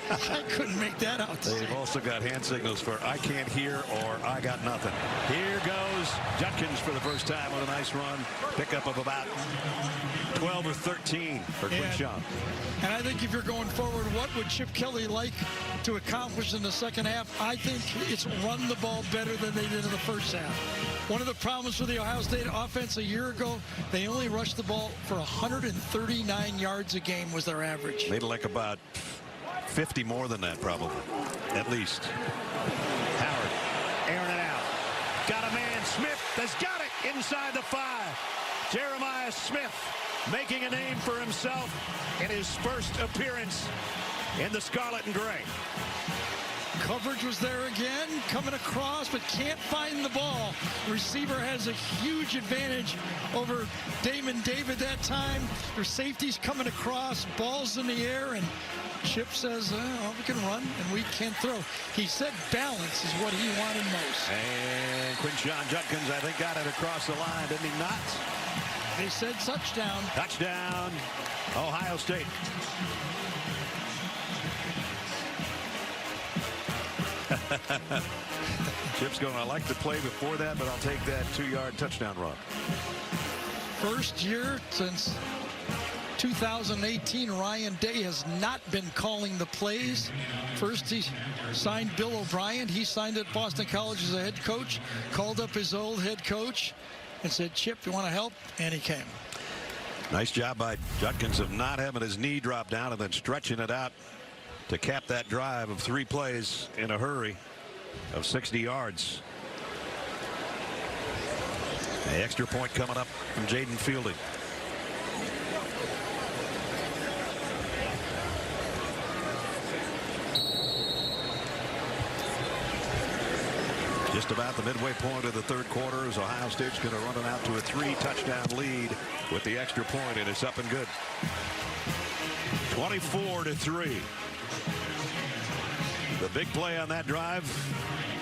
I couldn't make that out. They've also got hand signals for I can't hear or I got nothing. Here goes Judkins for the first time with a nice run. Pickup of about 12 or 13 for Quinshon. And I think if you're going forward, what would Chip Kelly like to accomplish in the second half? I think it's run the ball better than they did in the first half. One of the problems for the Ohio State offense a year ago, they only rushed the ball for 139 yards a game was their average. They'd like about 50 more than that, probably, at least. Howard airing it out. Got a man, Smith has got it inside the 5. Jeremiah Smith making a name for himself in his first appearance in the scarlet and gray. Coverage was there again, coming across, but can't find the ball. Receiver has a huge advantage over Damon David that time. Their safety's coming across, balls in the air, and Chip says, well, we can run and we can throw. He said balance is what he wanted most. And Quinshon Judkins, I think, got it across the line, didn't he not? They said touchdown. Touchdown, Ohio State. Chip's going, I like the play before that, but I'll take that 2-yard touchdown run. First year since 2018, Ryan Day has not been calling the plays. First, he signed Bill O'Brien. He signed at Boston College as a head coach, called up his old head coach and said, Chip, you want to help? And he came. Nice job by Judkins of not having his knee drop down and then stretching it out to cap that drive of 3 plays in a hurry of 60 yards. The extra point coming up from Jaden Fielding. Just about the midway point of the third quarter as Ohio State's going to run it out to a 3-touchdown lead with the extra point, and it's up and good. 24-3. The big play on that drive.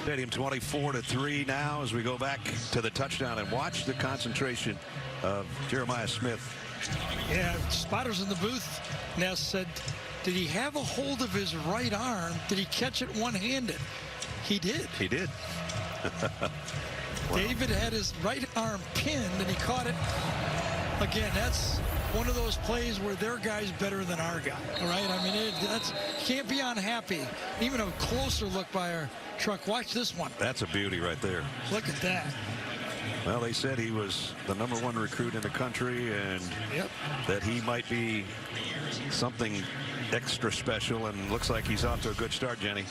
Stadium 24-3 now as we go back to the touchdown, and watch the concentration of Jeremiah Smith. Yeah, spotters in the booth. Ness said, did he have a hold of his right arm? Did he catch it one-handed? He did. He did. Wow. David had his right arm pinned and he caught it. Again, that's one of those plays where their guy's better than our guy. All right, I mean, that's can't be unhappy. Even a closer look by our truck. Watch this one. That's a beauty right there. Look at that. Well, they said he was the #1 recruit in the country, and that he might be something extra special, and looks like he's off to a good start, Jenny.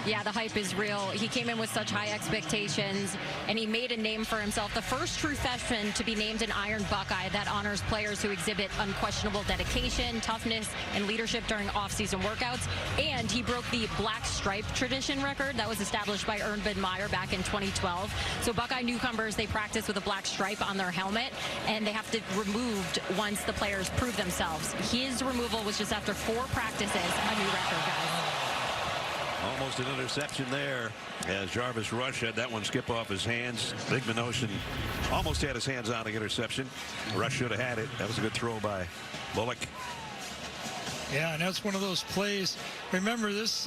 Yeah, the hype is real. He came in with such high expectations, and he made a name for himself. The first true freshman to be named an Iron Buckeye. That honors players who exhibit unquestionable dedication, toughness, and leadership during off-season workouts. And he broke the black stripe tradition record that was established by Urban Meyer back in 2012. So Buckeye newcomers, they practice with a black stripe on their helmet, and they have to be removed once the players prove themselves. His removal was just after 4 practices, a new record, guys. Almost an interception there as Jarvis Rush had that one skip off his hands. Big Minoshin almost had his hands on the interception. Rush should have had it. That was a good throw by Bullock. Yeah, and that's one of those plays. Remember, this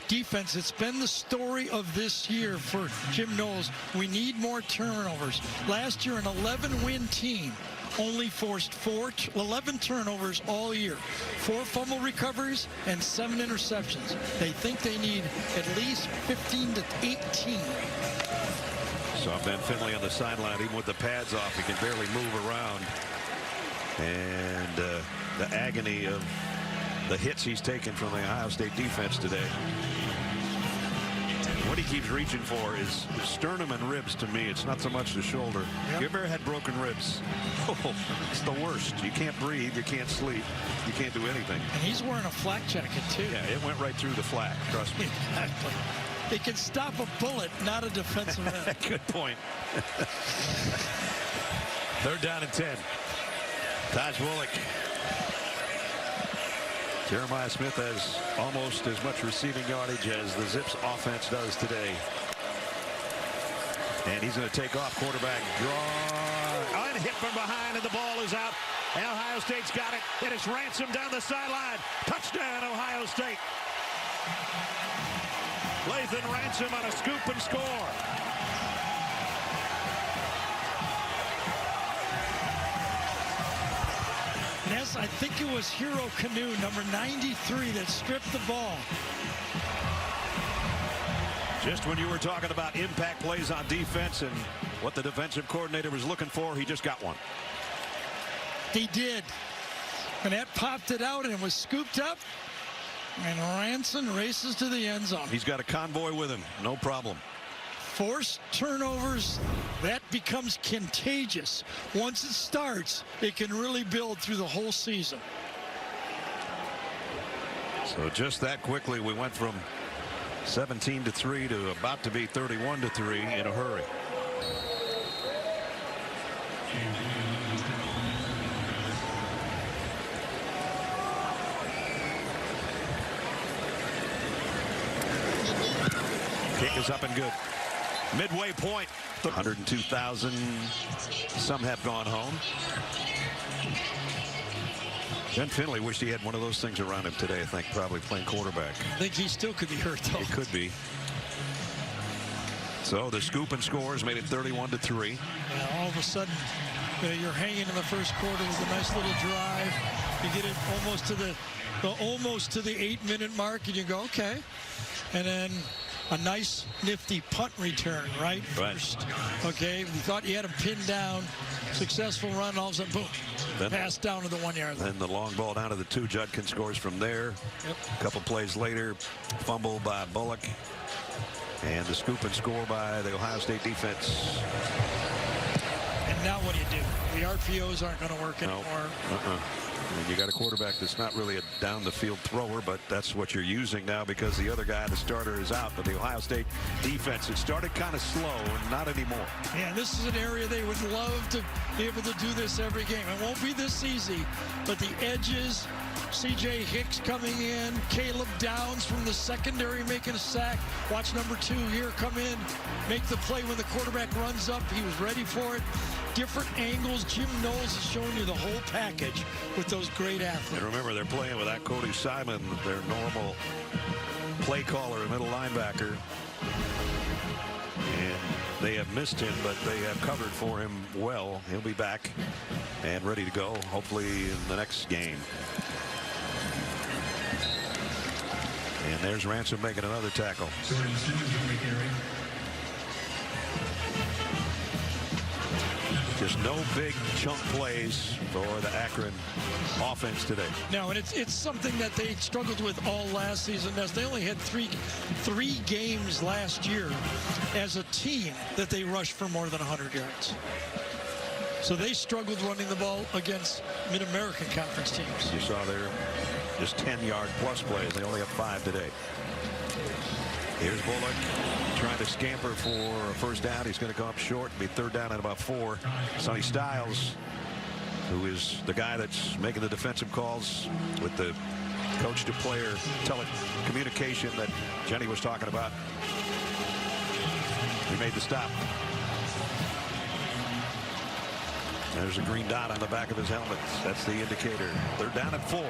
defense, it's been the story of this year for Jim Knowles. We need more turnovers. Last year, an 11-win team only forced 11 turnovers all year. 4 fumble recoveries and 7 interceptions. They think they need at least 15 to 18. Saw Ben Finley on the sideline, even with the pads off, he can barely move around. And the agony of the hits he's taken from the Ohio State defense today. What he keeps reaching for is sternum and ribs. To me, it's not so much the shoulder. Yep. You ever had broken ribs? Oh, it's the worst. You can't breathe, you can't sleep, you can't do anything. And he's wearing a flak jacket too. Yeah, it went right through the flak, trust me. Exactly. It can stop a bullet, not a defensive end. Good point. 3rd down and 10. Taj Bullock. Jeremiah Smith has almost as much receiving yardage as the Zips offense does today. And he's going to take off. Quarterback draw. And hit from behind, and the ball is out. And Ohio State's got it. It is Ransom down the sideline. Touchdown, Ohio State. Lathan Ransom on a scoop and score. Yes, I think it was Hero Canoe, number 93, that stripped the ball. Just when you were talking about impact plays on defense and what the defensive coordinator was looking for, he just got one. He did. And that popped it out and it was scooped up. And Ransom races to the end zone. He's got a convoy with him. No problem. Forced turnovers, that becomes contagious. Once it starts, it can really build through the whole season. So just that quickly, we went from 17-3 to about to be 31-3 in a hurry. Kick is up and good. Midway point. 102,000. Some have gone home. Ben Finley wished he had one of those things around him today, I think, probably playing quarterback. I think he still could be hurt, though. He could be. So the scoop and scores made it 31-3. Yeah, all of a sudden, you're hanging in the first quarter with a nice little drive. You get it almost to the 8-minute mark, and you go, okay. And then a nice, nifty punt return, right? First. Okay, you thought you had him pinned down. Successful run, all of a sudden, boom. Then, pass down to the 1 yard line. Then the long ball down to the 2. Judkins scores from there. Yep. A couple plays later, fumble by Bullock. And the scoop and score by the Ohio State defense. And now what do you do? The RPOs aren't going to work anymore. And you got a quarterback that's not really a down-the-field thrower, but that's what you're using now because the other guy, the starter, is out. But the Ohio State defense, it started kind of slow and not anymore. Yeah, this is an area they would love to be able to do this every game. It won't be this easy, but the edges, C.J. Hicks coming in, Caleb Downs from the secondary making a sack. Watch number 2 here come in, make the play when the quarterback runs up. He was ready for it. Different angles. Jim Knowles is showing you the whole package with those great athletes. And remember, they're playing without Cody Simon, their normal play caller and middle linebacker. And they have missed him, but they have covered for him well. He'll be back and ready to go, hopefully in the next game. And there's Ransom making another tackle. Just no big chunk plays for the Akron offense today. No, and it's something that they struggled with all last season. They only had three games last year as a team that they rushed for more than 100 yards. So they struggled running the ball against Mid-American Conference teams. You saw there just 10-yard plus plays. They only have 5 today. Here's Bullock trying to scamper for a first down. He's going to go up short and be 3rd down at about 4. Sonny Styles, who is the guy that's making the defensive calls with the coach-to-player telecommunication that Jenny was talking about. He made the stop. There's a green dot on the back of his helmet. That's the indicator. 3rd down at 4.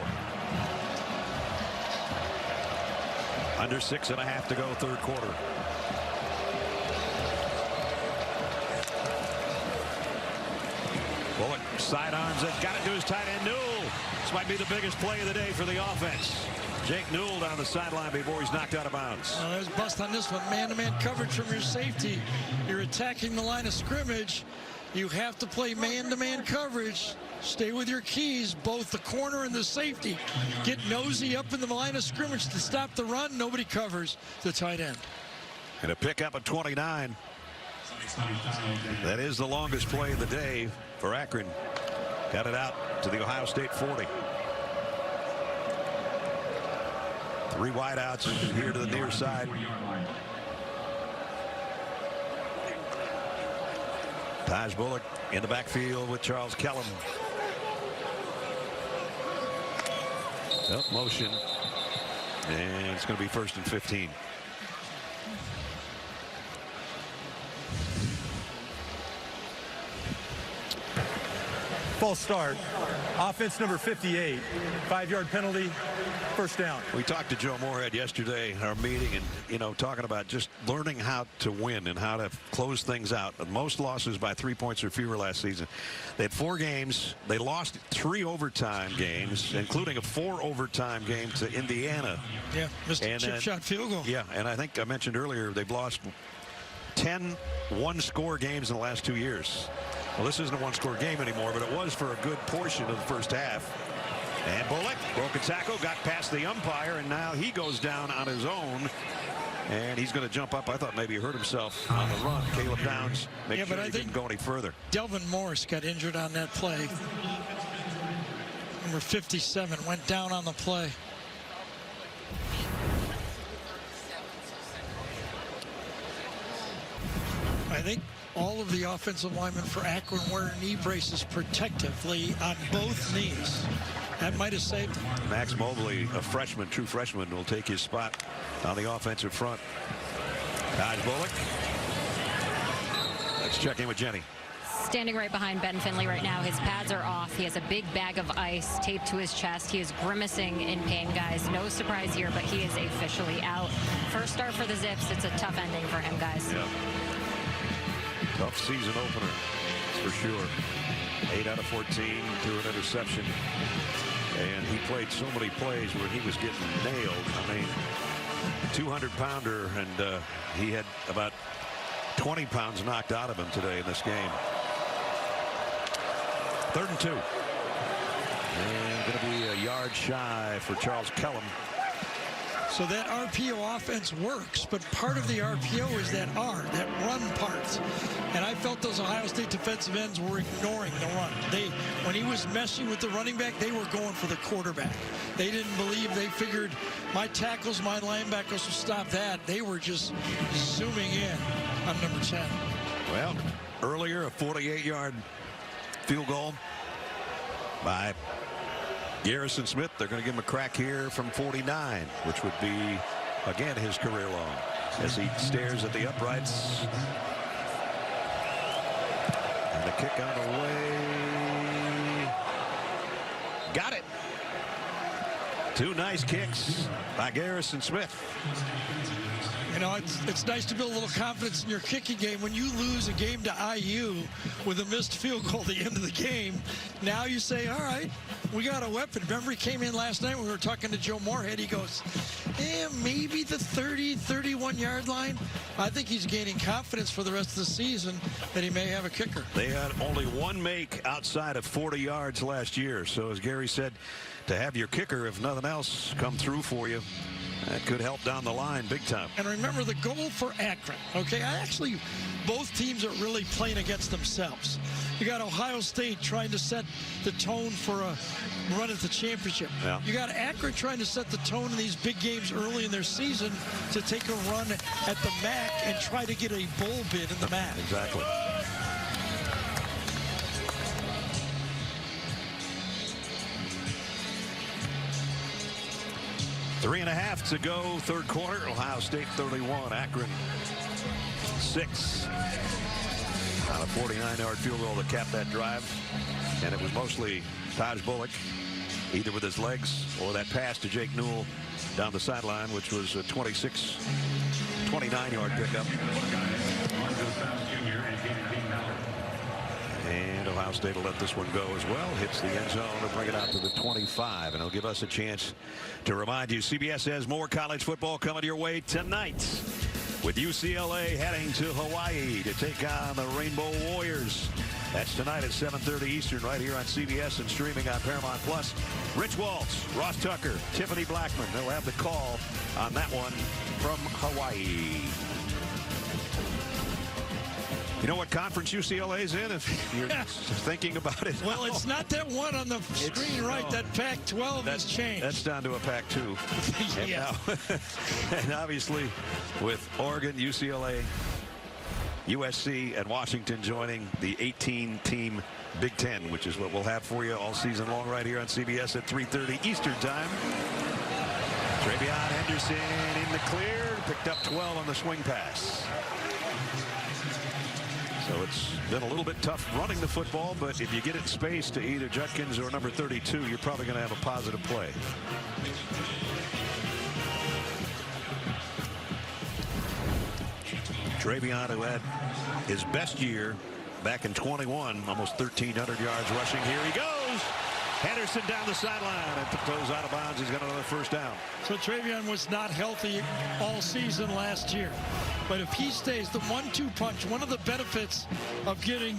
Under 6.5 to go, 3rd quarter. Bullock sidearms it, got it to his tight end Newell. This might be the biggest play of the day for the offense. Jake Newell down the sideline before he's knocked out of bounds. There's a bust on this one. Man-to-man coverage from your safety. You're attacking the line of scrimmage. You have to play man-to-man coverage. Stay with your keys, both the corner and the safety. Get nosy up in the line of scrimmage to stop the run. Nobody covers the tight end. And a pickup at 29. That is the longest play of the day for Akron. Got it out to the Ohio State 40. 3 wideouts here to the near side. Taj Bullock in the backfield with Charles Kellum. Up motion. And it's going to be 1st and 15. False start. Offense number 58. 5-yard penalty. 1st down. We talked to Joe Moorhead yesterday in our meeting, and talking about just learning how to win and how to close things out. The most losses by 3 points or fewer last season. They had 4 games. They lost 3 overtime games, including a 4 overtime game to Indiana. Yeah, missed a chip shot field goal. Yeah, and I think I mentioned earlier they've lost 10 one-score games in the last 2 years. Well, this isn't a one-score game anymore, but it was for a good portion of the first half. And Bullock, broken tackle, got past the umpire, and now he goes down on his own. And he's going to jump up. I thought maybe he hurt himself on the run. Caleb Downs, make sure he didn't go any further. Delvin Morris got injured on that play. Number 57 went down on the play. I think all of the offensive linemen for Akron wear knee braces protectively on both knees. That might have saved him. Max Mobley, a freshman, true freshman, will take his spot on the offensive front. Taj Bullock. Let's check in with Jenny. Standing right behind Ben Finley right now. His pads are off. He has a big bag of ice taped to his chest. He is grimacing in pain, guys. No surprise here, but he is officially out. First start for the Zips. It's a tough ending for him, guys. Yeah. Tough season opener, for sure. 8 out of 14 to an interception. And he played so many plays where he was getting nailed. I mean, 200-pounder, and he had about 20 pounds knocked out of him today in this game. 3rd and 2. And going to be a yard shy for Charles Kellum. So that RPO offense works, but part of the RPO is that that run part. And I felt those Ohio State defensive ends were ignoring the run. When he was messing with the running back, they were going for the quarterback. They didn't believe, they figured my tackles, my linebackers will stop that. They were just zooming in on number 10. Well, earlier a 48-yard field goal by Garrison Smith. They're going to give him a crack here from 49, which would be, again, his career long, as he stares at the uprights. And the kick on the way. Got it. 2 nice kicks by Garrison Smith. You know, it's nice to build a little confidence in your kicking game. When you lose a game to IU with a missed field goal at the end of the game, now you say, all right, we got a weapon. Remember, he came in last night when we were talking to Joe Moorhead. He goes, maybe the 30, 31-yard line. I think he's gaining confidence for the rest of the season that he may have a kicker. They had only 1 make outside of 40 yards last year. So as Gary said, to have your kicker, if nothing else, come through for you, that could help down the line big time. And remember the goal for Akron, okay? Both teams are really playing against themselves. You got Ohio State trying to set the tone for a run at the championship. Yeah. You got Akron trying to set the tone in these big games early in their season to take a run at the MAC and try to get a bowl bid in the MAC. Exactly. Three and a half to go, 3rd quarter. Ohio State 31, Akron 6. On a 49-yard field goal to cap that drive. And it was mostly Taj Bullock, either with his legs or that pass to Jake Newell down the sideline, which was a 29-yard pickup. And Ohio State will let this one go as well. Hits the end zone to bring it out to the 25. And it'll give us a chance to remind you, CBS has more college football coming your way tonight, with UCLA heading to Hawaii to take on the Rainbow Warriors. That's tonight at 7:30 Eastern right here on CBS and streaming on Paramount Plus. Rich Waltz, Ross Tucker, Tiffany Blackman. They'll have the call on that one from Hawaii. You know what conference UCLA's in, if you're thinking about it? Well, it's not that one on the screen, right? That Pac-12 has changed. That's down to a Pac-2. Yeah. And obviously, with Oregon, UCLA, USC, and Washington joining the 18-team Big Ten, which is what we'll have for you all season long right here on CBS at 3:30 Eastern Time. Travion Henderson in the clear, picked up 12 on the swing pass. So it's been a little bit tough running the football, but if you get it spaced to either Judkins or number 32, you're probably going to have a positive play. Travion, who had his best year back in 21, almost 1,300 yards rushing. Here he goes. Henderson down the sideline and goes out of bounds. He's got another 1st down. So Travion was not healthy all season last year. But if he stays, the 1-2 punch, one of the benefits of getting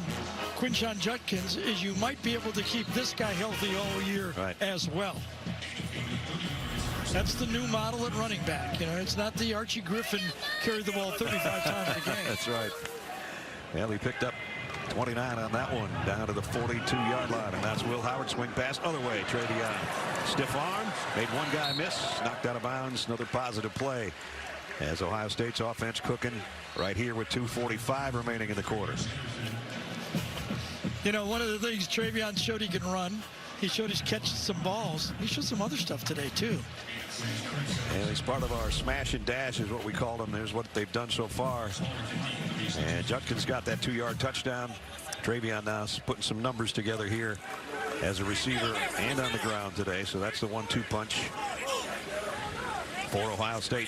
Quinshon Judkins is you might be able to keep this guy healthy all year as well. That's the new model at running back. You know, it's not the Archie Griffin carried the ball 35 times a game. That's right. Well, he picked up 29 on that one, down to the 42-yard line, and that's Will Howard swing pass other way. Travion, stiff arm, made one guy miss, knocked out of bounds. Another positive play as Ohio State's offense cooking right here with 2:45 remaining in the quarter. You know, one of the things Travion showed he can run. He showed he's catching some balls. He showed some other stuff today too. And he's part of our smash and dash is what we call them. There's what they've done so far. And Judkins got that 2-yard touchdown. Travion now putting some numbers together here as a receiver and on the ground today. So that's the 1-2 punch for Ohio State.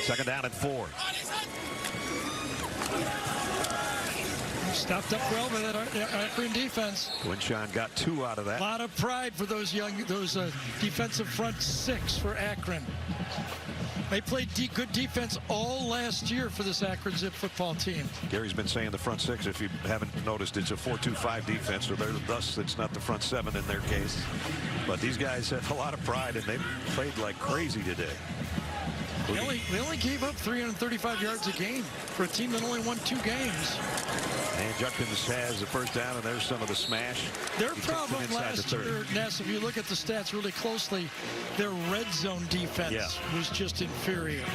Second down at 4. Stopped up well by that Akron defense. Quinshon got 2 out of that. A lot of pride for those defensive front 6 for Akron. They played good defense all last year for this Akron Zip football team. Gary's been saying the front 6, if you haven't noticed, it's a 4-2-5 defense, so thus it's not the front 7 in their case. But these guys have a lot of pride, and they played like crazy today. They only gave up 335 yards a game for a team that only won 2 games. And Judkins has the first down, and there's some of the smash. Their problem last year, Ness, if you look at the stats really closely, their red zone defense was just inferior.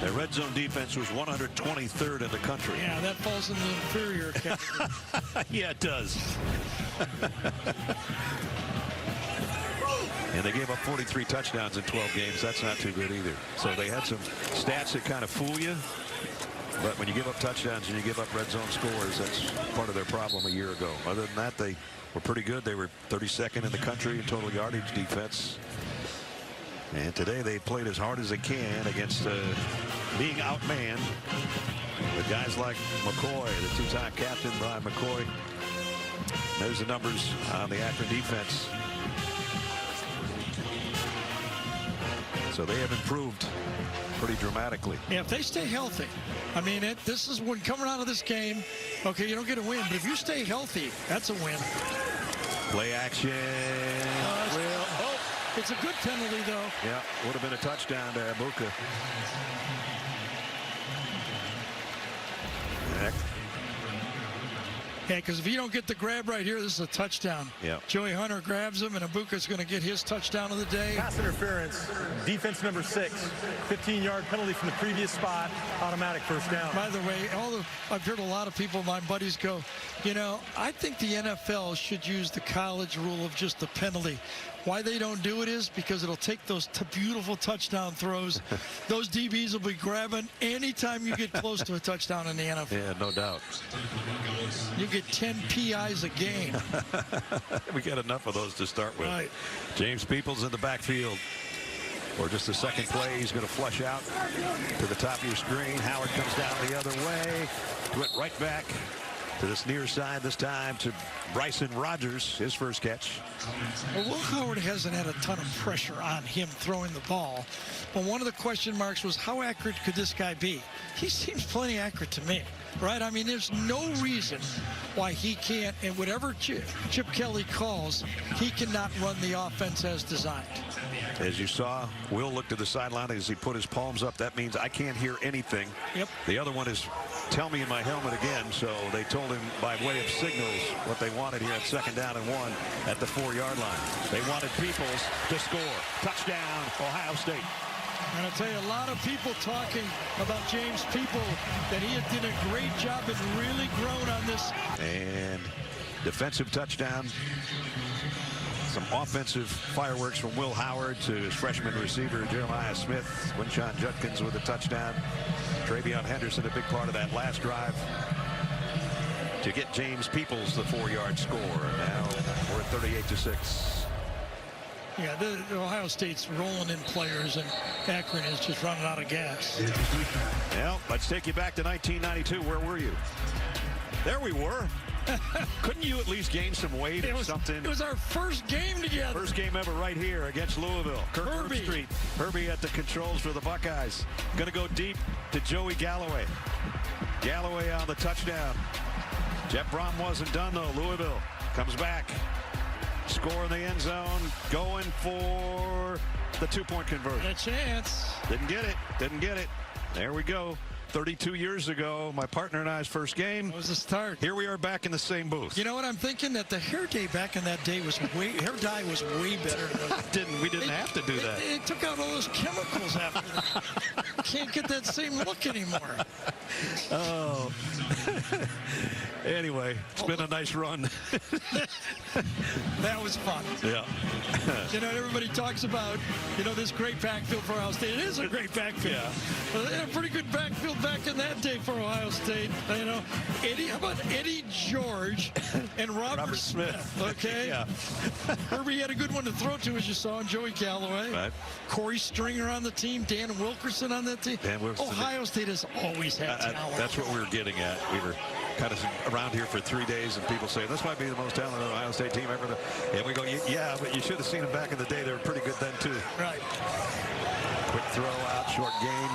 Their red zone defense was 123rd in the country. Yeah, that falls in the inferior category. Yeah, it does. And they gave up 43 touchdowns in 12 games. That's not too good either. So they had some stats that kind of fool you. But when you give up touchdowns and you give up red zone scores, that's part of their problem a year ago. Other than that, they were pretty good. They were 32nd in the country in total yardage defense. And today they played as hard as they can against being outmanned with guys like McCoy, the 2-time captain, Brian McCoy. There's the numbers on the Akron defense. So they have improved pretty dramatically. Yeah, if they stay healthy. I mean, this is when coming out of this game, okay, you don't get a win, but if you stay healthy, that's a win. Play action. It's a good penalty, though. Yeah, would have been a touchdown to Abuka. Yeah, because if you don't get the grab right here, this is a touchdown. Yeah. Joey Hunter grabs him, and Abuka's going to get his touchdown of the day. Pass interference, defense number 6, 15-yard penalty from the previous spot, automatic first down. By the way, I've heard a lot of people, my buddies, go, you know, I think the NFL should use the college rule of just the penalty. Why they don't do it is because it'll take those beautiful touchdown throws. Those DBs will be grabbing anytime you get close to a touchdown in the NFL. Yeah, no doubt. You get 10 PIs a game. We got enough of those to start with. Right. James Peoples in the backfield. Or just the second play, he's going to flush out to the top of your screen. Howard comes down the other way. Went right back to this near side this time to Bryson Rogers, his first catch. Well, Will Howard hasn't had a ton of pressure on him throwing the ball. But one of the question marks was, how accurate could this guy be? He seems plenty accurate to me, right? I mean, there's no reason why he can't, and whatever Chip Kelly calls, he cannot run the offense as designed. As you saw, Will looked to the sideline as he put his palms up. That means I can't hear anything. Yep. The other one is tell me in my helmet again. So they told him by way of signals what they wanted here at 2nd down and 1 at the 4-yard line. They wanted Peoples to score. Touchdown, Ohio State. And I'll tell you, a lot of people talking about James People, that he did a great job and really grown on this. And defensive touchdown. Some offensive fireworks from Will Howard to his freshman receiver, Jeremiah Smith. Quinshon Judkins with a touchdown. Travion Henderson, a big part of that last drive to get James Peoples the 4-yard score. Now we're at 38-6. Yeah, the Ohio State's rolling in players, and Akron is just running out of gas. Well, let's take you back to 1992. Where were you? There we were. Couldn't you at least gain some weight or something? It was our first game together. First game ever right here against Louisville. Kirk Street. Herbie at the controls for the Buckeyes. Going to go deep to Joey Galloway. Galloway on the touchdown. Jeff Brom wasn't done, though. Louisville comes back. Score in the end zone. Going for the 2-point conversion. A chance. Didn't get it. Didn't get it. There we go. 32 years ago, my partner and I's first game. That was the start. Here we are back in the same booth. You know what I'm thinking? That the hair dye back in that day was hair dye was way better. We didn't have to do that. It took out all those chemicals after that. don't get that same look anymore. Oh. Anyway, it's been a nice run. That was fun. Yeah. You know, everybody talks about, you know, this great backfield for Ohio State. It is a great backfield. Yeah. They had a pretty good backfield back in that day for Ohio State. You know, how about Eddie George and Robert Smith? Okay. Yeah. Herbie had a good one to throw to, as you saw, in Joey Callaway. Right. Corey Stringer on the team. Dan Wilkerson on that team. Dan Wilkerson. Ohio State has always had talent. That's what we were getting at. We were kind of around here for 3 days, and people say this might be the most talented Ohio State team ever. And we go, yeah, but you should have seen them back in the day. They were pretty good then too. Right. Quick throw out, short gain.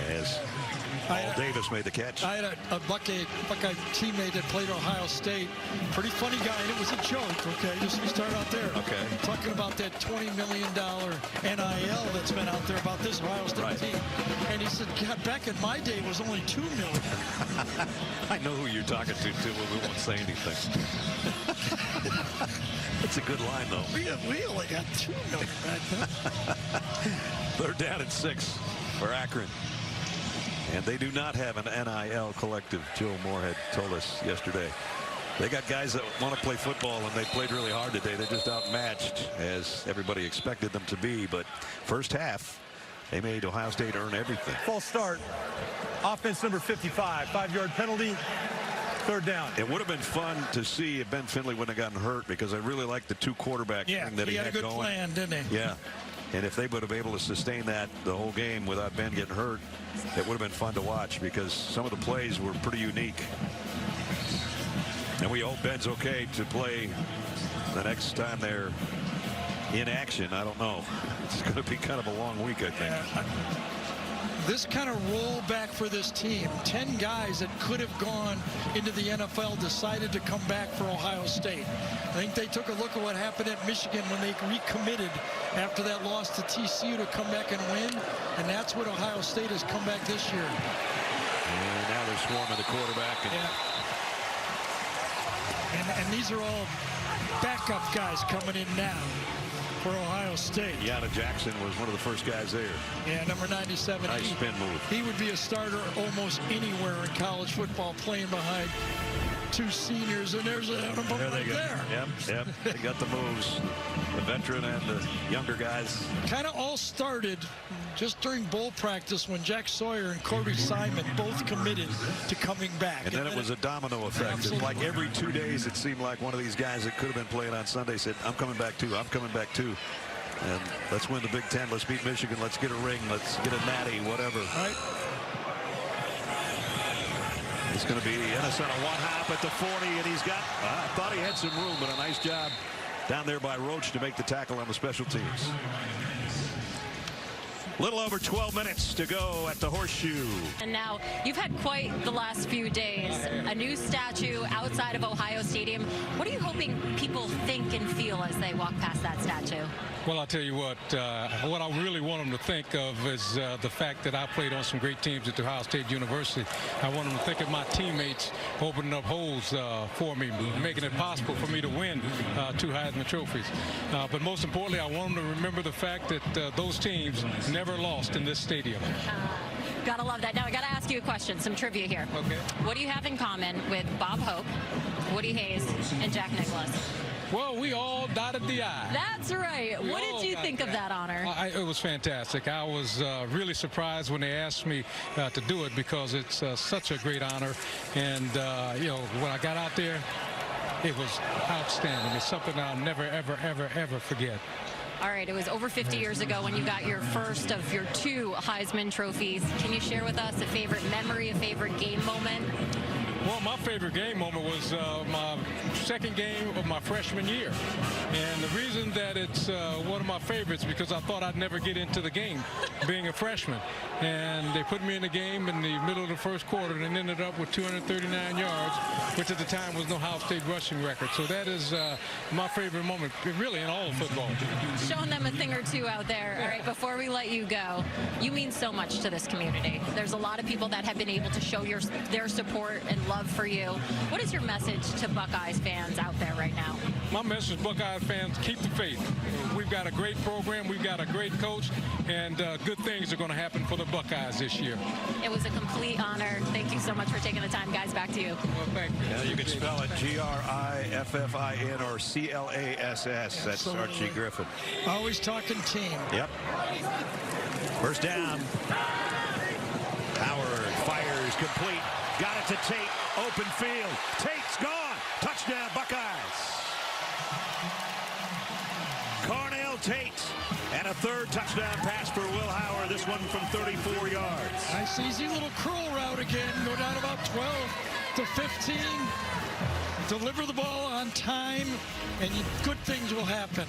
As Paul Davis made the catch. I had a Buckeye teammate that played Ohio State. Pretty funny guy, and it was a joke, okay? Just to start out there. Okay. Talking about that $20 million NIL that's been out there about this Ohio State team. And he said, God, back in my day, it was only $2 million. I know who you're talking to, too, but we won't say anything. That's a good line, though. We only got $2 million back then. They're down at 6 for Akron. And they do not have an NIL collective. Joe Moorhead told us yesterday. They got guys that want to play football, and they played really hard today. They're just outmatched, as everybody expected them to be. But first half, they made Ohio State earn everything. False start. Offense number 55. 5-yard penalty. Third down. It would have been fun to see if Ben Finley wouldn't have gotten hurt, because I really like the two quarterback thing that he had a good going. plan, didn't he? Yeah. And if they would have been able to sustain that the whole game without Ben getting hurt, it would have been fun to watch, because some of the plays were pretty unique. And we hope Ben's okay to play the next time they're in action. I don't know. It's going to be kind of a long week, I think. This kind of rollback for this team. 10 guys that could have gone into the NFL decided to come back for Ohio State. I think they took a look at what happened at Michigan when they recommitted after that loss to TCU to come back and win. And that's what Ohio State has come back this year. And now they're swarming the quarterback. And these are all backup guys coming in now for Ohio State. Yana Jackson was one of the first guys there. Yeah, number 97. Nice spin move. He would be a starter almost anywhere in college football, playing behind two seniors, and there's a there they go. There. Yep. They got the moves. The veteran and the younger guys. Kind of all started just during bowl practice when Jack Sawyer and Corby Simon both committed to coming back. And then it was a domino effect. It's like every 2 days it seemed like one of these guys that could have been playing on Sunday said, I'm coming back too. I'm coming back too. And let's win the Big Ten. Let's beat Michigan. Let's get a ring. Let's get a natty, whatever. Right. It's going to be Ennis on a one hop at the 40, and he's got, I thought he had some room, but a nice job down there by Roach to make the tackle on the special teams. Little over 12 minutes to go at the Horseshoe. And now you've had quite the last few days. A new statue outside of Ohio Stadium. What are you hoping people think and feel as they walk past that statue? Well, I'll tell you what I really want them to think of is the fact that I played on some great teams at Ohio State University. I want them to think of my teammates opening up holes for me, making it possible for me to win 2 Heisman trophies. But most importantly, I want them to remember the fact that those teams never lost in this stadium. Gotta love that. Now I gotta ask you a question, some trivia here. Okay. What do you have in common with Bob Hope, Woody Hayes, and Jack Nicklaus? Well, we all dotted the I. That's right. What did you think of that honor? It was fantastic. I was really surprised when they asked me to do it, because it's such a great honor. And, you know, when I got out there, it was outstanding. It's something I'll never, ever, ever, ever forget. All right, it was over 50 years ago when you got your first of your 2 Heisman trophies. Can you share with us a favorite memory, a favorite game moment? Well, my favorite game moment was my second game of my freshman year. And the reason that it's one of my favorites, because I thought I'd never get into the game being a freshman. And they put me in the game in the middle of the first quarter and ended up with 239 yards, which at the time was no Ohio State rushing record. So that is my favorite moment, really, in all of football. Showing them a thing or two out there. All right, before we let you go, you mean so much to this community. There's a lot of people that have been able to show their support and love love for you. What is your message to Buckeyes fans out there right now? My message, Buckeyes fans, keep the faith. We've got a great program, we've got a great coach, and good things are going to happen for the Buckeyes this year. It was a complete honor. Thank you so much for taking the time, guys. Back to you. Well, thank you. Yeah, you can spell it Griffin or CLASS. That's Archie Griffin. Always talking team. Yep. First down. Howard fires complete. Got it to Tate. Open field. Tate's gone. Touchdown, Buckeyes. Carnell Tate. And a third touchdown pass for Will Howard. This one from 34 yards. Nice easy little curl route again. Go down about 12 to 15. Deliver the ball on time, and good things will happen.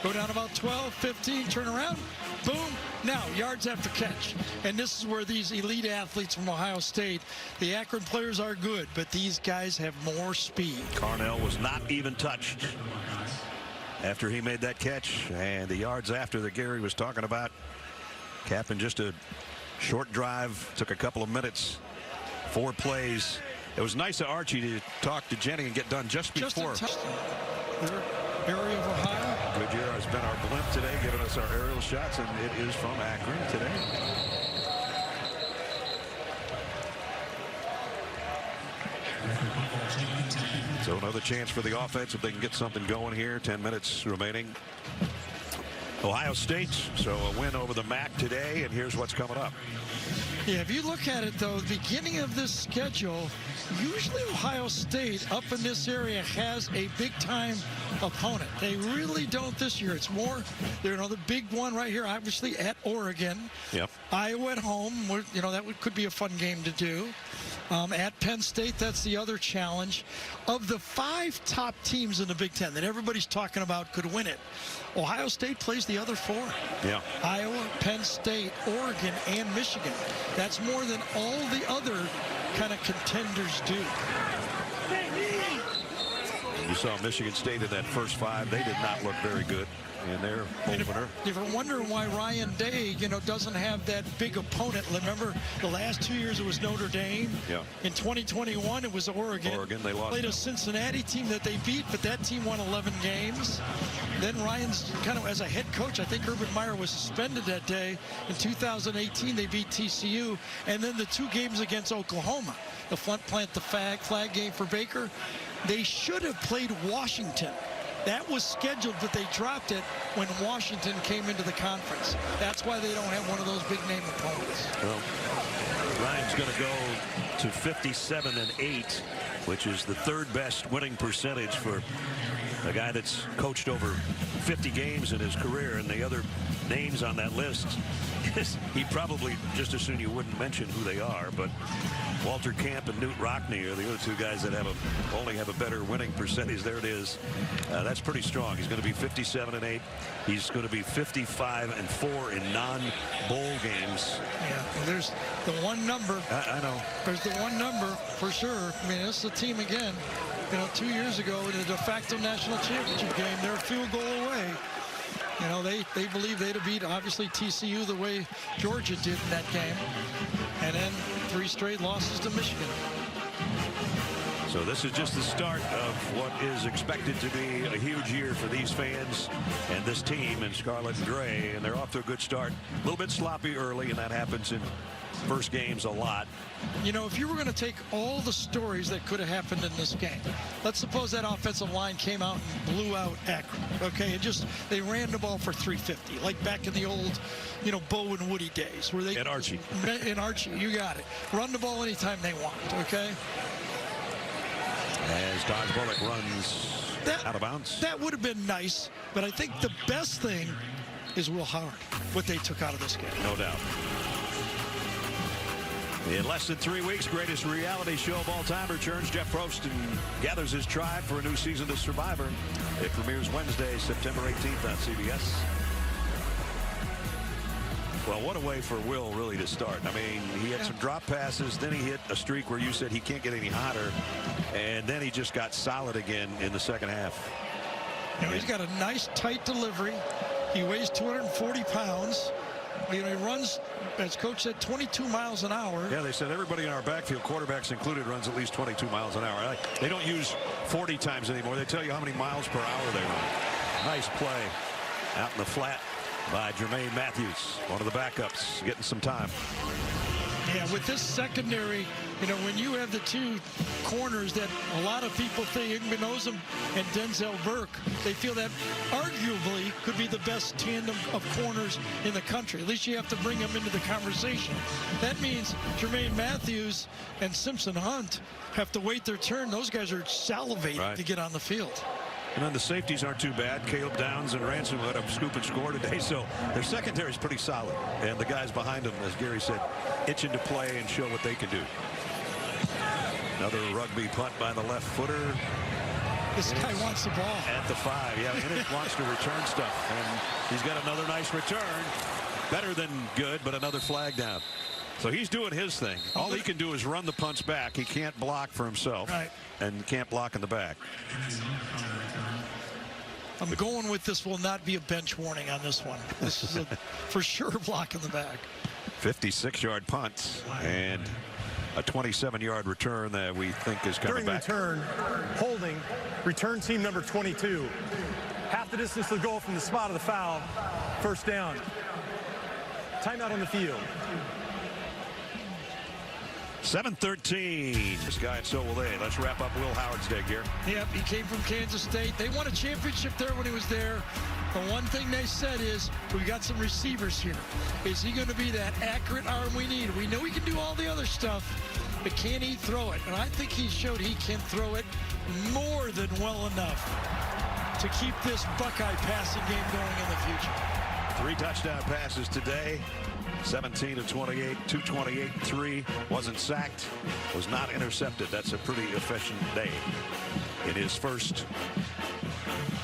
Go down about 12, 15, turn around, boom. Now, yards after catch. And this is where these elite athletes from Ohio State, the Akron players are good, but these guys have more speed. Carnell was not even touched after he made that catch, and the yards after that Gary was talking about, capping just a short drive, took a couple of minutes, 4 plays. It was nice of Archie to talk to Jenny and get done just before. Their area of Ohio. Goodyear has been our blimp today, giving us our aerial shots, and it is from Akron today. So another chance for the offense if they can get something going here. 10 minutes remaining. Ohio State, so a win over the MAC today, and here's what's coming up. Yeah, if you look at it, though, the beginning of this schedule, usually Ohio State up in this area has a big-time opponent. They really don't this year. It's more, they're another big one right here, obviously, at Oregon. Yep. Iowa at home, you know, that could be a fun game to do. At Penn State, that's the other challenge. Of the 5 top teams in the Big Ten that everybody's talking about could win it, Ohio State plays the other 4. Yeah. Iowa, Penn State, Oregon, and Michigan. That's more than all the other kind of contenders do. You saw Michigan State in that first 5. They did not look very good in their opener. If you're wondering why Ryan Day, you know, doesn't have that big opponent, remember the last 2 years it was Notre Dame. Yeah. In 2021 it was Oregon. They lost. Played a Cincinnati team that they beat, but that team won 11 games. Then Ryan's kind of as a head coach, I think Urban Meyer was suspended that day. In 2018 they beat TCU, and then the 2 games against Oklahoma, the plant the flag game for Baker. They should have played Washington. That was scheduled, but they dropped it when Washington came into the conference. That's why they don't have one of those big-name opponents. Well, Ryan's going to go to 57-8, which is the 3rd best winning percentage for a guy that's coached over 50 games in his career. And the other names on that list, he probably just as soon you wouldn't mention who they are, but Walter Camp and Newt Rockne are the other 2 guys that only have a better winning percentage. There it is. That's pretty strong. He's going to be 57-8. He's going to be 55-4 in non-bowl games. Yeah, well, there's the one number. I know. There's the one number for sure. I mean, this is the team again. You know, 2 years ago in the de facto national championship game, they're a field goal away. You know, they believe they'd have beat, obviously, TCU the way Georgia did in that game. And then 3 straight losses to Michigan. So this is just the start of what is expected to be a huge year for these fans and this team in scarlet and gray. And they're off to a good start. A little bit sloppy early, and that happens in first games a lot. You know, if you were going to take all the stories that could have happened in this game, let's suppose that offensive line came out and blew out Akron. Okay, they ran the ball for 350, like back in the old, you know, Bo and Woody days, where they and Archie. And Archie, you got it. Run the ball anytime they want. Okay. As Dodge Bullock runs out of bounds. That would have been nice, but I think the best thing is Will Howard, what they took out of this game. No doubt. In less than 3 weeks, greatest reality show of all time returns. Jeff Probst and gathers his tribe for a new season of Survivor. It premieres Wednesday, September 18th on CBS. Well, what a way for Will really to start. I mean, he had some drop passes, then he hit a streak where you said he can't get any hotter, and then he just got solid again in the second half. You know, he's got a nice tight delivery. He weighs 240 pounds. You know, he runs, as Coach said, 22 miles an hour. Yeah, they said everybody in our backfield, quarterbacks included, runs at least 22 miles an hour. They don't use 40 times anymore. They tell you how many miles per hour they run. Nice play out in the flat by Jermaine Matthews, one of the backups, getting some time. Yeah, with this secondary, you know, when you have the two corners that a lot of people think, Igbenozum and Denzel Burke, they feel that arguably could be the best tandem of corners in the country. At least you have to bring them into the conversation. That means Jermaine Matthews and Simpson Hunt have to wait their turn. Those guys are salivating to get on the field. And then the safeties aren't too bad. Caleb Downs and Ransom had a scoop and score today, so their secondary is pretty solid. And the guys behind them, as Gary said, itching to play and show what they can do. Another rugby punt by the left footer. This guy wants the ball. At the 5, yeah, Innick wants to return stuff. And he's got another nice return. Better than good, but another flag down. So he's doing his thing. All he can do is run the punts back. He can't block for himself. And can't block in the back. I'm going with this will not be a bench warning on this one. This is a for sure block in the back. 56-yard punt and a 27-yard return that we think is coming back. During return, holding, return team number 22. Half the distance to the goal from the spot of the foul. First down. Timeout on the field. 7:13. This guy, and so will they. Let's wrap up Will Howard's day, Gary. Yep, he came from Kansas State. They won a championship there when he was there. The one thing they said is, we got some receivers here. Is he going to be that accurate arm we need? We know he can do all the other stuff, but can he throw it? And I think he showed he can throw it more than well enough to keep this Buckeye passing game going in the future. 3 touchdown passes today. 17 of 28, 228, 3, wasn't sacked, was not intercepted. That's a pretty efficient day in his first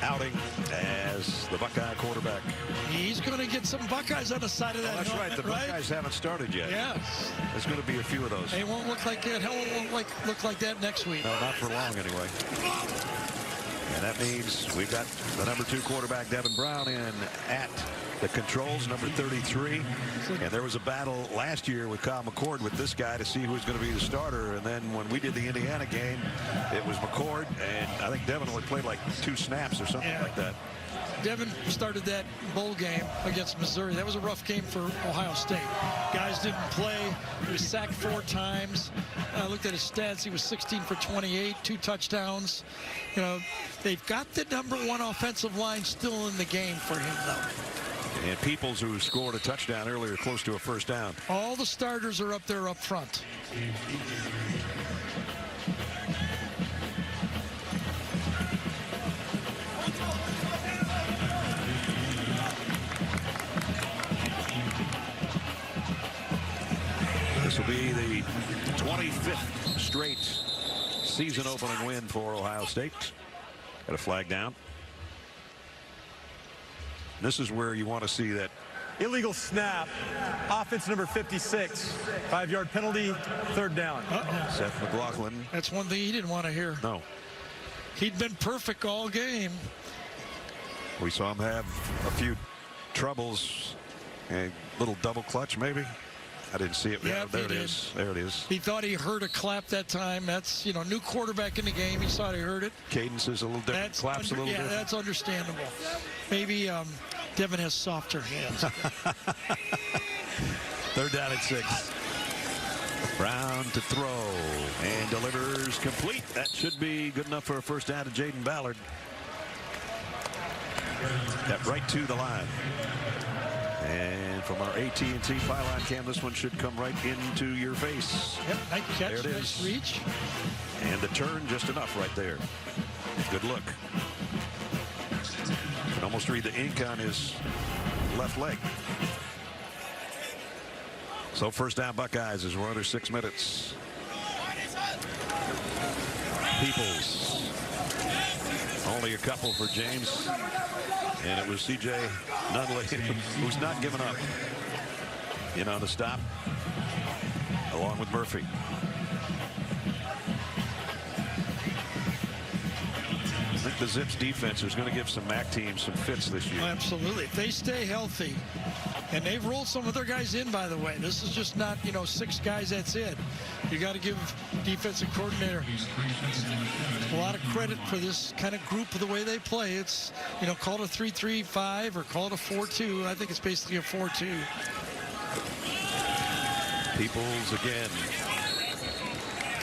outing as the Buckeye quarterback. He's going to get some Buckeyes on the side of that. That's right. The Buckeyes haven't started yet. Yes. There's going to be a few of those. It won't look like that. Hell, it won't look like that next week. No, not for long anyway. And that means we've got the number 2 quarterback, Devin Brown, in at the controls, number 33. And there was a battle last year with Kyle McCord with this guy to see who was going to be the starter. And then when we did the Indiana game, it was McCord. And I think Devin only played like 2 snaps or something like that. Devin started that bowl game against Missouri. That was a rough game for Ohio State. Guys didn't play. He was sacked 4 times. I looked at his stats. He was 16 for 28, 2 touchdowns. You know, they've got the number 1 offensive line still in the game for him, though. And Peoples, who scored a touchdown earlier, close to a first down. All the starters are up there up front. This will be the 25th straight season opening win for Ohio State. Got a flag down. This is where you want to see that illegal snap. Offense number 56. 5-yard penalty. 3rd down. Seth McLaughlin. That's one thing he didn't want to hear. No. He'd been perfect all game. We saw him have a few troubles. A little double clutch, maybe. I didn't see it. Yeah, there it is. There it is. He thought he heard a clap that time. That's, you know, new quarterback in the game. He thought he heard it. Cadence is a little different. Claps a little different. Yeah, that's understandable. Maybe Devin has softer hands. 3rd down and 6. Brown to throw and delivers complete. That should be good enough for a first down to Jaden Ballard. Got right to the line. And from our AT&T pylon cam, this one should come right into your face. Yep, nice catch, there it nice is. Reach. And the turn just enough right there. Good look. You can almost read the ink on his left leg. So first down Buckeyes as we're under 6 minutes. Peoples. Only a couple for James. And it was C.J. Nunley who's not giving up. In on the stop, along with Murphy. I think the Zips defense is going to give some MAC teams some fits this year. Absolutely. If they stay healthy, And they've rolled some of their guys in, by the way. This is just not, 6 guys, that's it. You got to give defensive coordinator a lot of credit for this kind of group of the way they play. It's, call it a 3-3-5 or call it a 4-2. I think it's basically a 4-2. Peoples again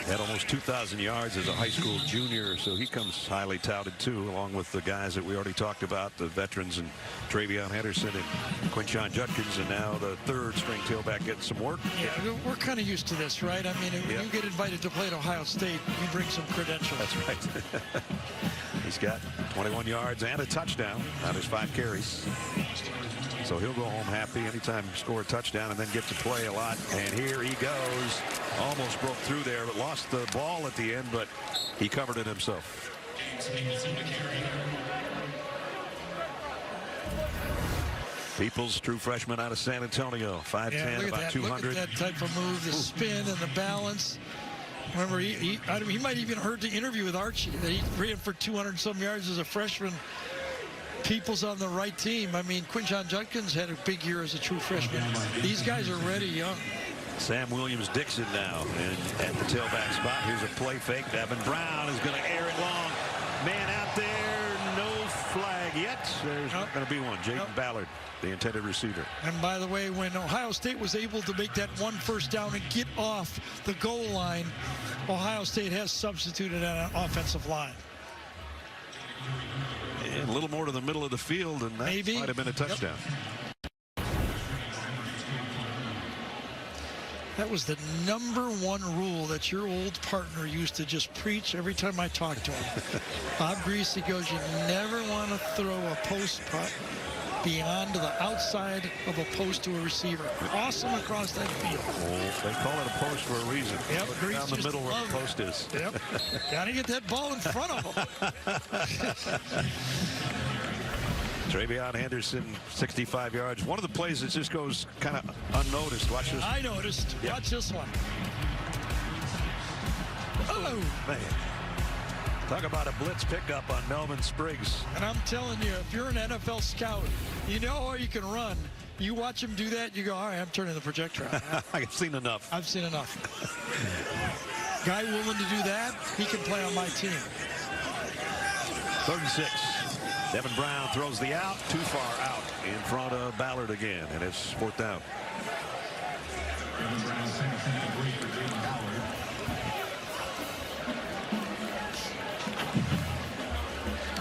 had almost 2,000 yards as a high school junior, so he comes highly touted too, along with the guys that we already talked about, the veterans, and Travion Henderson and Quinshon Judkins, and now the third-string tailback getting some work. Yeah, we're kind of used to this, right? I mean, when you get invited to play at Ohio State, you bring some credentials. That's right. He's got 21 yards and a touchdown on his 5 carries. So he'll go home happy anytime he score a touchdown and then get to play a lot. And here he goes. Almost broke through there, but lost the ball at the end, but he covered it himself. Peoples, true freshman out of San Antonio, 5'10", about 200. Look at that type of move, the spin and the balance. Remember, he might even heard the interview with Archie that he ran for 200-some yards as a freshman. People's on the right team. I mean, Quinshon Judkins had a big year as a true freshman. These guys are ready young. Sam Williams-Dixon now and at the tailback spot. Here's a play fake. Devin Brown is going to air it long. Man out there, no flag yet. There's not going to be one. Jaden Ballard, the intended receiver. And by the way, when Ohio State was able to make that 1 first down and get off the goal line, Ohio State has substituted an offensive line. And a little more to the middle of the field, and that might have been a touchdown. That was the #1 rule that your old partner used to just preach every time I talked to him. Bob Greasy goes, you never want to throw a post putt beyond the outside of a post to a receiver. Awesome across that field. Well, they call it a post for a reason. Yep, look down the middle where the post is. Yep. Got to get that ball in front of him. Travion Henderson, 65 yards. One of the plays that just goes kind of unnoticed. Watch this. I noticed. Yep. Watch this one. Oh, man. Talk about a blitz pickup on Melvin Spriggs. And I'm telling you, if you're an NFL scout, you know how you can run. You watch him do that, you go, all right, I'm turning the projectile. I've seen enough. I've seen enough. Guy willing to do that, he can play on my team. 3rd and 6. Devin Brown throws the out, too far out in front of Ballard again, and it's 4th down.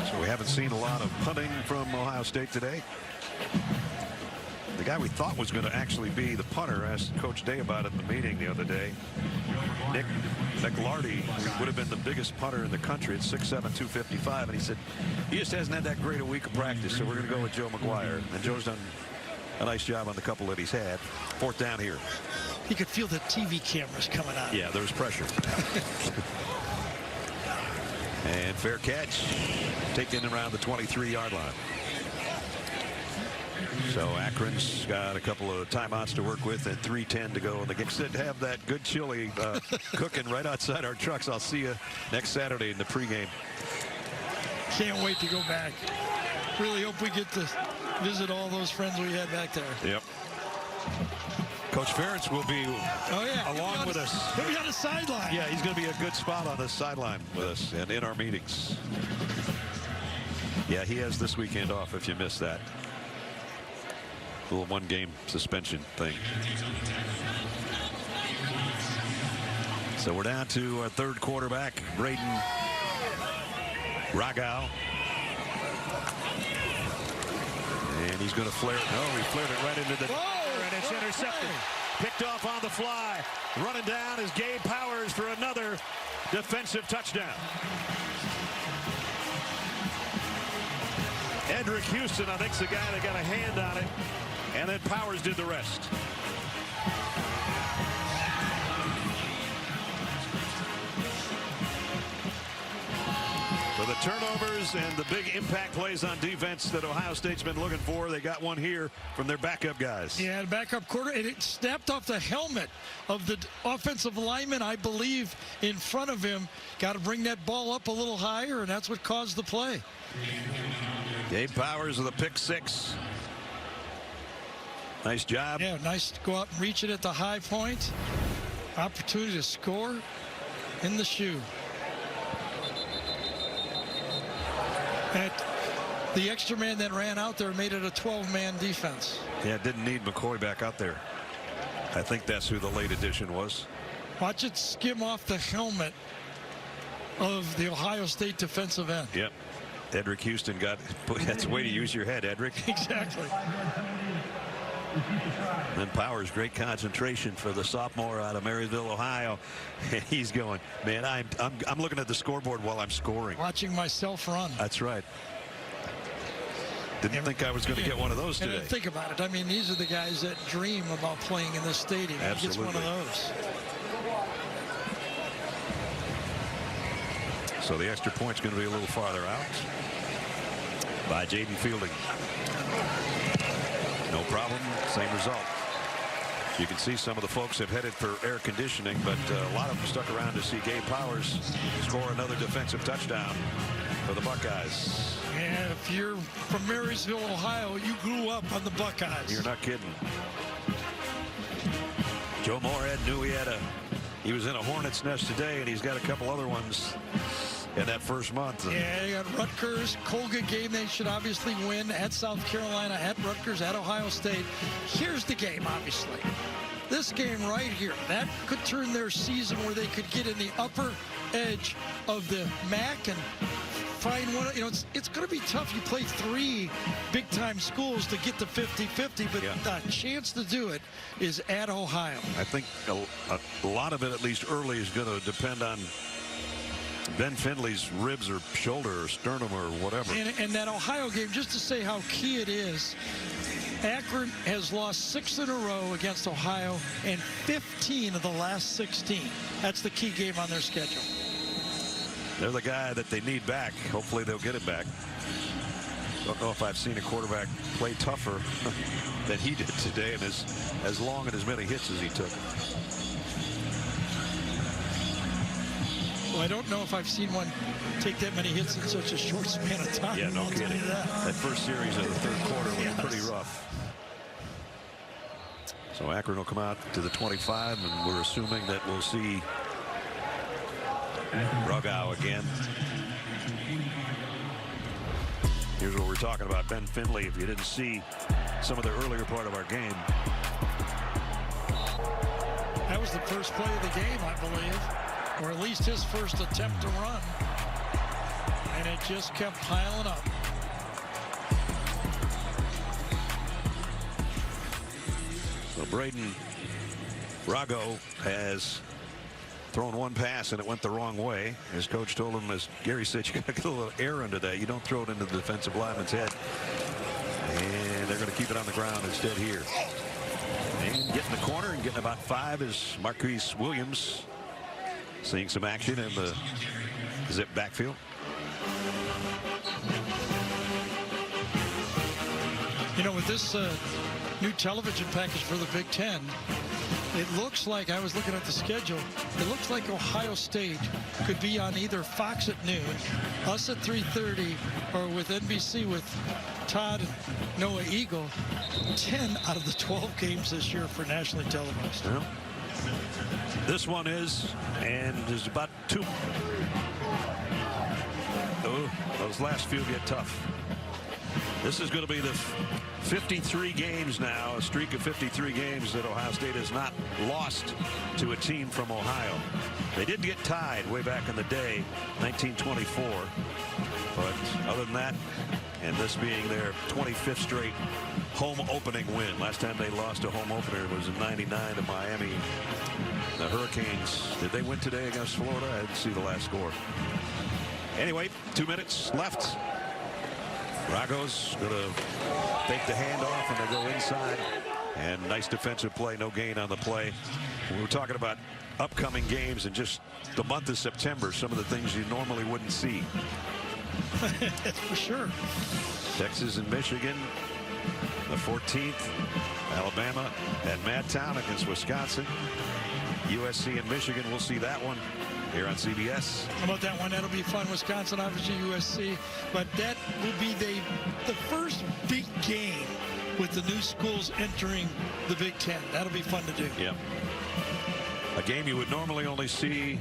So we haven't seen a lot of punting from Ohio State today. The guy we thought was going to actually be the punter, asked Coach Day about it in the meeting the other day. Nick Lardy would have been the biggest punter in the country at 6'7", 255, and he said he just hasn't had that great a week of practice, so we're going to go with Joe McGuire. And Joe's done a nice job on the couple that he's had. 4th down here. He could feel the TV cameras coming on. Yeah, there's pressure. And fair catch, taken around the 23-yard line. So Akron's got a couple of timeouts to work with and 3:10 to go in the game. Said to have that good chili cooking right outside our trucks. I'll see you next Saturday in the pregame. Can't wait to go back. Really hope we get to visit all those friends we had back there. Yep. Coach Ferentz will be along with us. He'll be on the sideline. Yeah, he's going to be a good spot on the sideline with us and in our meetings. Yeah, he has this weekend off if you missed that. Little 1-game suspension thing. So we're down to our 3rd quarterback, Braden Ragau. And he's going to flare it. No, he flared it right into the... and it's intercepted. Picked off on the fly. Running down is Gabe Powers for another defensive touchdown. Edric Houston, I think, is the guy that got a hand on it. And then Powers did the rest. For the turnovers and the big impact plays on defense that Ohio State's been looking for, they got one here from their backup guys. Yeah, the backup quarter, and it snapped off the helmet of the offensive lineman, I believe, in front of him. Got to bring that ball up a little higher, and that's what caused the play. Gabe Powers with a pick 6. Nice job. Yeah, nice to go up and reach it at the high point. Opportunity to score in the shoe. And the extra man that ran out there made it a 12-man defense. Yeah, didn't need McCoy back out there. I think that's who the late addition was. Watch it skim off the helmet of the Ohio State defensive end. Yep. Edric Houston got, that's a way to use your head, Edric. Exactly. And Powers, great concentration for the sophomore out of Marysville, Ohio. And he's going, man, I'm looking at the scoreboard while I'm scoring. Watching myself run. That's right. Didn't think I was going to get one of those today. And think about it. I mean, these are the guys that dream about playing in this stadium. Absolutely. He gets one of those. So the extra point's going to be a little farther out by Jaden Fielding. No problem. Same result. You can see some of the folks have headed for air conditioning, but a lot of them stuck around to see Gabe Powers score another defensive touchdown for the Buckeyes. And if you're from Marysville, Ohio, you grew up on the Buckeyes. You're not kidding. Joe Moorhead knew he was in a hornet's nest today, and he's got a couple other ones in that first month. Yeah, they got Rutgers, Colgate game they should obviously win, at South Carolina, at Rutgers, at Ohio State. Here's the game, obviously. This game right here, that could turn their season where they could get in the upper edge of the MAC and find one. You know, it's going to be tough. You play 3 big-time schools to get to 50-50, but the chance to do it is at Ohio. I think a lot of it, at least early, is going to depend on Ben Finley's ribs or shoulder or sternum or whatever. And that Ohio game, just to say how key it is, Akron has lost 6 in a row against Ohio and 15 of the last 16. That's the key game on their schedule. They're the guy that they need back. Hopefully they'll get it back. Don't know if I've seen a quarterback play tougher than he did today and as long and as many hits as he took. Well, I don't know if I've seen one take that many hits in such a short span of time. Yeah, no I'll kidding. tell you That first series of the third quarter was pretty rough. So Akron will come out to the 25, and we're assuming that we'll see Ruggow again. Here's what we're talking about. Ben Finley, if you didn't see some of the earlier part of our game. That was the first play of the game, I believe. Or at least his first attempt to run. And it just kept piling up. So Braden Ruggow has thrown one pass and it went the wrong way. His coach told him, as Gary said, you got to get a little air into that. You don't throw it into the defensive lineman's head. And they're going to keep it on the ground instead here. And getting the corner and getting about 5 is Marquise Williams. Seeing some action in the zip backfield. You know, with this new television package for the Big Ten, it looks like, I was looking at the schedule, it looks like Ohio State could be on either Fox at noon, us at 3:30, or with NBC with Todd and Noah Eagle. 10 out of the 12 games this year for nationally televised. Well, this one is, and there's about 2. Oh, those last few get tough. This is going to be the 53 games now, a streak of 53 games that Ohio State has not lost to a team from Ohio. They did get tied way back in the day, 1924. But other than that, and this being their 25th straight home opening win. Last time they lost a home opener was in '99 to Miami. The Hurricanes, did they win today against Florida? I didn't see the last score. Anyway, 2 minutes left. Rago's going to take the handoff and they go inside. And nice defensive play, no gain on the play. We were talking about upcoming games and just the month of September, some of the things you normally wouldn't see. For sure. Texas and Michigan, the 14th. Alabama at Madtown against Wisconsin. USC and Michigan, we'll see that one here on CBS. How about that one? That'll be fun. Wisconsin, obviously USC, but that will be the first big game with the new schools entering the Big Ten. That'll be fun to do. Yeah. A game you would normally only see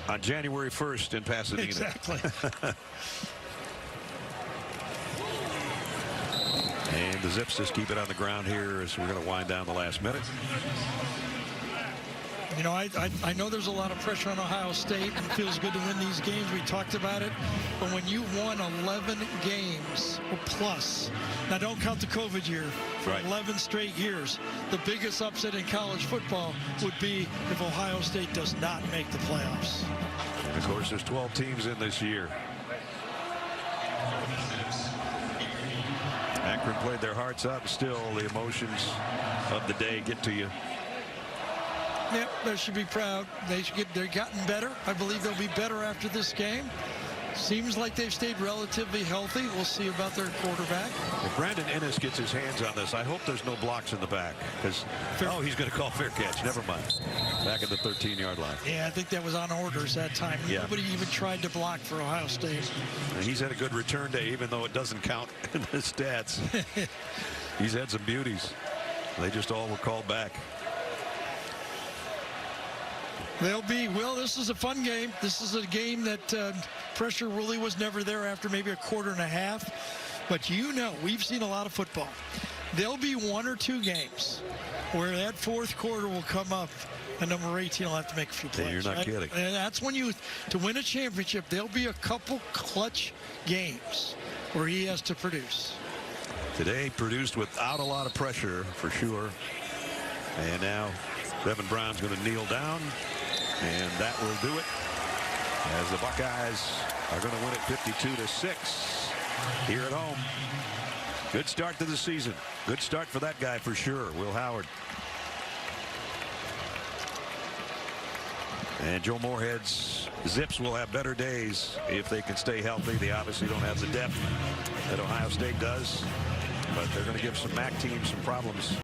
on January 1st in Pasadena. Exactly. And the Zips just keep it on the ground here as we're going to wind down the last minute. You know, I know there's a lot of pressure on Ohio State, and it feels good to win these games. We talked about it. But when you won 11 games or plus, now don't count the COVID year, for Right. 11 straight years, the biggest upset in college football would be if Ohio State does not make the playoffs. And of course, there's 12 teams in this year. Akron played their hearts out, and still the emotions of the day get to you. Yep, they should be proud. They're gotten better. I believe they'll be better after this game. Seems like they've stayed relatively healthy. We'll see about their quarterback. If Brandon Ennis gets his hands on this, I hope there's no blocks in the back, because he's going to call fair catch. Never mind. Back at the 13-yard line. Yeah, I think that was on orders that time. Yeah. Nobody even tried to block for Ohio State. And he's had a good return day, even though it doesn't count in the stats. He's had some beauties. They just all were called back. Well, this is a fun game. This is a game that pressure really was never there after maybe a quarter and a half. But you know, we've seen a lot of football. There'll be one or two games where that fourth quarter will come up and number 18 will have to make a few plays. Yeah, you're not kidding. And that's when to win a championship, there'll be a couple clutch games where he has to produce. Today produced without a lot of pressure for sure. And now Devin Brown's going to kneel down. And that will do it, as the Buckeyes are going to win it 52-6 here at home. Good start to the season. Good start for that guy for sure, Will Howard. And Joe Moorhead's Zips will have better days if they can stay healthy. They obviously don't have the depth that Ohio State does, but they're going to give some MAC teams some problems.